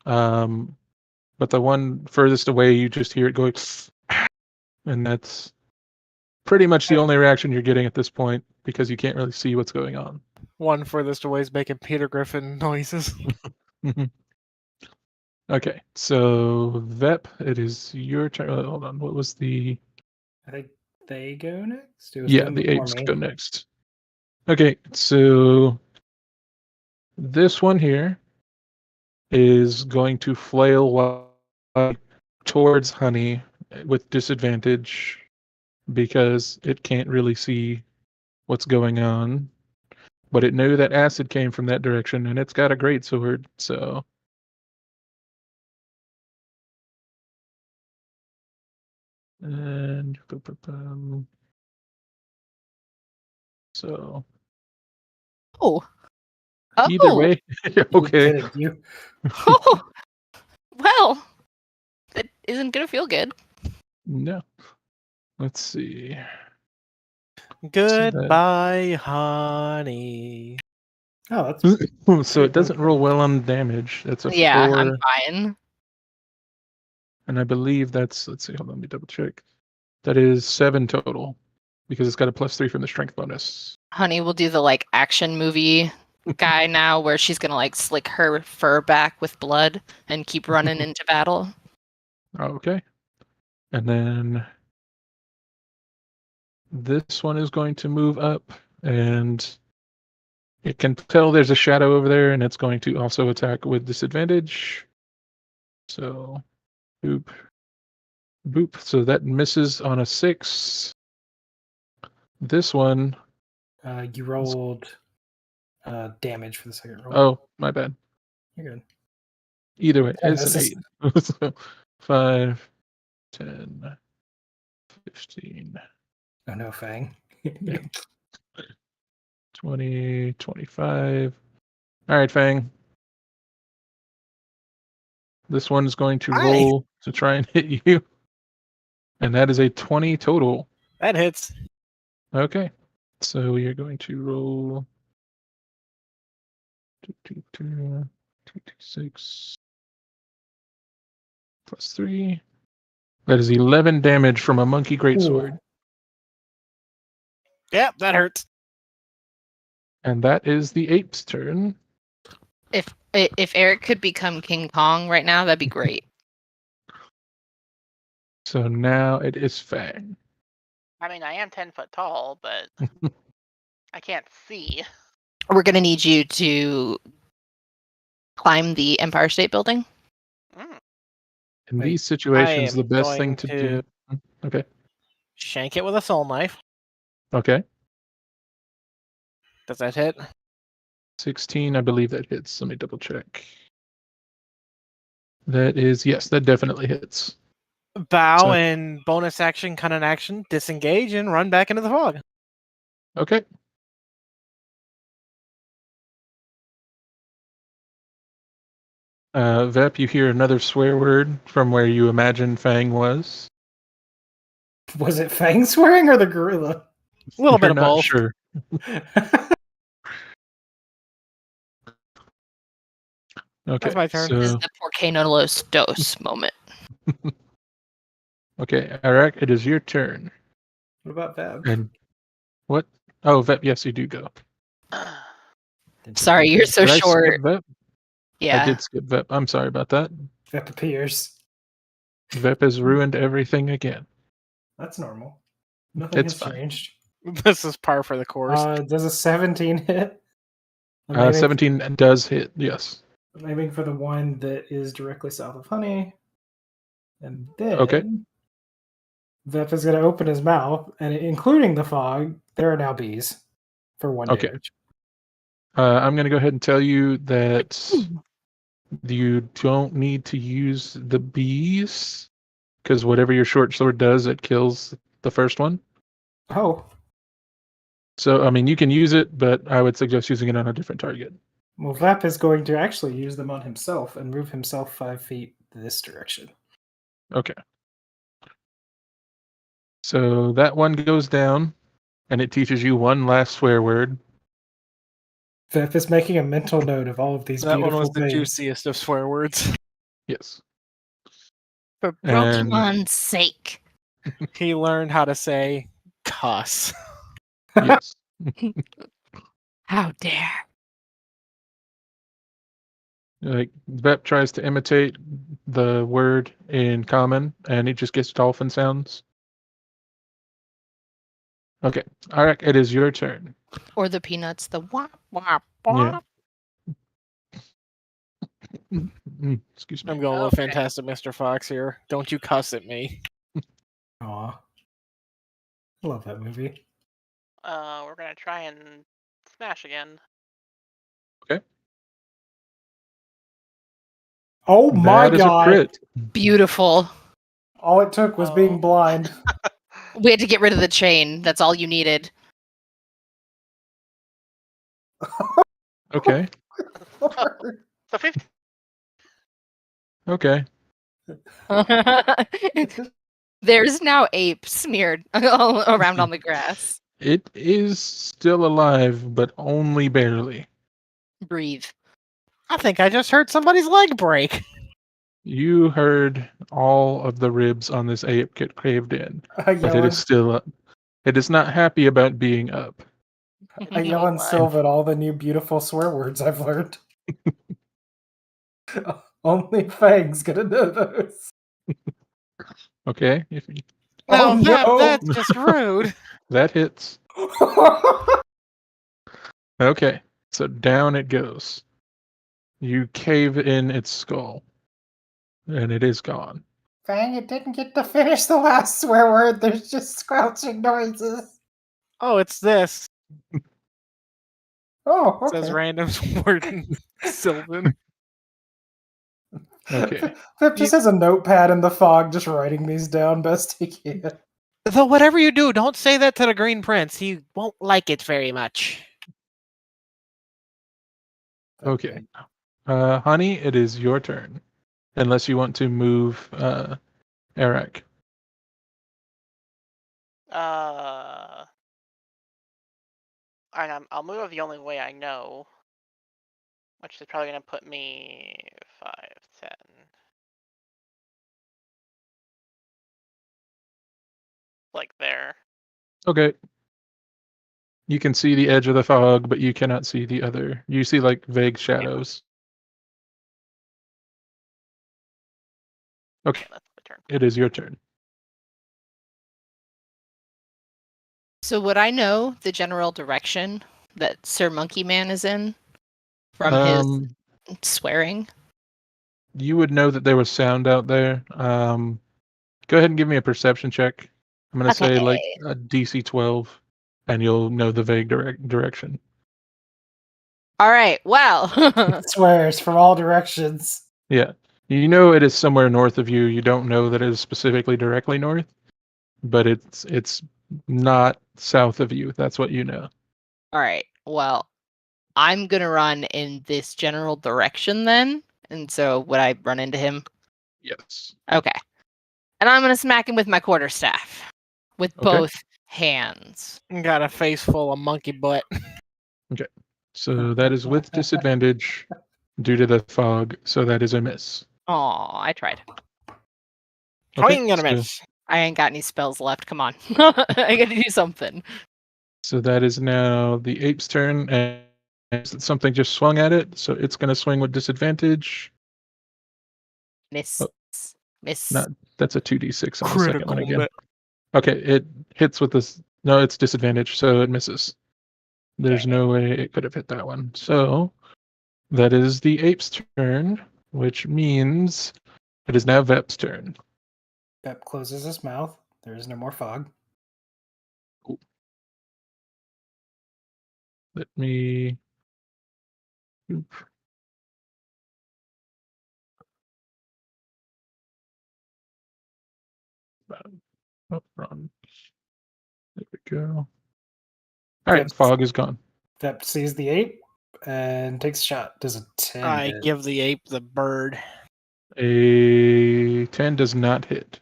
But the one furthest away, you just hear it going, and that's pretty much the only reaction you're getting at this point because you can't really see what's going on. One furthest away is making Peter Griffin noises. Okay, so Vep, it is your turn. Hold on, what was the? I think they go next. It was Yeah, them the before apes me. go next. Okay, so this one here is going to flail towards Honey with disadvantage. because it can't really see what's going on. But it knew that acid came from that direction, and it's got a great sword, so. And so Oh. either Oh. way, You okay. did it, you. Oh. Well, that isn't gonna feel good. No. Let's see. Goodbye, honey. Oh, that's So it doesn't roll well on damage. That's a Yeah, 4. I'm fine. And I believe that's, let's see, hold on, let me double check. That is 7 total because it's got a +3 from the strength bonus. Honey will do the like action movie guy now where she's gonna like slick her fur back with blood and keep running into battle. Okay. And then this one is going to move up, and it can tell there's a shadow over there, and it's going to also attack with disadvantage. So, boop. Boop. So that misses on a 6. This one. you rolled damage for the second roll. Oh, my bad. You're good. Either way, Yeah, it's this an is- 8. So 5, 10, 15, Oh no, Fang. Yeah. 20, 25. All right, Fang. This one's going to Hi. roll to try and hit you. And that is a 20 total. That hits. Okay. So you're going to roll 2d6 +3. That is 11 damage from a monkey greatsword. Yep, that hurts. And that is the ape's turn. If Eric could become King Kong right now, that'd be great. So now it is Fang. I mean, I am 10 foot tall, but I can't see. We're gonna need you to climb the Empire State Building. Mm. In Wait, these situations, I the am best thing going to to- do. Okay. Shank it with a soul knife. Okay. Does that hit? 16, I believe that hits. Let me double check. That is, yes, that definitely hits. Bow So- and bonus action, cunning action, disengage and run back into the fog. Okay. Vep, you hear another swear word from where you imagine Fang was. Was it Fang swearing or the gorilla? A little bit You're of not both. sure. Okay. That's my turn. This is So, the Porque no los dos moment. okay, Arak, it is your turn. What about Veb? And what? Oh, Vep, yes, you do go. Sorry, you're so Did I short. skip Vep? I Yeah. did skip Vep. I'm sorry about that. Vep appears. Vep has ruined everything again. That's normal. Nothing It's has fine. changed. This is par for the course. Does a 17 hit? I'm aiming 17 does hit, yes. I'm aiming for the one that is directly south of Honey. And then Okay. Vep is going to open his mouth, and including the fog, there are now bees for 1 Okay. damage. I'm going to go ahead and tell you that you don't need to use the bees because whatever your short sword does, it kills the first one. Oh, So, I mean, you can use it, but I would suggest using it on a different target. well, Vep is going to actually use them on himself and move himself 5 feet this direction. Okay. So that one goes down, and it teaches you one last swear word. Vep is making a mental note of all of these That beautiful one was the things. juiciest of swear words. Yes. For And- Pokemon's sake. He learned how to say cuss. Yes. How dare. Like Vep tries to imitate the word in common, and it just gets dolphin sounds. Okay, Arak, it is your turn. Or the peanuts, the wop wop Yeah. wop. Excuse me. I'm going with Okay. Fantastic Mr. Fox here. Don't you cuss at me. Aw. I love that movie. We're gonna try and smash again. Oh my That is a god! crit. Beautiful. All it took was being blind. We had to get rid of the chain. That's all you needed. Okay. So 50. Okay. There's now ape smeared all around on the grass. It is still alive, but only barely. Breathe. I think I just heard somebody's leg break. You heard all of the ribs on this ape get caved in, I but it yell, is still up. It is not happy about being up. I yell in Sylvan all the new beautiful swear words I've learned. Only Fang's gonna know those. Okay, No, Oh, no. that's just rude. that hits. Okay, so down it goes. You cave in its skull, and it is gone. Fang, it didn't get to finish the last swear word. There's just squelching noises. Oh, it's this. Oh, It says okay. random word Sylvan. Okay. Pip just has a notepad in the fog, just writing these down best he can. Though whatever you do, don't say that to the Green Prince. He won't like it very much. Okay. Honey, it is your turn. Unless you want to move Eric. I'll move the only way I know, which is probably gonna put me 5, 10. Like there. Okay. You can see the edge of the fog, but you cannot see the other. You see like vague shadows. Okay, That's my turn. it is your turn. So would I know the general direction that Sir Monkey Man is in from his swearing? You would know that there was sound out there. Go ahead and give me a perception check. I'm gonna say like a DC 12, and you'll know the vague direction. All right. Well, Swears from all directions. Yeah, you know it is somewhere north of you. You don't know that it is specifically directly north, but it's not south of you. That's what you know. all right. Well, I'm gonna run in this general direction then. And so would I run into him? Yes. Okay. And I'm gonna smack him with my quarterstaff with Okay. both hands. Got a face full of monkey butt. So that is with disadvantage due to the fog. So that is a miss. Oh, I tried. Okay, Swing and a so- miss. I ain't got any spells left. Come on. I gotta do something. So that is now the ape's turn, and something just swung at it, so it's going to swing with disadvantage. Miss. Oh. Miss. Not that's a 2d6 on the second one Critical again. bit. Okay, it hits with this. No, it's disadvantage, so it misses. There's no way it could have hit that one. So that is the ape's turn, which means it is now Vep's turn. Pep closes his mouth. There is no more fog. Let me. Oop. Oh, wrong. There we go. All right, Vep- fog is gone. Vep sees the ape and takes a shot. Does a 10 I hit? give the ape the bird. A 10 does not hit.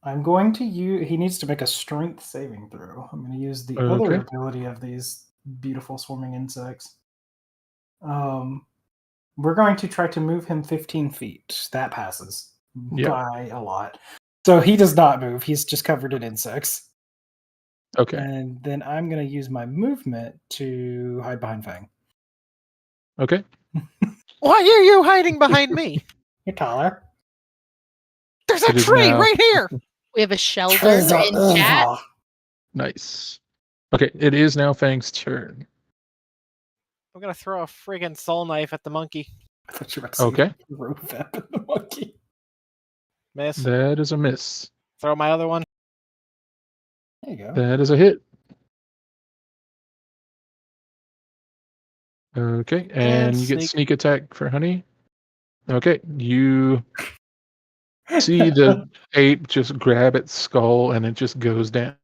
I'm going to use. He needs to make a strength saving throw. I'm going to use the Okay. other ability of these beautiful swarming insects. We're going to try to move him 15 feet. That passes Yeah. by a lot. So he does not move. He's just covered in insects. Okay. And then I'm going to use my movement to hide behind Fang. Okay. Why are you hiding behind me? You're taller. There's a It is tree now- right here. We have a shelter Trees are in chat. evil. Nice. Okay, it is now Fang's turn. I'm gonna throw a friggin' soul knife at the monkey. I thought you were about to say Okay. throw Vep at the monkey. Miss. That is a miss. Throw my other one. There you go. That is a hit. Okay, and you get sneak attack for Honey. Okay, you see the ape just grab its skull and it just goes down.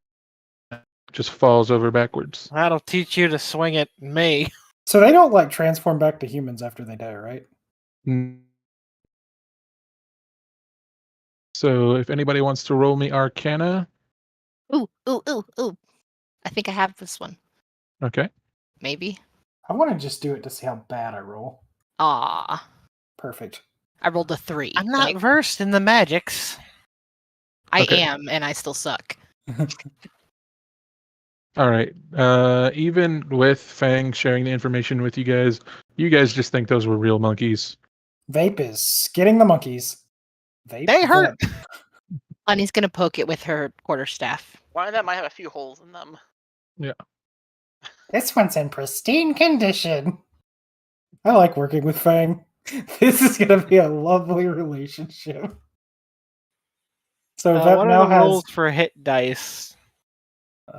Just falls over backwards. That'll teach you to swing at me. So they don't like transform back to humans after they die, right? So if anybody wants to roll me Arcana. Ooh. I think I have this one. Okay. Maybe. I want to just do it to see how bad I roll. Ah. Perfect. I rolled a 3. I'm not versed in the magics. I Okay. am, and I still suck. All right. Even with Fang sharing the information with you guys just think those were real monkeys. Vape is getting the monkeys. Vape. They hurt. Honey's gonna poke it with her quarterstaff. One of them might have a few holes in them. Yeah. This one's in pristine condition. I like working with Fang. This is going to be a lovely relationship. So that What now are the has rules for hit dice?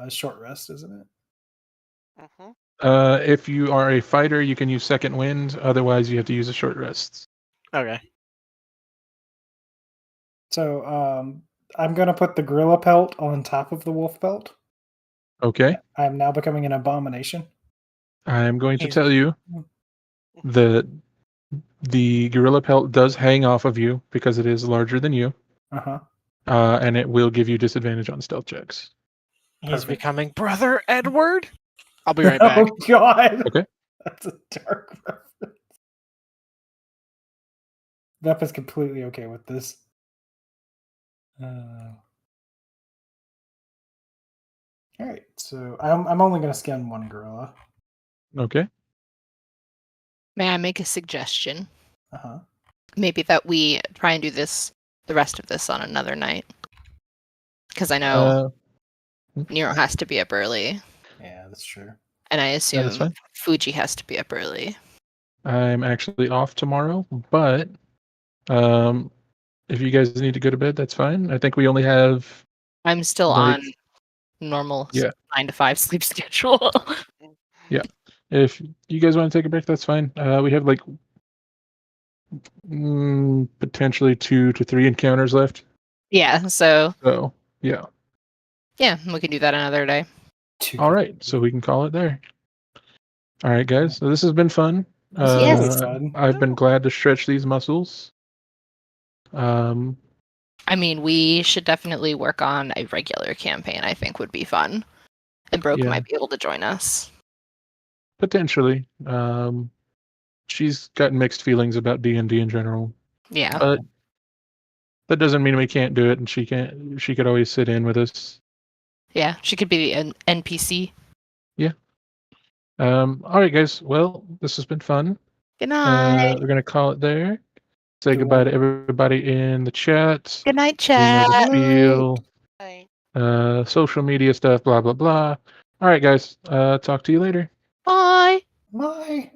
short rest, isn't it? Mm-hmm. If you are a fighter, you can use second wind. Otherwise, you have to use a short rest. Okay. So I'm going to put the gorilla pelt on top of the wolf pelt. Okay. I'm now becoming an abomination. I'm going to tell you that the gorilla pelt does hang off of you because it is larger than you. Uh-huh. And it will give you disadvantage on stealth checks. He's Perfect. becoming Brother Edward. I'll be right back. Oh, God. Okay. That's a dark reference. Vep is completely okay with this. All right, so I'm only going to skin one gorilla. Okay. May I make a suggestion? Uh-huh. Maybe that we try and do the rest of this on another night. Because I know Nero has to be up early. Yeah, that's true. And I That is assume fine. Fuji has to be up early. I'm actually off tomorrow, but if you guys need to go to bed, that's fine. I think we only have I'm still Like- on normal Yeah. 9 to 5 sleep schedule. If you guys want to take a break, that's fine. We have like potentially 2 to 3 encounters left. Yeah, so So yeah. yeah, we can do that another day. All right, so we can call it there. All right, guys. So this has been fun. This is Yes. really fun. I've been glad to stretch these muscles. I mean, we should definitely work on a regular campaign, I think would be fun. And Broke Yeah. might be able to join us. Potentially. She's got mixed feelings about D&D in general, Yeah. but that doesn't mean we can't do it, and she could always sit in with us. Yeah, she could be an NPC. All right, guys. Well, this has been fun. Good night. We're gonna call it there. Say goodbye to everybody in the chat. Good night, You know chat. the spiel. Bye. Social media stuff, blah blah blah. All right, guys. Talk to you later. Bye. Bye.